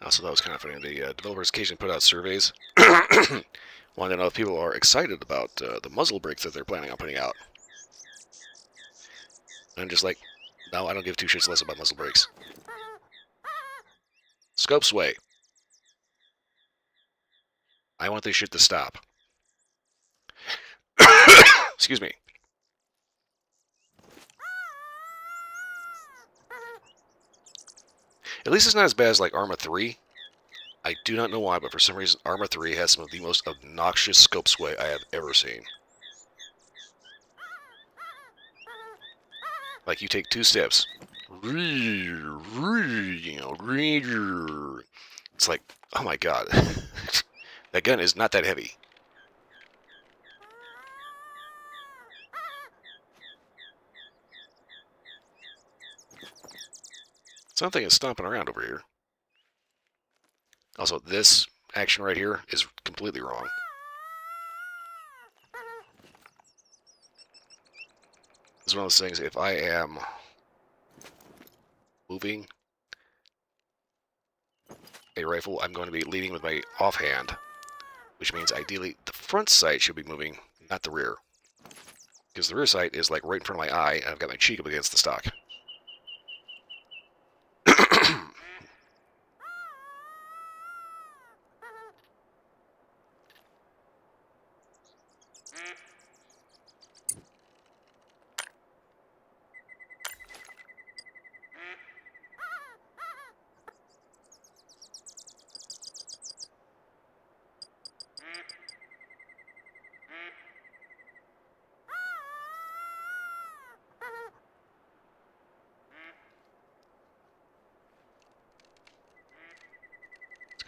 Also, that was kind of funny. The developers occasionally put out surveys. Wanted to know if people are excited about the muzzle brakes that they're planning on putting out. And I'm just like, no, I don't give two shits less about muzzle brakes. Scope sway. I want this shit to stop. Excuse me. At least it's not as bad as like Arma 3. I do not know why, but for some reason Arma 3 has some of the most obnoxious scope sway I have ever seen. Like, you take two steps. It's like, oh my god. That gun is not that heavy. Something is stomping around over here. Also, this action right here is completely wrong. It's one of those things, if I am moving a rifle, I'm going to be leading with my offhand, which means ideally the front sight should be moving, not the rear. Because the rear sight is like right in front of my eye, and I've got my cheek up against the stock.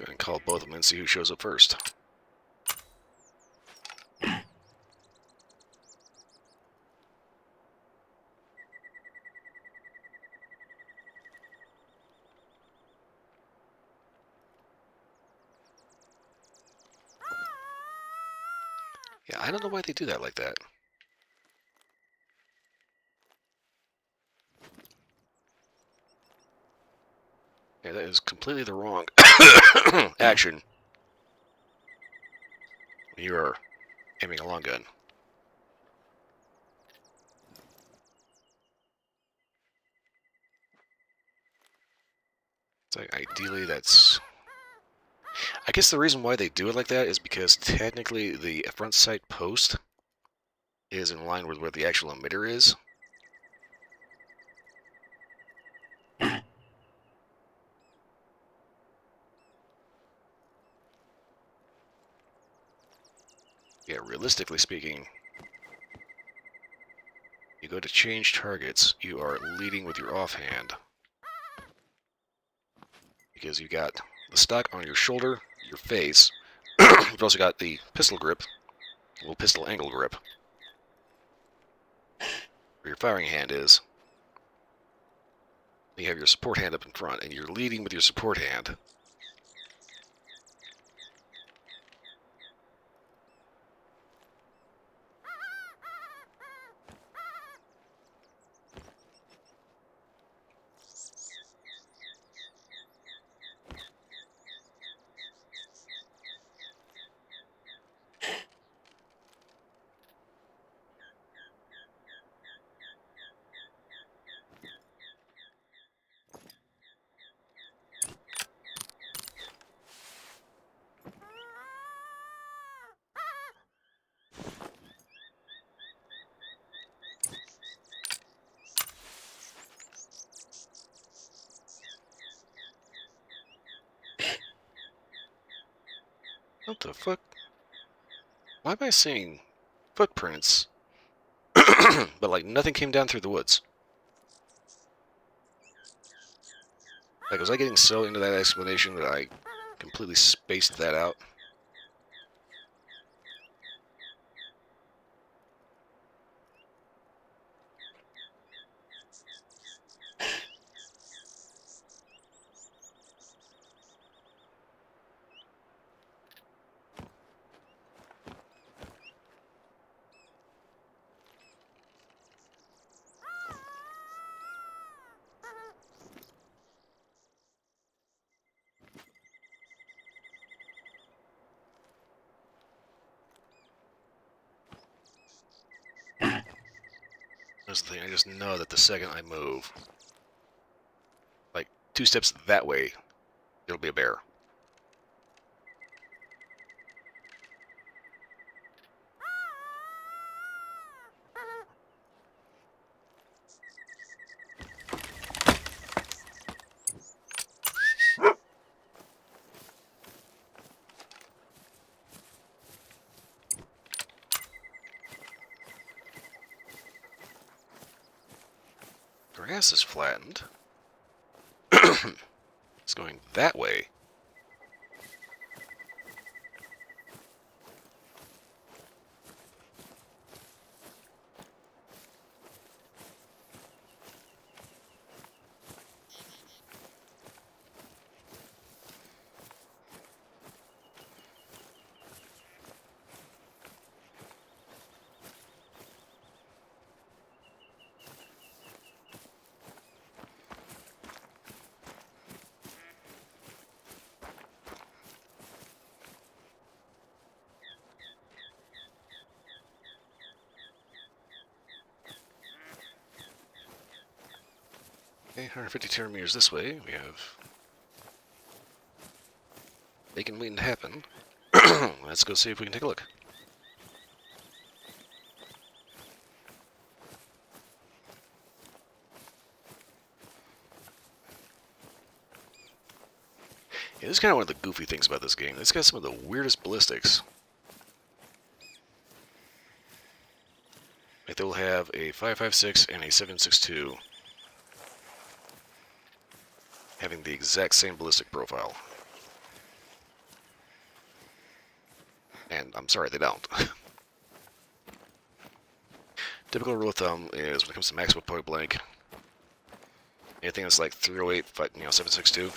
go ahead and call both of them and see who shows up first. Yeah, I don't know why they do that like that. Yeah, that is completely the wrong action. You are aiming a long gun. It's like, ideally, that's... I guess the reason why they do it like that is because technically the front sight post is in line with where the actual emitter is. Yeah, realistically speaking, you go to change targets, you are leading with your offhand. Because you got the stock on your shoulder, your face. You've also got the pistol grip, little pistol angle grip, where your firing hand is. You have your support hand up in front, and you're leading with your support hand. What the fuck? Why am I seeing footprints, but like nothing came down through the woods? Like, was I getting so into that explanation that I completely spaced that out? That's the thing, I just know that the second I move, like 2 steps that way, it'll be a bear. Grass is flattened. It's going that way. Okay, 152 meters this way, we have bacon waiting to happen. Let's go see if we can take a look. Yeah, this is kind of one of the goofy things about this game. It's got some of the weirdest ballistics. Like, they'll have a 5.56 and a 7.62 having the exact same ballistic profile. And I'm sorry, they don't. Typical rule of thumb is when it comes to maximum point blank, anything that's like 308, 762,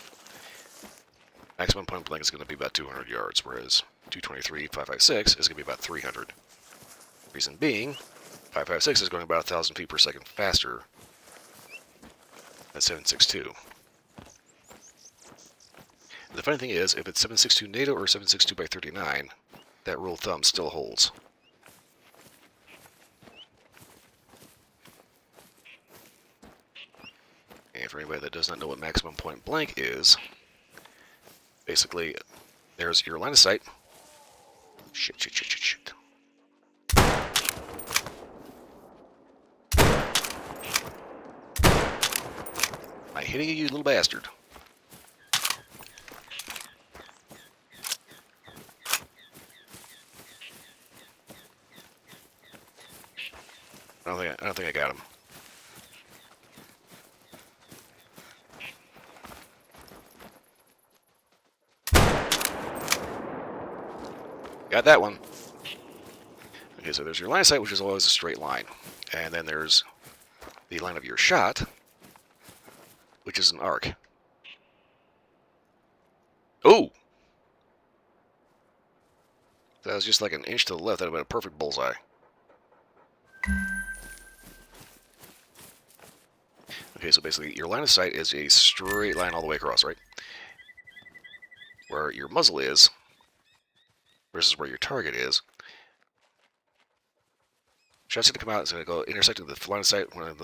maximum point blank is going to be about 200 yards, whereas 223, 556 is going to be about 300. Reason being, 556 is going about 1,000 feet per second faster than 762. The funny thing is, if it's 762 NATO or 762 by 39, that rule of thumb still holds. And for anybody that does not know what maximum point blank is, basically, there's your line of sight. Shit. Am I hitting you, little bastard? I don't think I got him. Got that one. Okay, so there's your line of sight, which is always a straight line. And then there's the line of your shot, which is an arc. Oh! That was just like an inch to the left. That would have been a perfect bullseye. Okay, so basically your line of sight is a straight line all the way across, right? Where your muzzle is versus where your target is. Shot's going to come out, it's going to go intersecting the line of sight. When it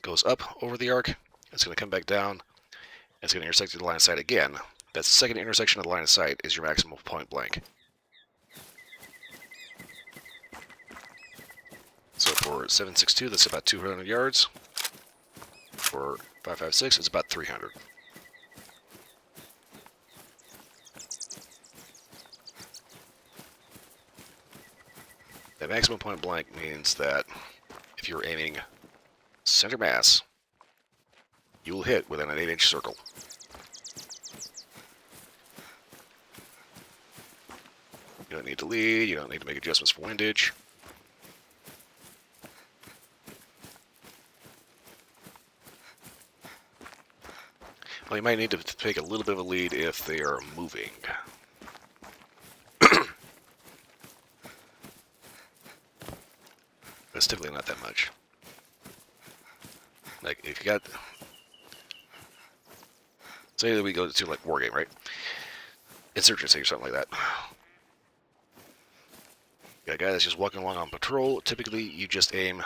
goes up over the arc, it's going to come back down. It's going to intersect the line of sight again. That second intersection of the line of sight is your maximum point blank. So for 762, that's about 200 yards. For 556, it's about 300. That maximum point blank means that if you're aiming center mass, you will hit within an 8-inch circle. You don't need to lead, you don't need to make adjustments for windage. Well, you might need to take a little bit of a lead if they are moving. That's typically not that much. Like, if you got... Say that we go to, like, Wargame, right? Insurgency or something like that. You got a guy that's just walking along on patrol. Typically, you just aim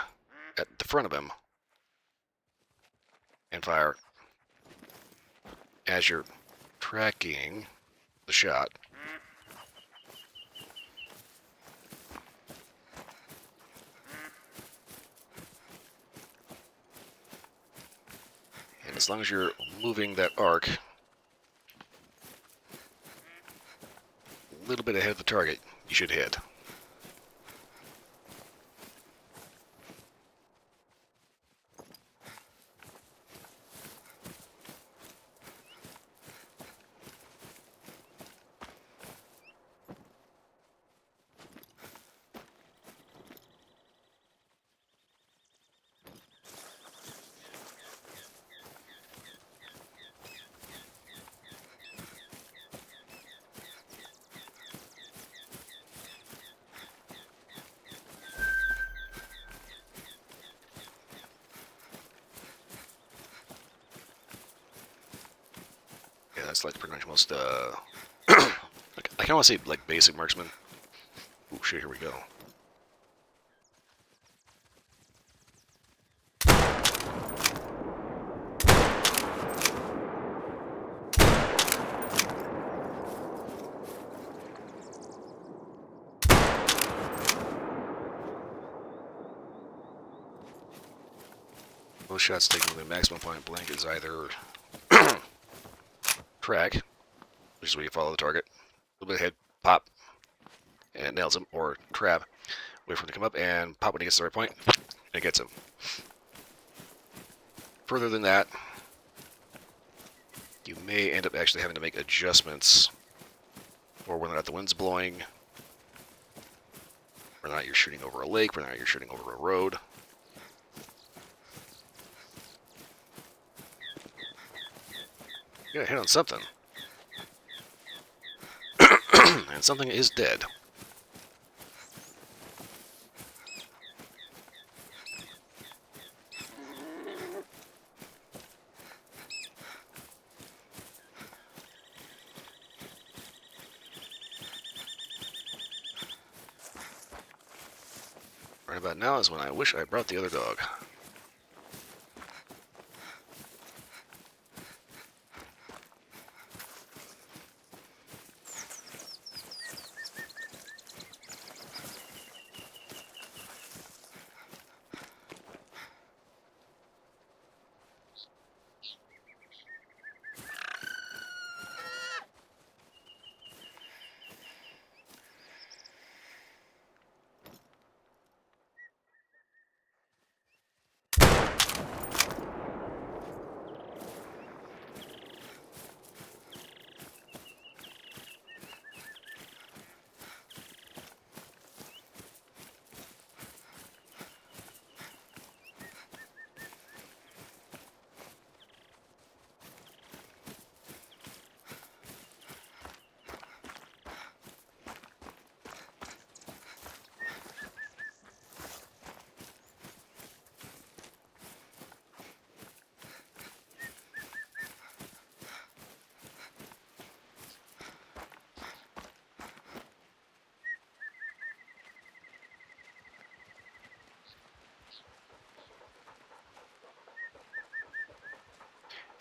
at the front of him and fire as you're tracking the shot. And as long as you're moving that arc a little bit ahead of the target, you should hit. Yeah, that's like pretty much most, I kind of want to say, like, basic marksman. Oh, shit, here we go. Most shots taken with a maximum point blank is either track, which is where you follow the target, a little bit ahead, pop, and it nails him, or trap, wait for him to come up and pop when he gets to the right point, and it gets him. Further than that, you may end up actually having to make adjustments for whether or not the wind's blowing, Whether or not you're shooting over a lake, whether or not you're shooting over a road. You gotta hit on something. And something is dead. Right about now is when I wish I brought the other dog.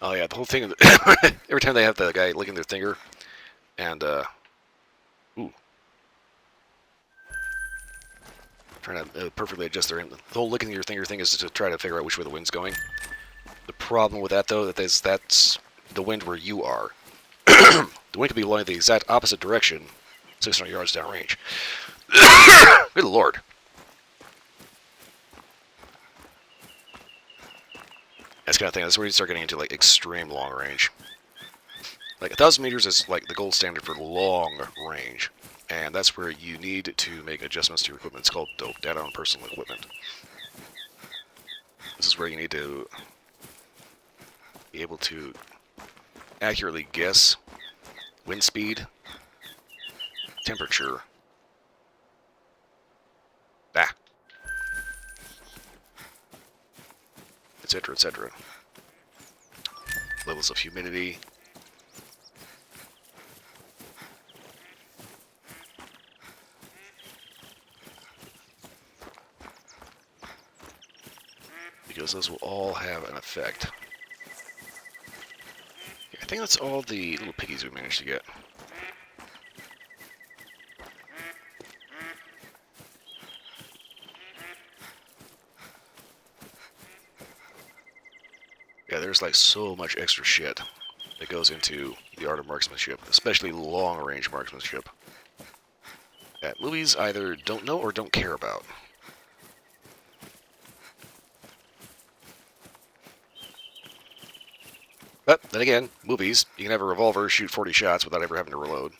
Oh yeah, the whole thing. Every time they have the guy licking their finger, and ooh, trying to perfectly adjust their. The whole licking your finger thing is to try to figure out which way the wind's going. The problem with that though, that's the wind where you are. The wind could be blowing the exact opposite direction, 600 yards downrange. Good lord. That's kind of thing. That's where you start getting into like extreme long range. Like 1,000 meters is like the gold standard for long range, and that's where you need to make adjustments to your equipment. It's called DOPE, data on personal equipment. This is where you need to be able to accurately guess wind speed, temperature, etc., etc. Levels of humidity. Because those will all have an effect. I think that's all the little piggies we managed to get. Yeah, there's like so much extra shit that goes into the art of marksmanship, especially long-range marksmanship, that movies either don't know or don't care about. But then again, movies, you can have a revolver, shoot 40 shots without ever having to reload.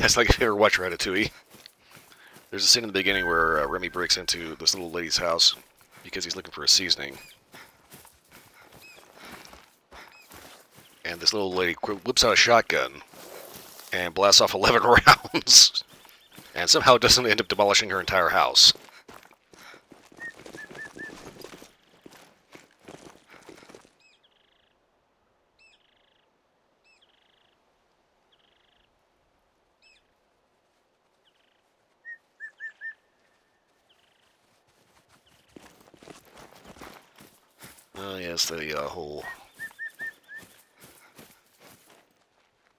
It's like if you ever watch Ratatouille. There's a scene in the beginning where Remy breaks into this little lady's house because he's looking for a seasoning. And this little lady whips out a shotgun and blasts off 11 rounds. And somehow doesn't end up demolishing her entire house. Oh yes, the whole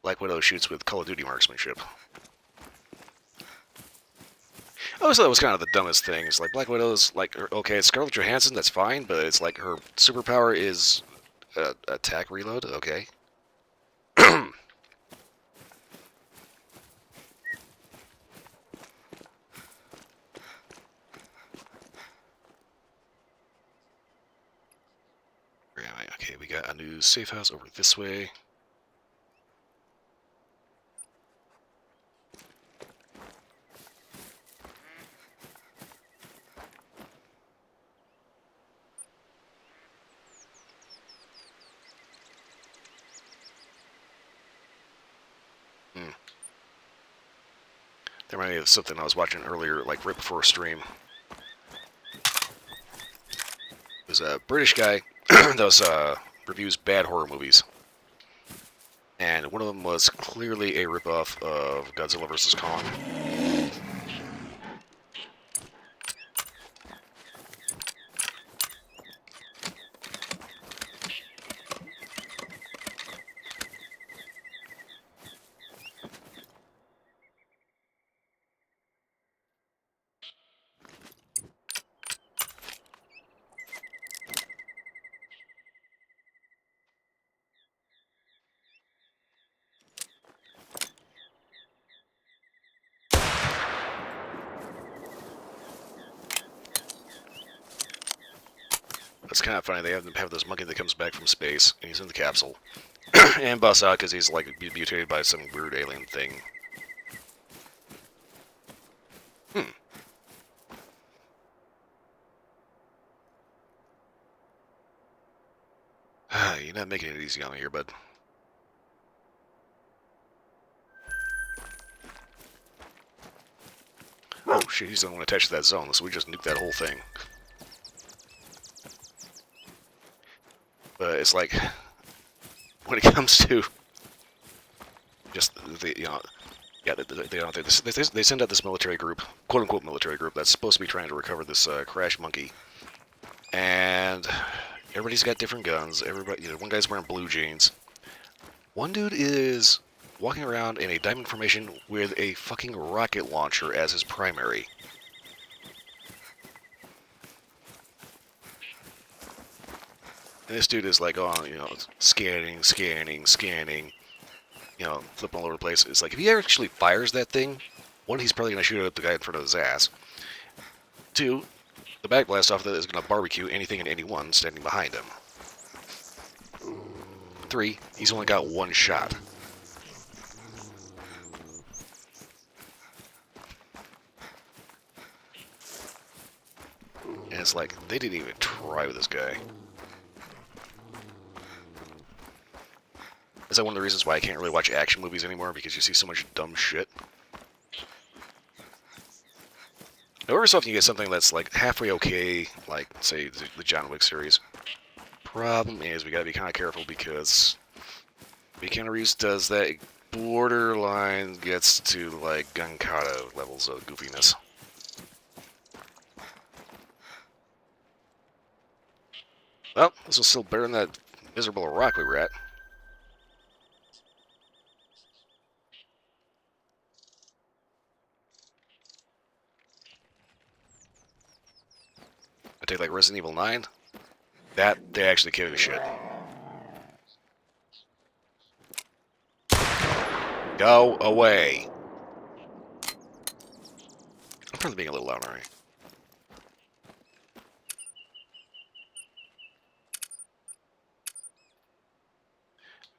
Black Widow shoots with Call of Duty marksmanship. Oh, so that was kind of the dumbest thing. It's like Black Widow's like, okay, it's Scarlett Johansson, that's fine, but it's like her superpower is attack reload. Okay. Okay, we got a new safe house over this way. That reminded me of something I was watching earlier, like right before a stream. It was a British guy that was reviews bad horror movies. And one of them was clearly a ripoff of Godzilla vs. Kong. It's kind of funny. They have this monkey that comes back from space, and he's in the capsule, and busts out because he's like mutated by some weird alien thing. You're not making it easy on me here, bud. Oh shit, he's the one attached to that zone, so we just nuked that whole thing. But it's like, when it comes to just the, yeah, they send out this military group, quote unquote military group, that's supposed to be trying to recover this crash monkey, and everybody's got different guns. Everybody, one guy's wearing blue jeans. One dude is walking around in a diamond formation with a fucking rocket launcher as his primary. And this dude is like, oh, scanning, flipping all over the place. It's like, if he actually fires that thing, one, he's probably going to shoot at the guy in front of his ass. Two, the backblast off of that is going to barbecue anything and anyone standing behind him. Three, he's only got one shot. And it's like, they didn't even try with this guy. Is that one of the reasons why I can't really watch action movies anymore? Because you see so much dumb shit. Now, every so often you get something that's like halfway okay, like, say, the John Wick series. Problem is, we gotta be kind of careful because Keanu Reeves does that borderline gets to, like, Gunkata levels of goofiness. Well, this was still better than that miserable rock we were at. I take like Resident Evil 9. That, they actually give a shit. Go away. I'm probably being a little loud, alright.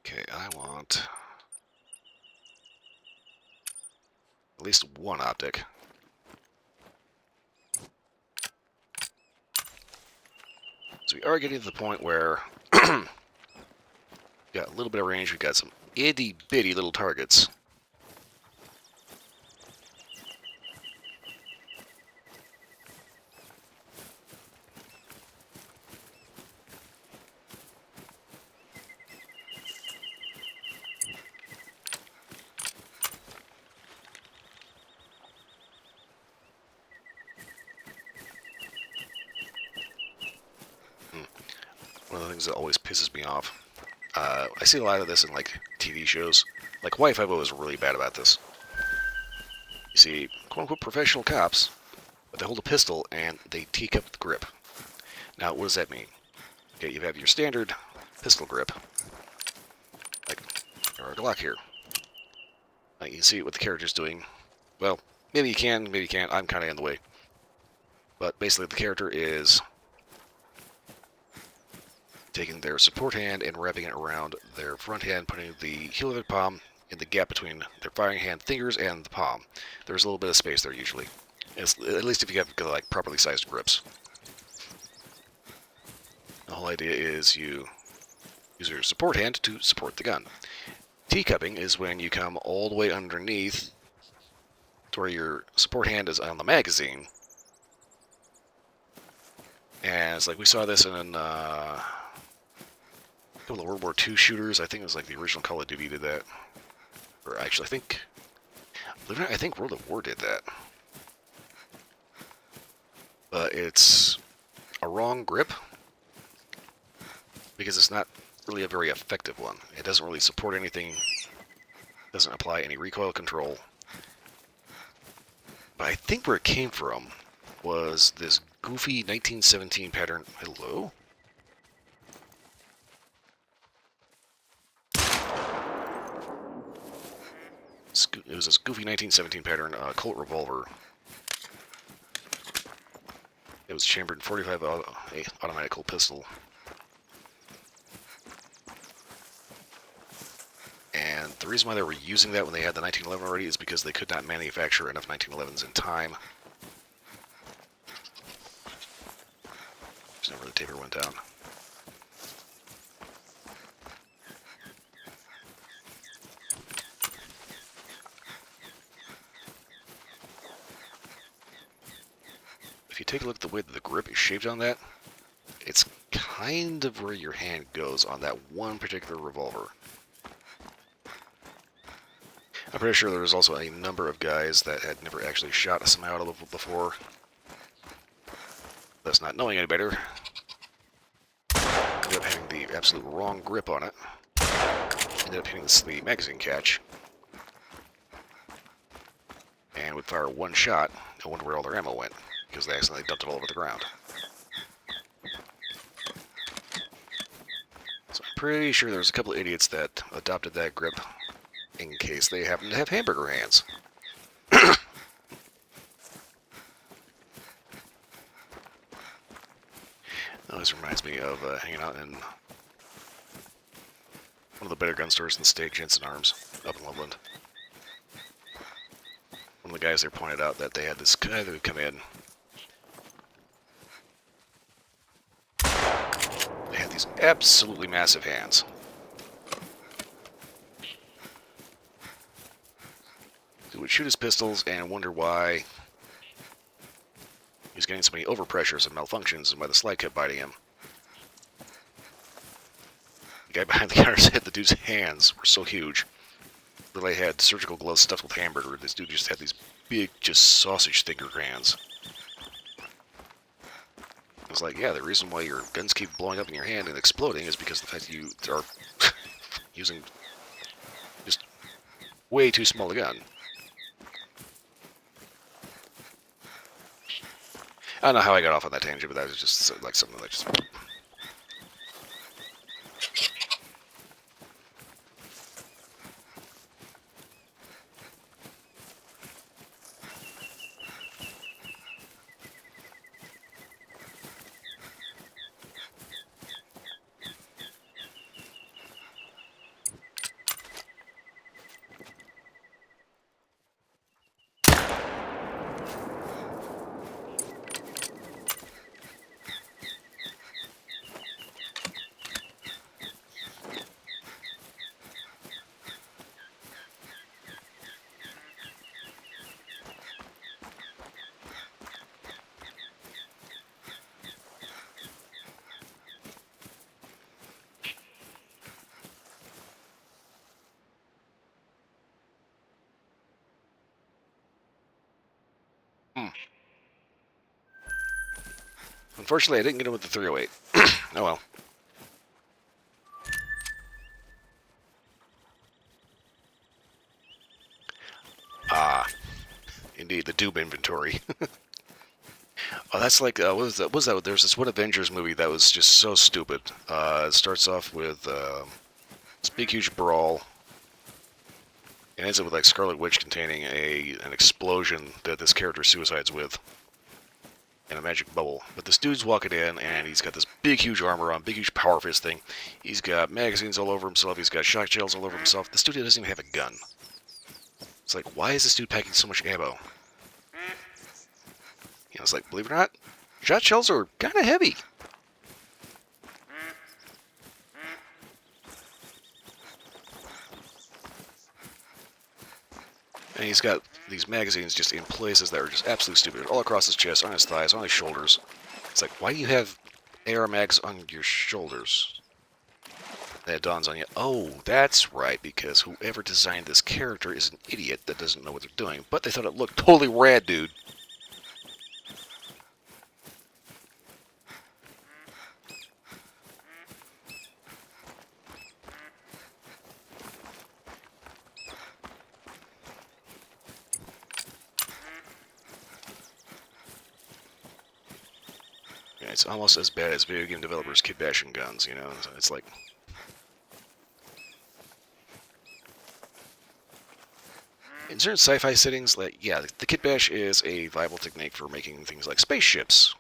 Okay, I want at least one optic. So we are getting to the point where got a little bit of range. We got some itty bitty little targets. One of the things that always pisses me off. I see a lot of this in like TV shows. Like Hawaii Five-0 is really bad about this. You see, quote-unquote professional cops, but they hold a pistol and they teak up the grip. Now, what does that mean? Okay, you have your standard pistol grip, like our Glock here. Now, you can see what the character's doing. Well, maybe you can, maybe you can't. I'm kind of in the way. But basically, the character is taking their support hand and wrapping it around their front hand, putting the heel of their palm in the gap between their firing hand fingers and the palm. There's a little bit of space there usually, at least if you have like properly sized grips. The whole idea is you use your support hand to support the gun. Teacupping is when you come all the way underneath to where your support hand is on the magazine. And it's like we saw this in a couple of World War II shooters. I think it was like the original Call of Duty did that. Or actually, I think World at War did that. But it's a wrong grip because it's not really a very effective one. It doesn't really support anything, doesn't apply any recoil control. But I think where it came from was this goofy 1917 pattern. Hello? It was this goofy 1917 pattern Colt revolver. It was chambered in 45 automatic Colt pistol. And the reason why they were using that when they had the 1911 already is because they could not manufacture enough 1911s in time. There's where the taper went down. If you take a look at the way that the grip is shaped on that, it's kind of where your hand goes on that one particular revolver. I'm pretty sure there was also a number of guys that had never actually shot a semi-auto before. Thus not knowing any better, ended up having the absolute wrong grip on it. Ended up hitting the magazine catch. And would fire one shot, I wonder where all their ammo went, because they accidentally dumped it all over the ground. So I'm pretty sure there's a couple of idiots that adopted that grip in case they happen to have hamburger hands. Oh, this reminds me of hanging out in one of the better gun stores in the state, Jensen Arms, up in Loveland. One of the guys there pointed out that they had this guy that would come in. They had these absolutely massive hands. He would shoot his pistols and wonder why he was getting so many overpressures and malfunctions and why the slide kept biting him. The guy behind the counter said the dude's hands were so huge. They had surgical gloves stuffed with hamburger. This dude just had these big, just sausage finger hands. I was like, yeah, the reason why your guns keep blowing up in your hand and exploding is because of the fact that you are using just way too small a gun. I don't know how I got off on that tangent, but that was just like something that just... Unfortunately, I didn't get him with the 308. Oh well. Ah, indeed, the Doom inventory. Oh, that's like, what was that? What was that? There's this one Avengers movie that was just so stupid. It starts off with this big, huge brawl. It ends up with like Scarlet Witch containing an explosion that this character suicides with. in a magic bubble. But this dude's walking in, and he's got this big, huge armor on, big, huge power fist thing. He's got magazines all over himself. He's got shot shells all over himself. This dude doesn't even have a gun. It's like, why is this dude packing so much ammo? You know, it's like, believe it or not, shot shells are kind of heavy. And he's got these magazines just in places that are just absolutely stupid. All across his chest, on his thighs, on his shoulders. It's like, why do you have AR mags on your shoulders? That dawns on you. Oh, that's right, because whoever designed this character is an idiot that doesn't know what they're doing. But they thought it looked totally rad, dude. Yeah, it's almost as bad as video game developers kid bashing guns, you know? It's like... In certain sci-fi settings, like, yeah, the kit bash is a viable technique for making things like spaceships.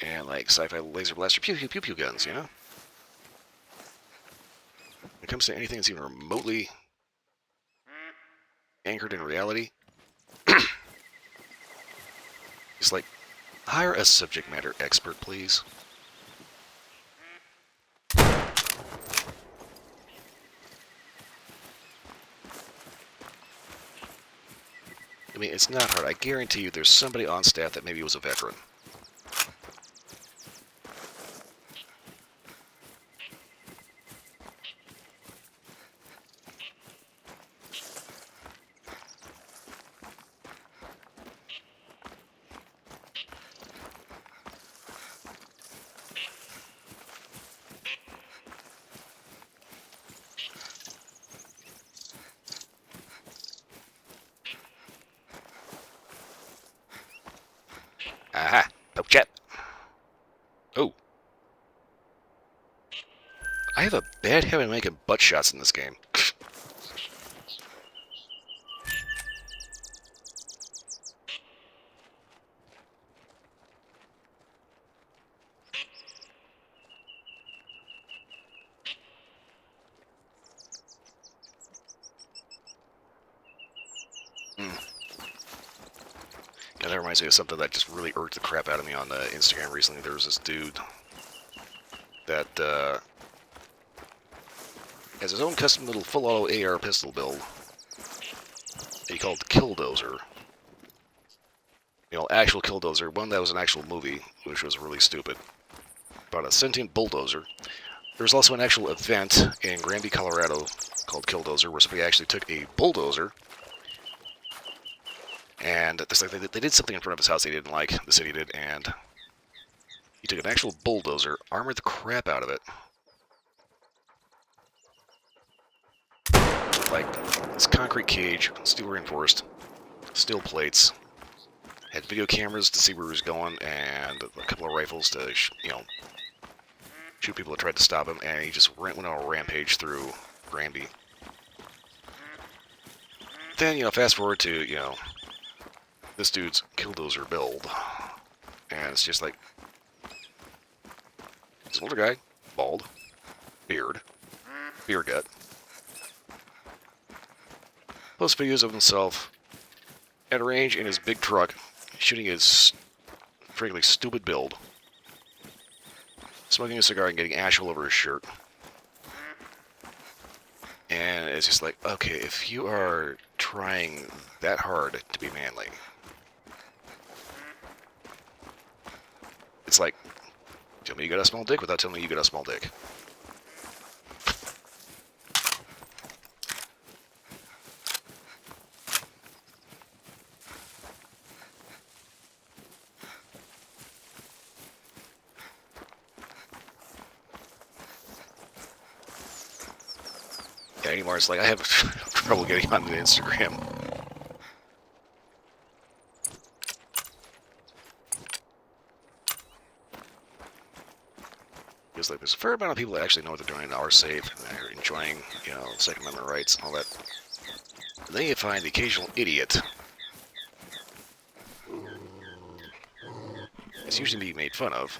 And like sci-fi laser blaster pew pew pew pew guns, you know? When it comes to anything that's even remotely anchored in reality, it's like, hire a subject matter expert, please. I mean, it's not hard. I guarantee you there's somebody on staff that maybe was a veteran. Aha! Poke chat! Oh. I have a bad habit of making butt shots in this game. Yeah, that reminds me of something that just really irked the crap out of me on Instagram recently. There was this dude that has his own custom little full-auto AR pistol build that he called Killdozer. You know, actual Killdozer, one that was an actual movie, which was really stupid. About a sentient bulldozer. There's also an actual event in Granby, Colorado called Killdozer, where somebody actually took a bulldozer and they did something in front of his house they didn't like, the city did, and he took an actual bulldozer, armored the crap out of it. Like, this concrete cage, steel reinforced, steel plates, had video cameras to see where he was going, and a couple of rifles to, you know, shoot people that tried to stop him, and he just went on a rampage through Granby. Then, you know, fast forward to, you know, this dude's Killdozer build, and it's just like, he's an older guy, bald, beard gut, posts videos of himself at range in his big truck, shooting his frankly stupid build, smoking a cigar and getting ash all over his shirt. And it's just like, okay, if you are trying that hard to be manly, it's like, tell me you got a small dick without telling me you got a small dick. Yeah, anymore, it's like I have trouble getting onto Instagram. Because like, there's a fair amount of people that actually know what they're doing and are safe and they're enjoying, you know, Second Amendment rights and all that. And then you find the occasional idiot It's usually being made fun of.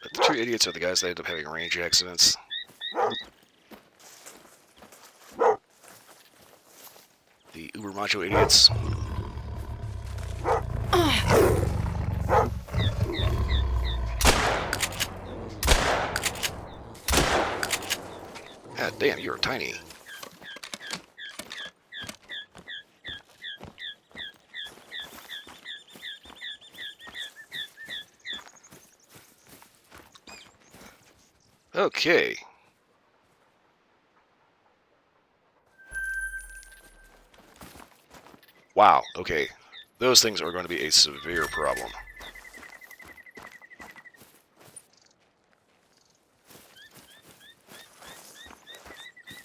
But the true idiots are the guys that end up having range accidents. The uber macho idiots. God damn, you're tiny. Okay. Wow, okay. Those things are going to be a severe problem.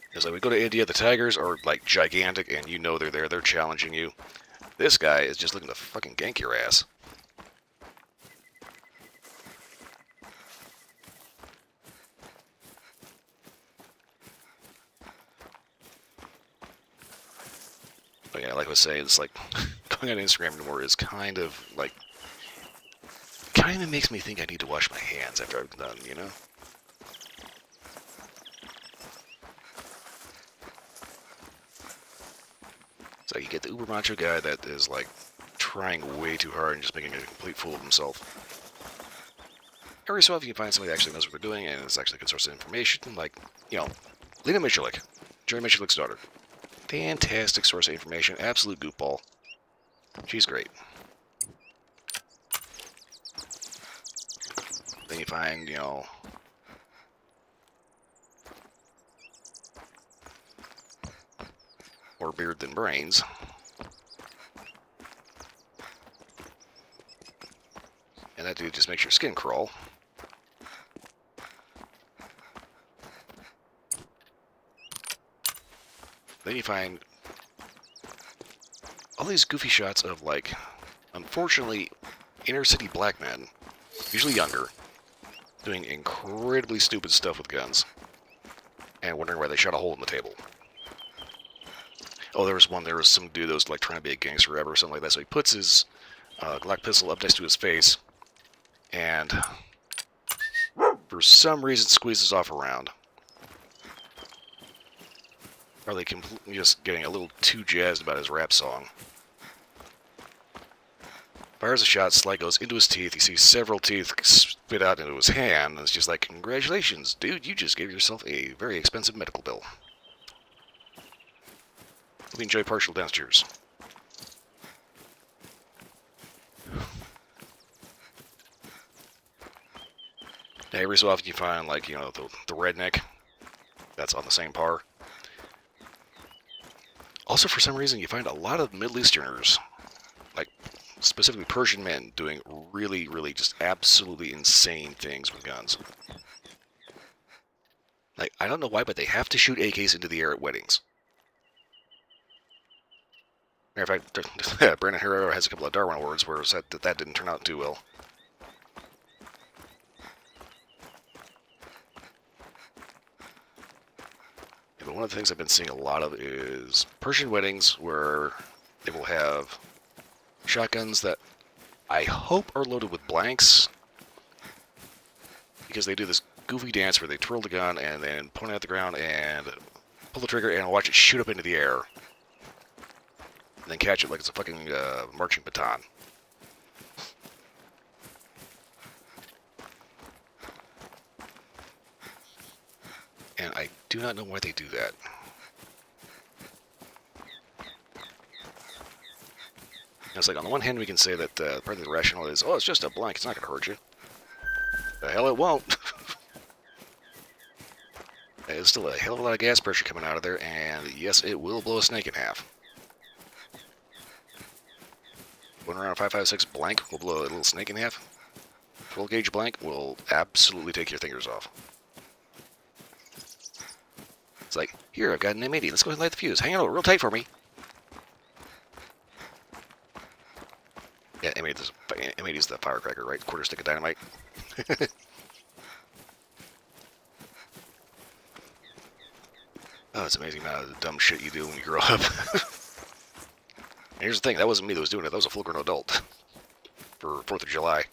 Because like we go to India, the tigers are like gigantic and you know they're there, they're challenging you. This guy is just looking to fucking gank your ass. But yeah, like I was saying, it's like going on Instagram anymore is kind of like, kind of makes me think I need to wash my hands after I'm done, you know? So you get the uber macho guy that is like trying way too hard and just making a complete fool of himself. Every so often you find somebody that actually knows what they're doing and is actually a good source of information, like, you know, Lena Michulik, Jerry Michulik's daughter. Fantastic source of information, absolute goofball. She's great. Then you find, you know, more beard than brains. And that dude just makes your skin crawl. Then you find all these goofy shots of, like, unfortunately, inner city black men, usually younger, doing incredibly stupid stuff with guns. And wondering why they shot a hole in the table. Oh, there was some dude that was like trying to be a gangster rapper or something like that. So he puts his Glock pistol up next to his face, and for some reason squeezes off a round. Probably just getting a little too jazzed about his rap song. Fires a shot, slide goes into his teeth. He sees several teeth spit out into his hand, and it's just like, congratulations, dude, you just gave yourself a very expensive medical bill. Hope you enjoy partial dentures. Now, every so often you find, like, you know, the redneck that's on the same par. Also, for some reason, you find a lot of Middle Easterners, like specifically Persian men, doing really, really just absolutely insane things with guns. Like, I don't know why, but they have to shoot AKs into the air at weddings. Matter of fact, Brandon Herrera has a couple of Darwin Awards where it said that didn't turn out too well. But one of the things I've been seeing a lot of is Persian weddings where they will have shotguns that I hope are loaded with blanks, because they do this goofy dance where they twirl the gun and then point it at the ground and pull the trigger and watch it shoot up into the air. And then catch it like it's a fucking marching baton. And I do not know why they do that. It's like, on the one hand, we can say that part of the rationale is, oh, it's just a blank, it's not going to hurt you. The hell it won't. There's still a hell of a lot of gas pressure coming out of there, and yes, it will blow a snake in half. Going around 5.56 blank will blow a little snake in half. Full gauge blank will absolutely take your fingers off. It's like, here, I've got an M80. Let's go ahead and light the fuse. Hang on real tight for me. Yeah, M80 is the firecracker, right? Quarter stick of dynamite. Oh, it's amazing the dumb shit you do when you grow up. And here's the thing, that wasn't me that was doing it. That was a full-grown adult for 4th of July.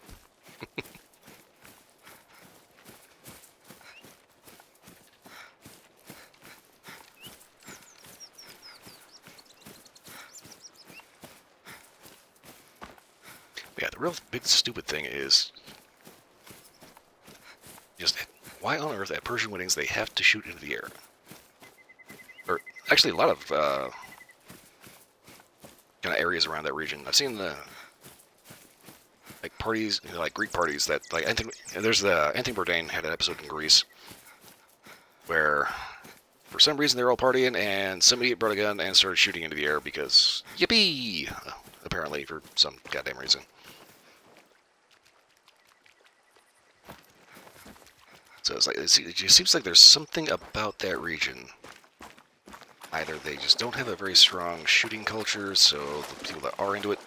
Yeah, the real big stupid thing is just why on earth at Persian weddings they have to shoot into the air? Or actually, a lot of kind of areas around that region. I've seen the like parties, like Greek parties that like Anthony Bourdain had an episode in Greece where for some reason they're all partying and some idiot brought a gun and started shooting into the air because yippee! Apparently for some goddamn reason. So it's like it just seems like there's something about that region. Either they just don't have a very strong shooting culture, so the people that are into it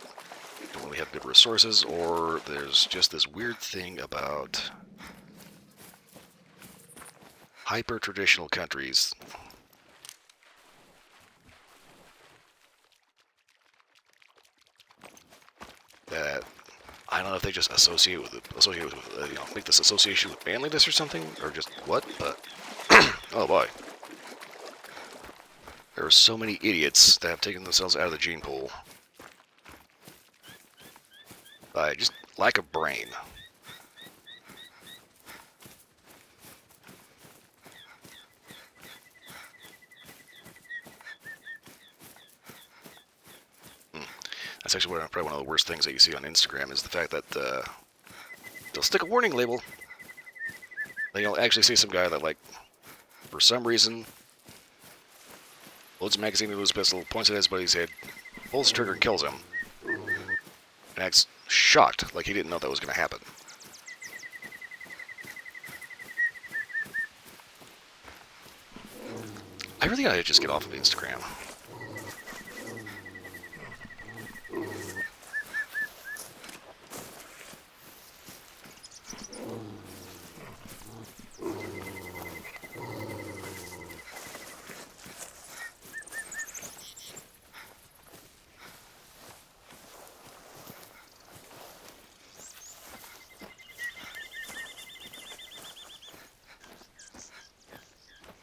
don't really have good resources, or there's just this weird thing about hyper-traditional countries that I don't know if they just associate with make this association with manliness or something, or just what, but oh boy. There are so many idiots that have taken themselves out of the gene pool by just lack of brain. That's actually probably one of the worst things that you see on Instagram is the fact that they'll stick a warning label. Then you'll actually see some guy that, like, for some reason, loads a magazine into his pistol, points it at his buddy's head, pulls the trigger and kills him. And acts shocked, like he didn't know that was going to happen. I really gotta just get off of Instagram.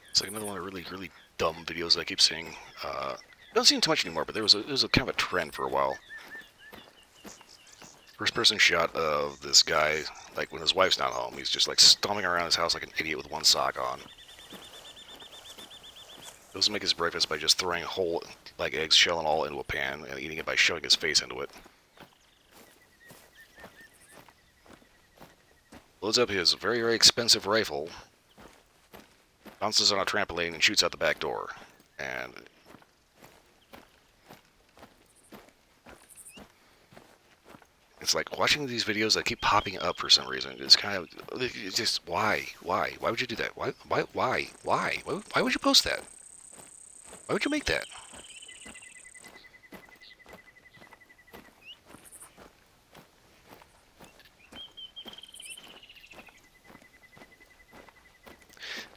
It's like another one of the really dumb videos that I keep seeing. Don't see them too much anymore, but there was a kind of a trend for a while. First person shot of this guy, like when his wife's not home, he's just like stomping around his house like an idiot with one sock on. Goes to make his breakfast by just throwing whole, like eggs, shell and all, into a pan and eating it by shoving his face into it. Loads up his very expensive rifle, bounces on a trampoline and shoots out the back door. And it's like watching these videos that keep popping up for some reason. It's kind of, it's just, why would you do that? Why would you post that? Why would you make that?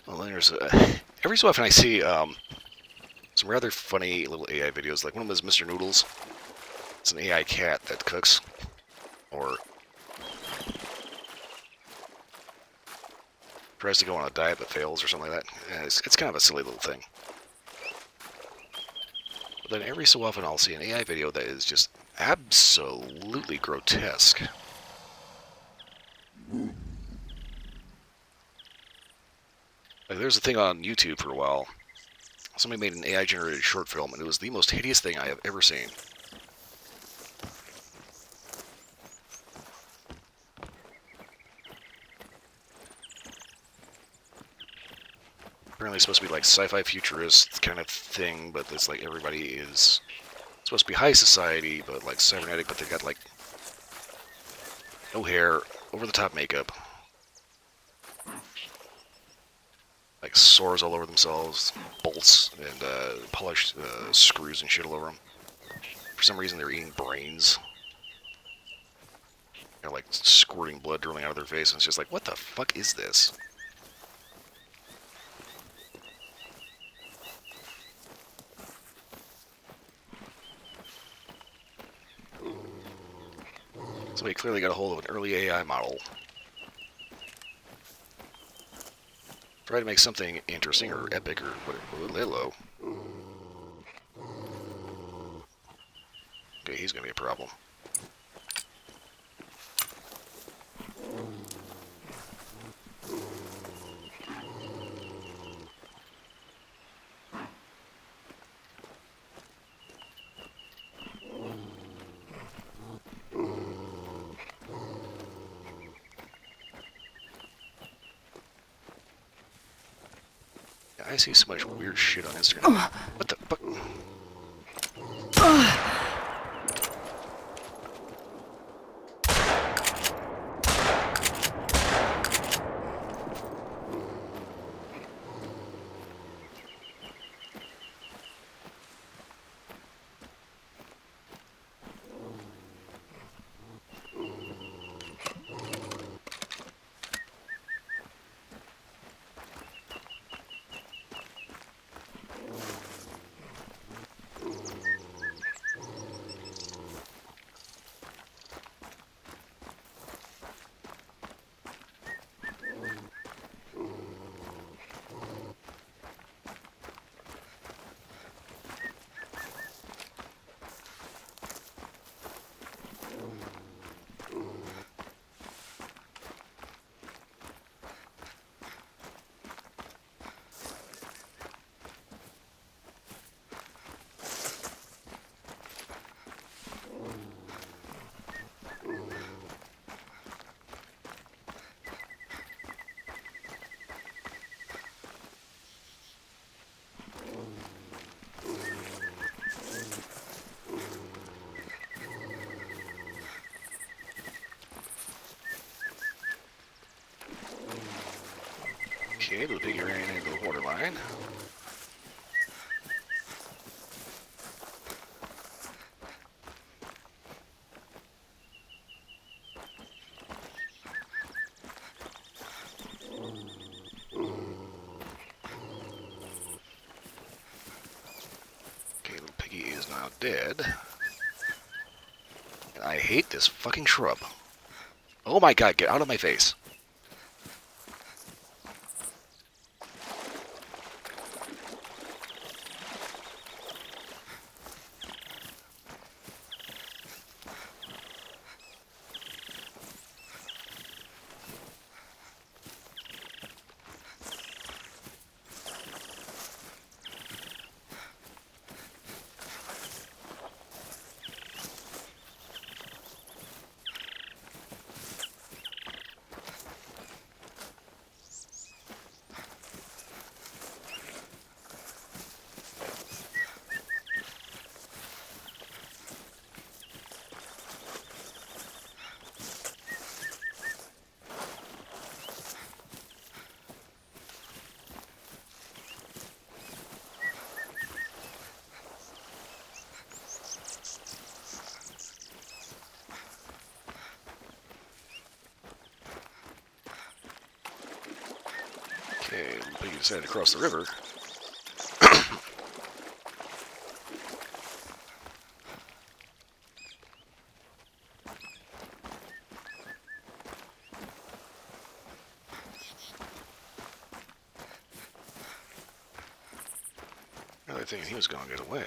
Well, there's every so often I see some rather funny little AI videos. Like one of them is Mr. Noodles. It's an AI cat that cooks, or tries to go on a diet but fails, or something like that. And it's kind of a silly little thing. But then every so often I'll see an AI video that is just absolutely grotesque. Like there's a thing on YouTube for a while. Somebody made an AI-generated short film, and it was the most hideous thing I have ever seen. Apparently it's supposed to be like sci-fi futurist kind of thing, but it's like everybody is supposed to be high society, but like cybernetic, but they've got like no hair, over-the-top makeup. Like sores all over themselves, bolts and polished screws and shit all over them. For some reason, they're eating brains. They're like squirting blood drooling out of their face, and it's just like, what the fuck is this? So we clearly got a hold of an early AI model. Try to make something interesting or epic or whatever. Hello. Okay, he's gonna be a problem. I see so much weird shit on Instagram. What the fuck? Okay, the piggy ran into the water line. Okay, little piggy is now dead. And I hate this fucking shrub. Oh my god, get out of my face. Okay, little piggy decided to cross the river. Really thinking he was gonna get away.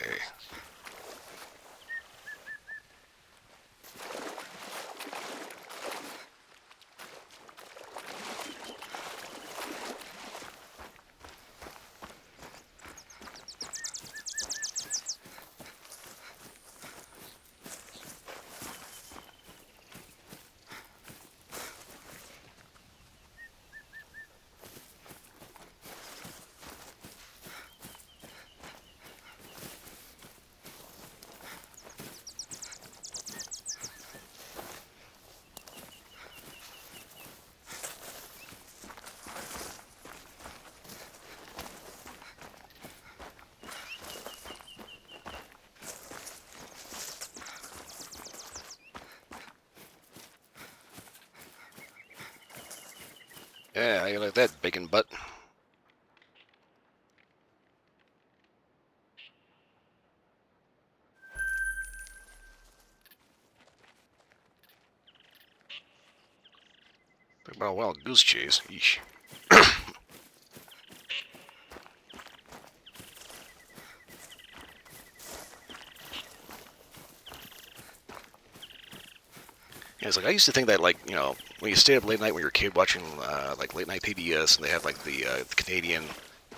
Yeah, I like that bacon butt. Talk about a wild goose chase. Yeesh. Yeah, it's like I used to think that, like, when you stay up late night when you're a kid watching like late night PBS, and they have like the Canadian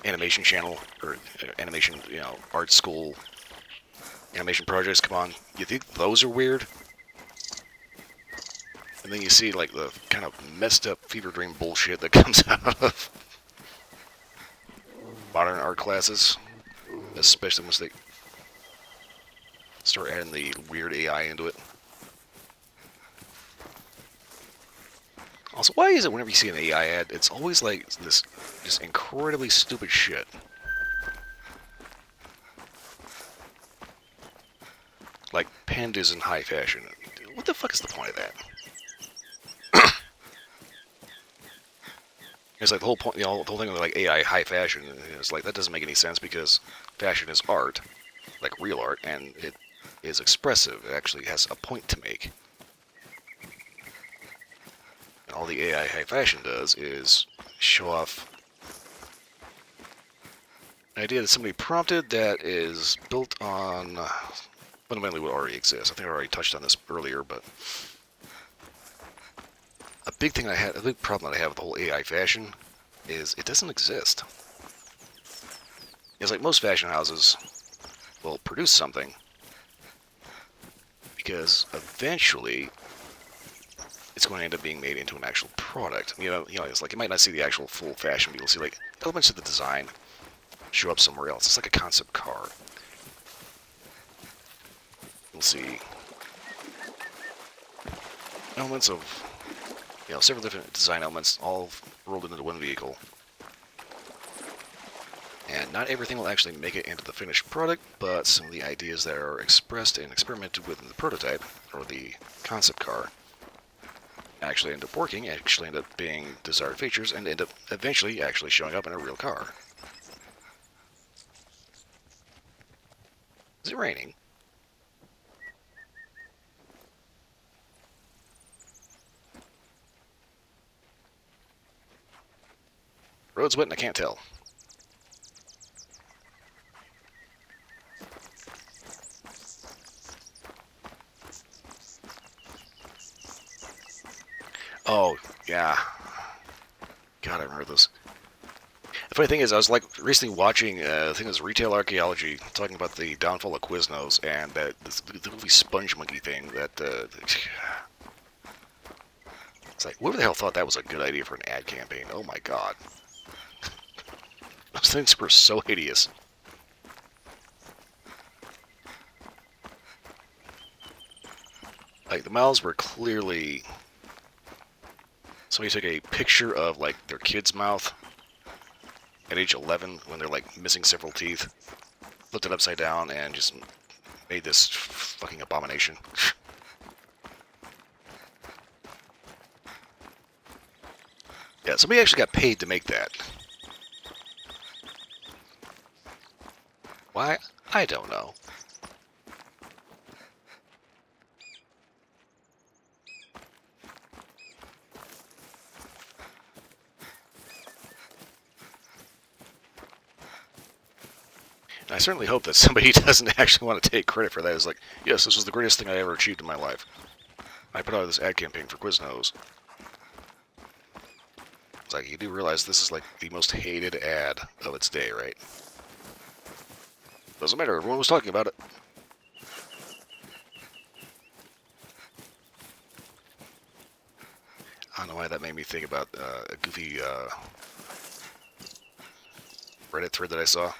animation channel or animation, art school animation projects come on. You think those are weird, and then you see like the kind of messed up fever dream bullshit that comes out of modern art classes, especially once they start adding the weird AI into it. Also, why is it whenever you see an AI ad, it's always like this just incredibly stupid shit? Like pandas in high fashion. What the fuck is the point of that? It's like the whole point, the whole thing of like AI high fashion. It's like that doesn't make any sense because fashion is art, like real art, and it is expressive. It actually has a point to make. And all the AI high fashion does is show off an idea that somebody prompted that is built on fundamentally what already exists. I think I already touched on this earlier, but a big problem that I have with the whole AI fashion is it doesn't exist. It's like most fashion houses will produce something because eventually it's going to end up being made into an actual product. It's like you might not see the actual full fashion, but you'll see like elements of the design show up somewhere else. It's like a concept car. You'll see elements of, several different design elements all rolled into one vehicle. And not everything will actually make it into the finished product, but some of the ideas that are expressed and experimented with in the prototype, or the concept car, actually end up working, actually end up being desired features, and end up eventually actually showing up in a real car. Is it raining? Road's wet and I can't tell. Oh, yeah. God, I remember this. The funny thing is, I was like recently watching, I think it was Retail Archaeology, talking about the downfall of Quiznos and that the movie Sponge Monkey thing. It's like, whoever the hell thought that was a good idea for an ad campaign? Oh my god, those things were so hideous. Like the mouths were clearly somebody took a picture of like their kid's mouth at age 11 when they're like missing several teeth, flipped it upside down, and just made this fucking abomination. Yeah, somebody actually got paid to make that. Why? I don't know. I certainly hope that somebody doesn't actually want to take credit for that. It's like, yes, this was the greatest thing I ever achieved in my life. I put out this ad campaign for Quiznos. It's like, you do realize this is like the most hated ad of its day, right? Doesn't matter, everyone was talking about it. I don't know why that made me think about a goofy Reddit thread that I saw.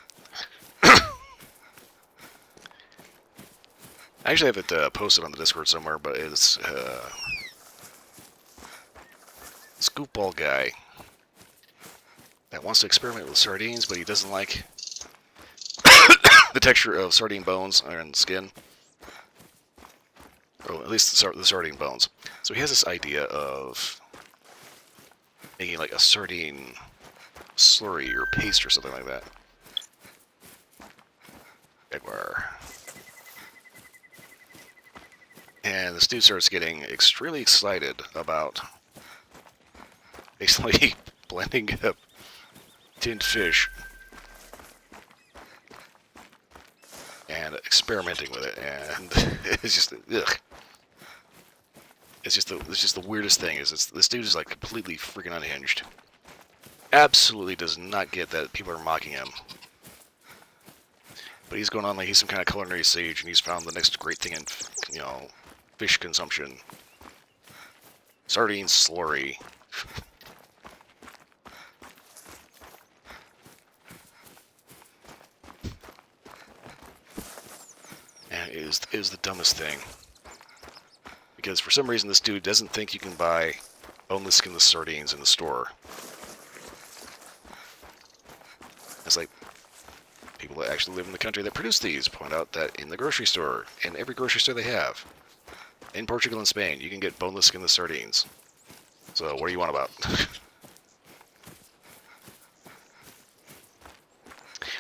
I actually have it posted on the Discord somewhere, but it's Scoopball guy that wants to experiment with sardines, but he doesn't like the texture of sardine bones and skin. Or at least the sardine bones. So he has this idea of making like a sardine slurry or paste or something like that. Jaguar. And this dude starts getting extremely excited about basically blending up tinned fish and experimenting with it, and it's just ugh. It's just the weirdest thing. This dude is like completely freaking unhinged. Absolutely does not get that people are mocking him. But he's going on like he's some kind of culinary sage, and he's found the next great thing in, fish consumption. Sardine slurry. And it is the dumbest thing. Because for some reason this dude doesn't think you can buy boneless skinless sardines in the store. It's like, people that actually live in the country that produce these point out that in the grocery store, in every grocery store they have, in Portugal and Spain, you can get boneless skinless sardines. So what do you want about?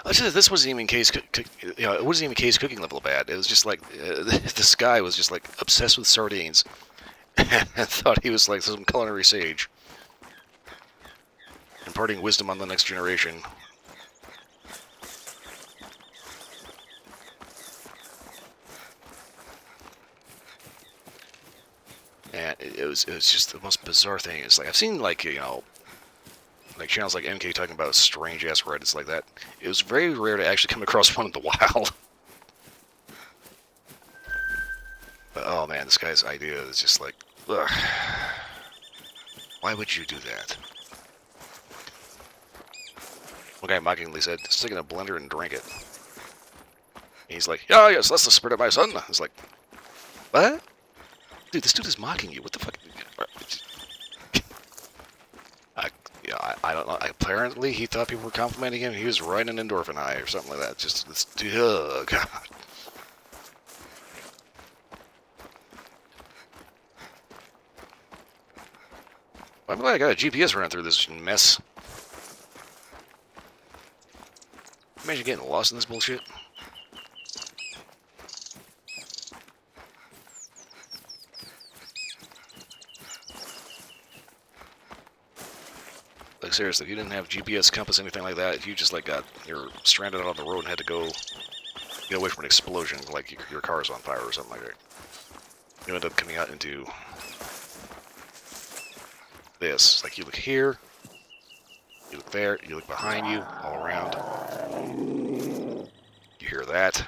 This wasn't even case, it wasn't even case cooking level bad. It was just like this guy was just like obsessed with sardines and thought he was like some culinary sage, imparting wisdom on the next generation. And it was just the most bizarre thing. It's like I've seen like like channels like MK talking about strange ass Reddits like that. It was very rare to actually come across one in the wild. But oh man, this guy's idea is just like, ugh. Why would you do that? One guy mockingly said, stick it in a blender and drink it. And he's like, oh yes, that's the spirit of my son. It's like, what? Dude, this dude is mocking you. What the fuck? I don't know. Apparently, he thought people were complimenting him. He was riding an endorphin high or something like that. Just this, oh god. I'm glad I got a GPS running through this mess. Imagine getting lost in this bullshit. Like seriously, if you didn't have GPS, compass, anything like that, if you just like you're stranded out on the road and had to go get away from an explosion, like your car's on fire or something like that, you end up coming out into this. Like you look here, you look there, you look behind you, all around. You hear that,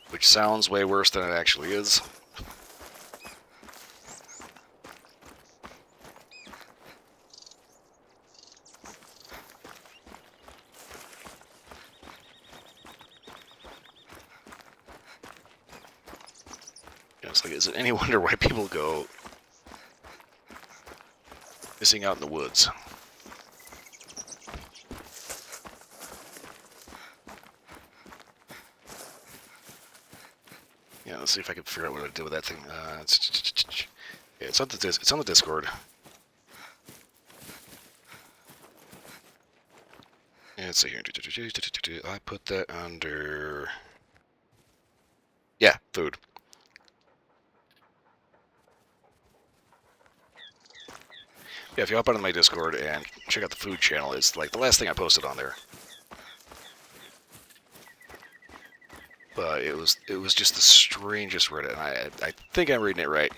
which sounds way worse than it actually is. It's like, is it any wonder why people go missing out in the woods? Yeah, let's see if I can figure out what to do with that thing. It's on the Discord. And let's see here. I put that under. Yeah, food. Yeah, if you hop onto my Discord and check out the food channel, it's like the last thing I posted on there. But it was just the strangest Reddit. And I think I'm reading it right.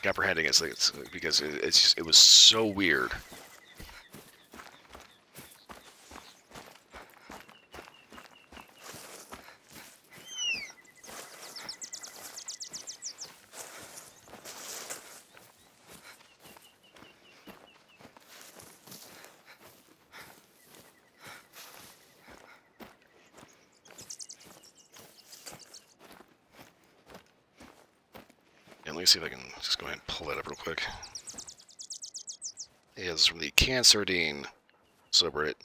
Comprehending it's because it was so weird. And let me see if I can just go ahead and pull that up real quick. Yeah, this is from the canned sardine subreddit.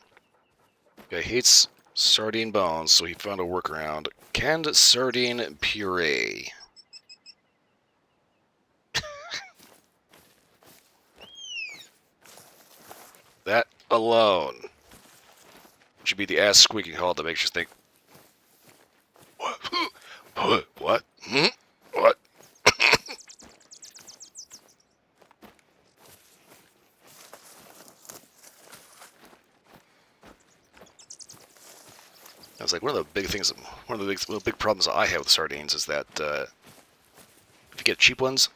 Guy hates sardine bones, so he found a workaround. Canned sardine puree. alone should be the ass squeaking halt that makes you think, what? What? What? I was like, one of the big problems I have with sardines is that if you get cheap ones,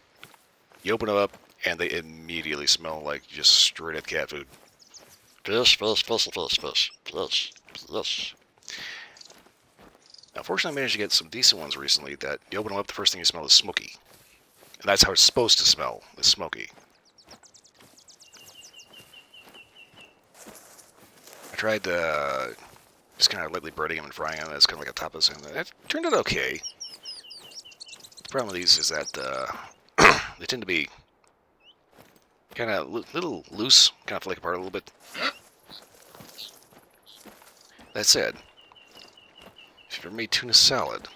you open them up and they immediately smell like just straight up cat food. Fish, fish, fish, fish, fish, fish, fish. Now, fortunately, I managed to get some decent ones recently that you open them up, the first thing you smell is smoky. And that's how it's supposed to smell, is smoky. I tried just kind of lightly breading them and frying them as kind of like a tapas, and it turned out okay. The problem with these is that they tend to be kind of little loose, kind of flake apart a little bit. That said, if you've ever made tuna salad,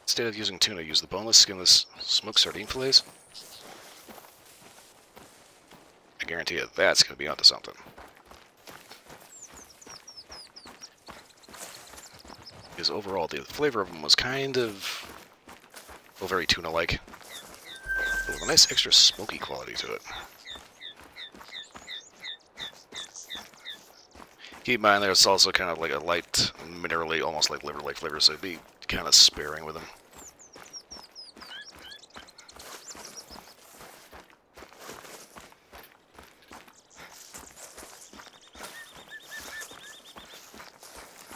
instead of using tuna, use the boneless, skinless smoked sardine fillets. I guarantee you that's going to be onto something. Because overall, the flavor of them was kind of, well, very tuna-like, but with a nice extra smoky quality to it. Keep in mind, there's also kind of like a light, minerally, almost like liver-like flavor, so be kind of sparing with them.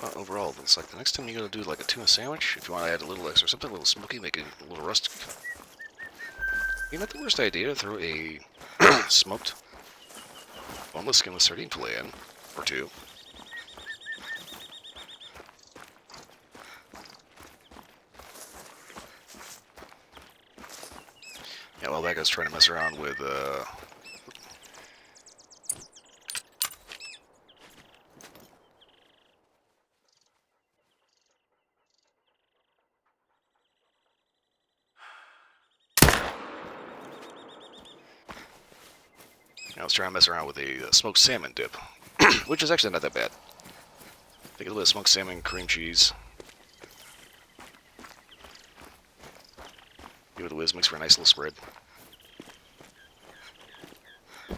Well, overall, it's like the next time you gotta do like a tuna sandwich, if you want to add a little extra something, a little smoky, make it a little rustic. Maybe not the worst idea to throw a smoked boneless, skinless sardine fillet in, or two. Yeah, well, that guy's trying to mess around with, I was trying to mess around with a smoked salmon dip, which is actually not that bad. Take a little bit of smoked salmon, cream cheese. Give it a whiz, mix for a nice little spread. I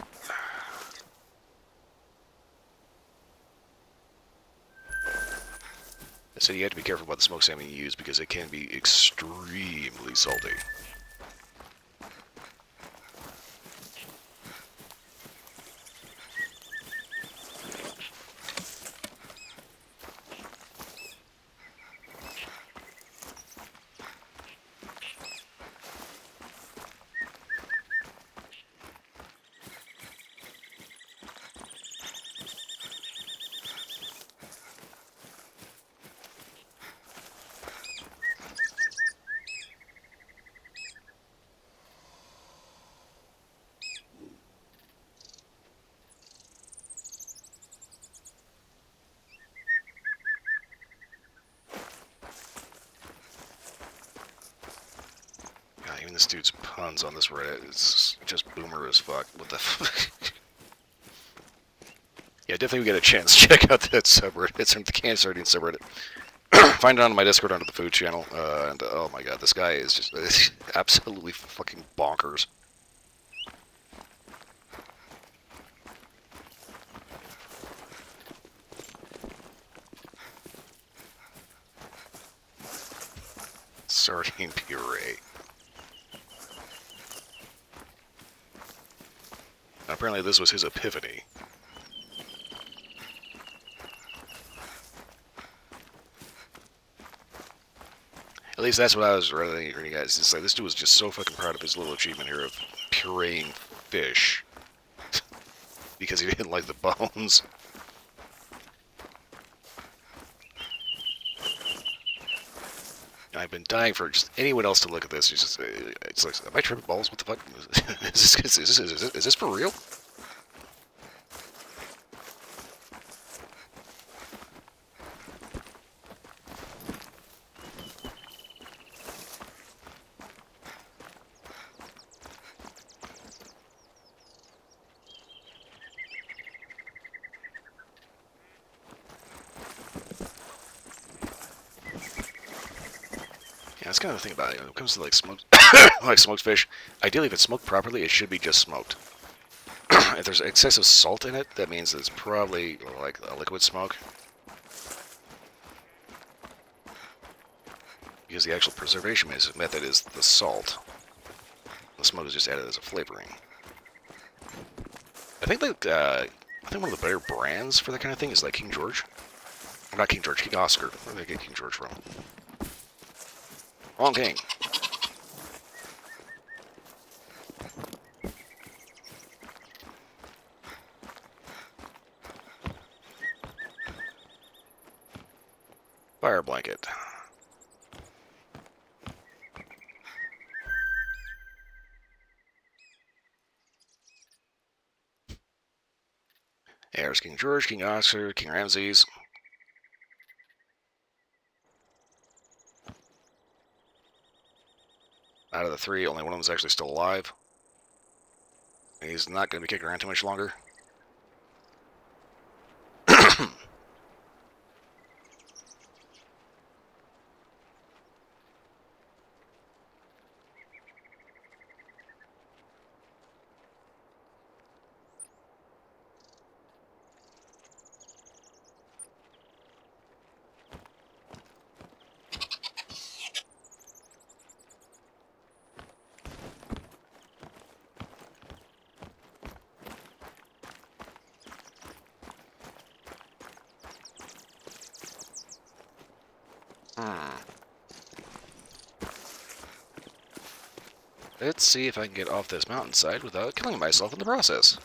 said you have to be careful about the smoked salmon you use because it can be extremely salty. Even this dude's puns on this Reddit is just boomer as fuck. What the fuck? Yeah, definitely get a chance. Check out that subreddit. It's in the canned sardine subreddit. Find it on my Discord under the food channel. And oh my god, this guy is just absolutely fucking bonkers. Sardine puree. Now, apparently this was his epiphany. At least that's what I was reading, guys. It's like this dude was just so fucking proud of his little achievement here of pureeing fish because he didn't like the bones. I've been dying for just anyone else to look at this. It's like, am I tripping balls? What the fuck? Is this for real? that's kind of the thing about it. When it comes to like smoked, like smoked fish, ideally if it's smoked properly, it should be just smoked. If there's excessive salt in it, that means it's probably like a liquid smoke. Because the actual preservation method is the salt. The smoke is just added as a flavoring. I think one of the better brands for that kind of thing is like King George. Not King George, King Oscar. Where did I get King George from? Wrong king. Fire blanket. There's King George, King Oscar, King Ramses. Out of the three, only one of them is actually still alive. And he's not going to be kicking around too much longer. Let's see if I can get off this mountainside without killing myself in the process.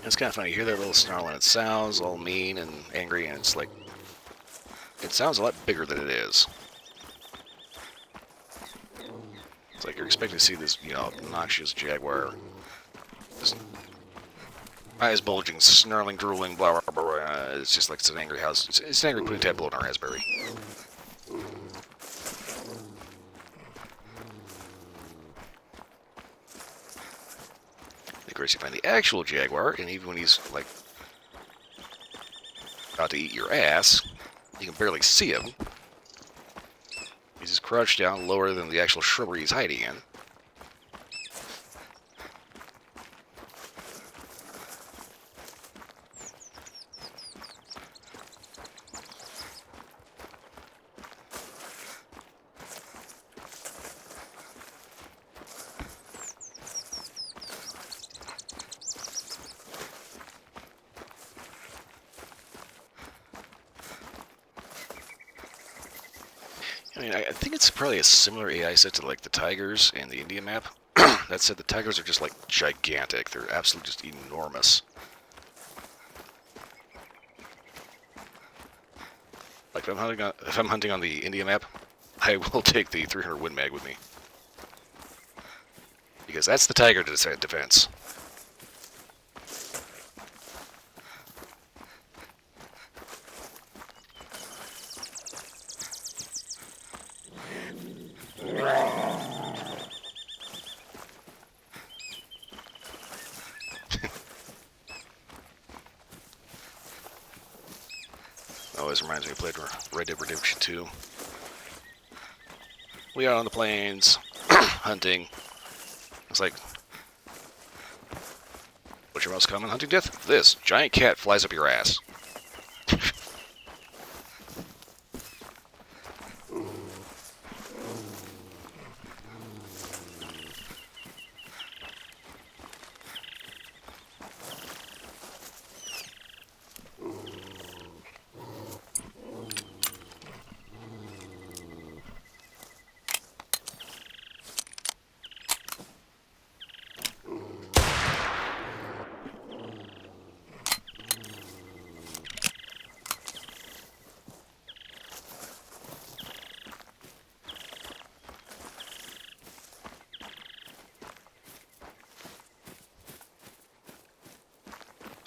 It's kind of funny. You hear that little snarl and it sounds all mean and angry, and it's like, it sounds a lot bigger than it is. It's like you're expecting to see this, obnoxious jaguar. Just eyes bulging, snarling, drooling, blah, blah, blah, blah. It's just like it's an angry house. It's an angry pudding tadpole in a raspberry. Of course, you find the actual jaguar, and even when he's, like, about to eat your ass, you can barely see him. He's just crouched down lower than the actual shrubbery he's hiding in. I mean, I think it's probably a similar AI set to like the tigers and the India map. That said, the tigers are just like gigantic. They're absolutely just enormous. Like if I'm hunting on the India map, I will take the 300 Win Mag with me, because that's the tiger defense. Always reminds me of played Red Dead Redemption 2. We are on the plains, hunting. It's like, what's your most common hunting death? This giant cat flies up your ass.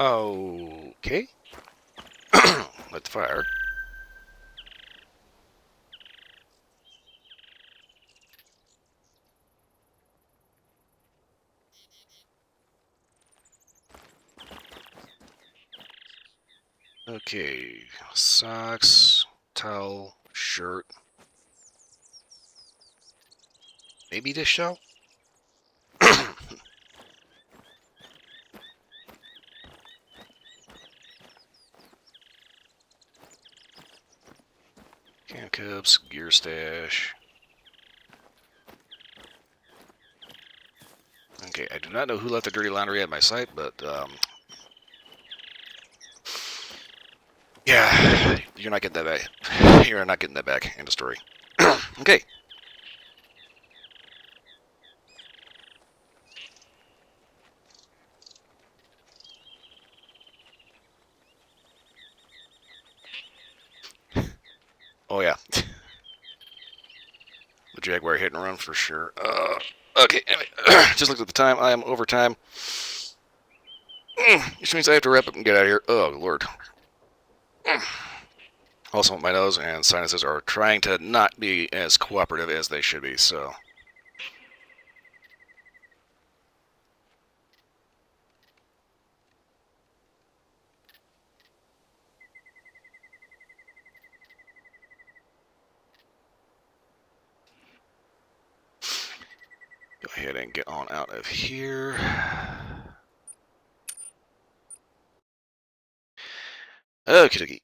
Okay. Let's fire. Okay. Socks, towel, shirt. Maybe dish towel? Can cups, gear stash. Okay, I do not know who left the dirty laundry at my site, but yeah, you're not getting that back. You're not getting that back. End of story. Okay. Oh yeah, the Jaguar hit and run for sure. Okay, anyway, just looked at the time. I am overtime, which means I have to wrap up and get out of here. Oh lord. Also, my nose and sinuses are trying to not be as cooperative as they should be. So. Go ahead and get on out of here. Okie dokie.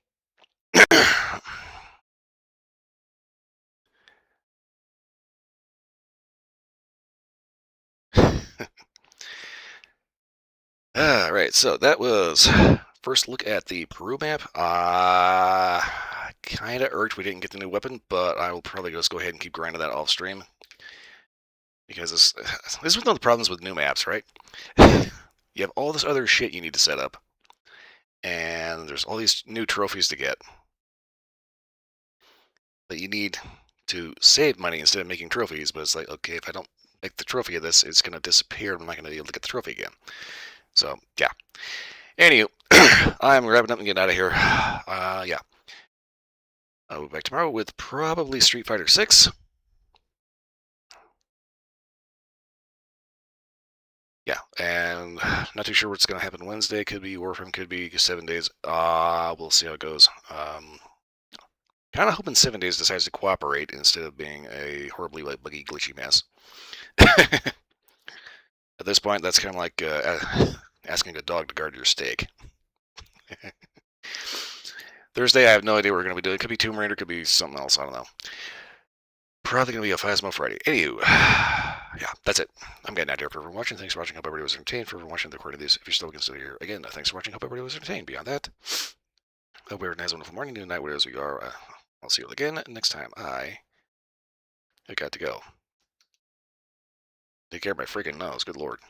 Alright, so that was first look at the Peru map. Kinda irked we didn't get the new weapon, but I will probably just go ahead and keep grinding that off stream. Because this is one of the problems with new maps, right? You have all this other shit you need to set up. And there's all these new trophies to get. But you need to save money instead of making trophies, but it's like, okay, if I don't make the trophy of this, it's going to disappear and I'm not going to be able to get the trophy again. So, yeah. Anywho, I'm wrapping up and getting out of here. Yeah. I'll be back tomorrow with probably Street Fighter 6. Yeah, and not too sure what's going to happen Wednesday. Could be Warframe, could be 7 days. We'll see how it goes. Kind of hoping 7 days decides to cooperate instead of being a horribly buggy, glitchy mess. At this point, that's kind of like asking a dog to guard your steak. Thursday, I have no idea what we're going to be doing. It could be Tomb Raider, could be something else. I don't know. Probably going to be a Phasmo Friday. Anywho, yeah, that's it. I'm getting out of here for everyone watching. Thanks for watching. Hope everybody was entertained. For everyone watching the recording of these, if you're still considered here, again, thanks for watching. Hope everybody was entertained. Beyond that, hope everyone has a wonderful morning, noon, night, whatever you are. I'll see you all again next time. I got to go. Take care of my freaking nose. Good lord.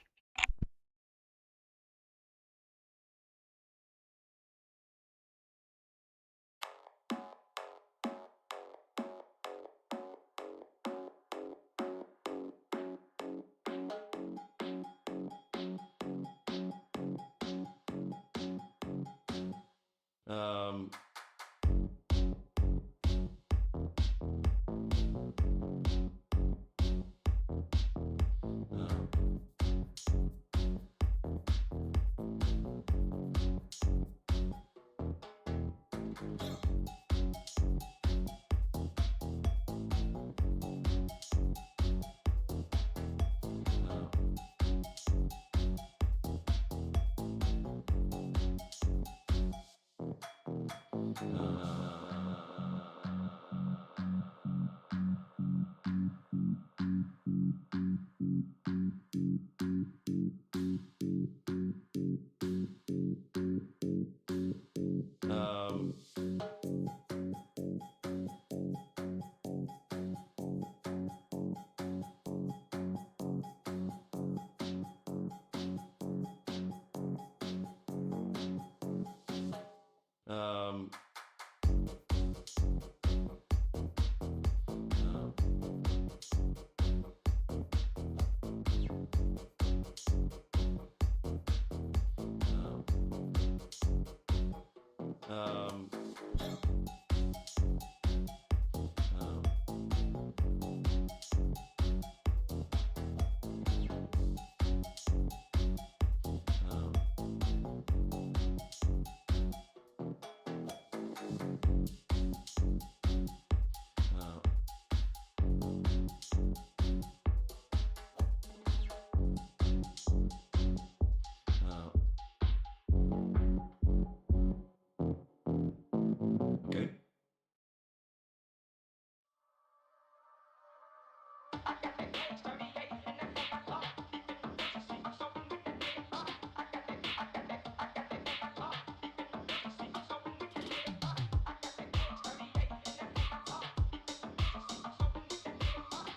Um, um, um,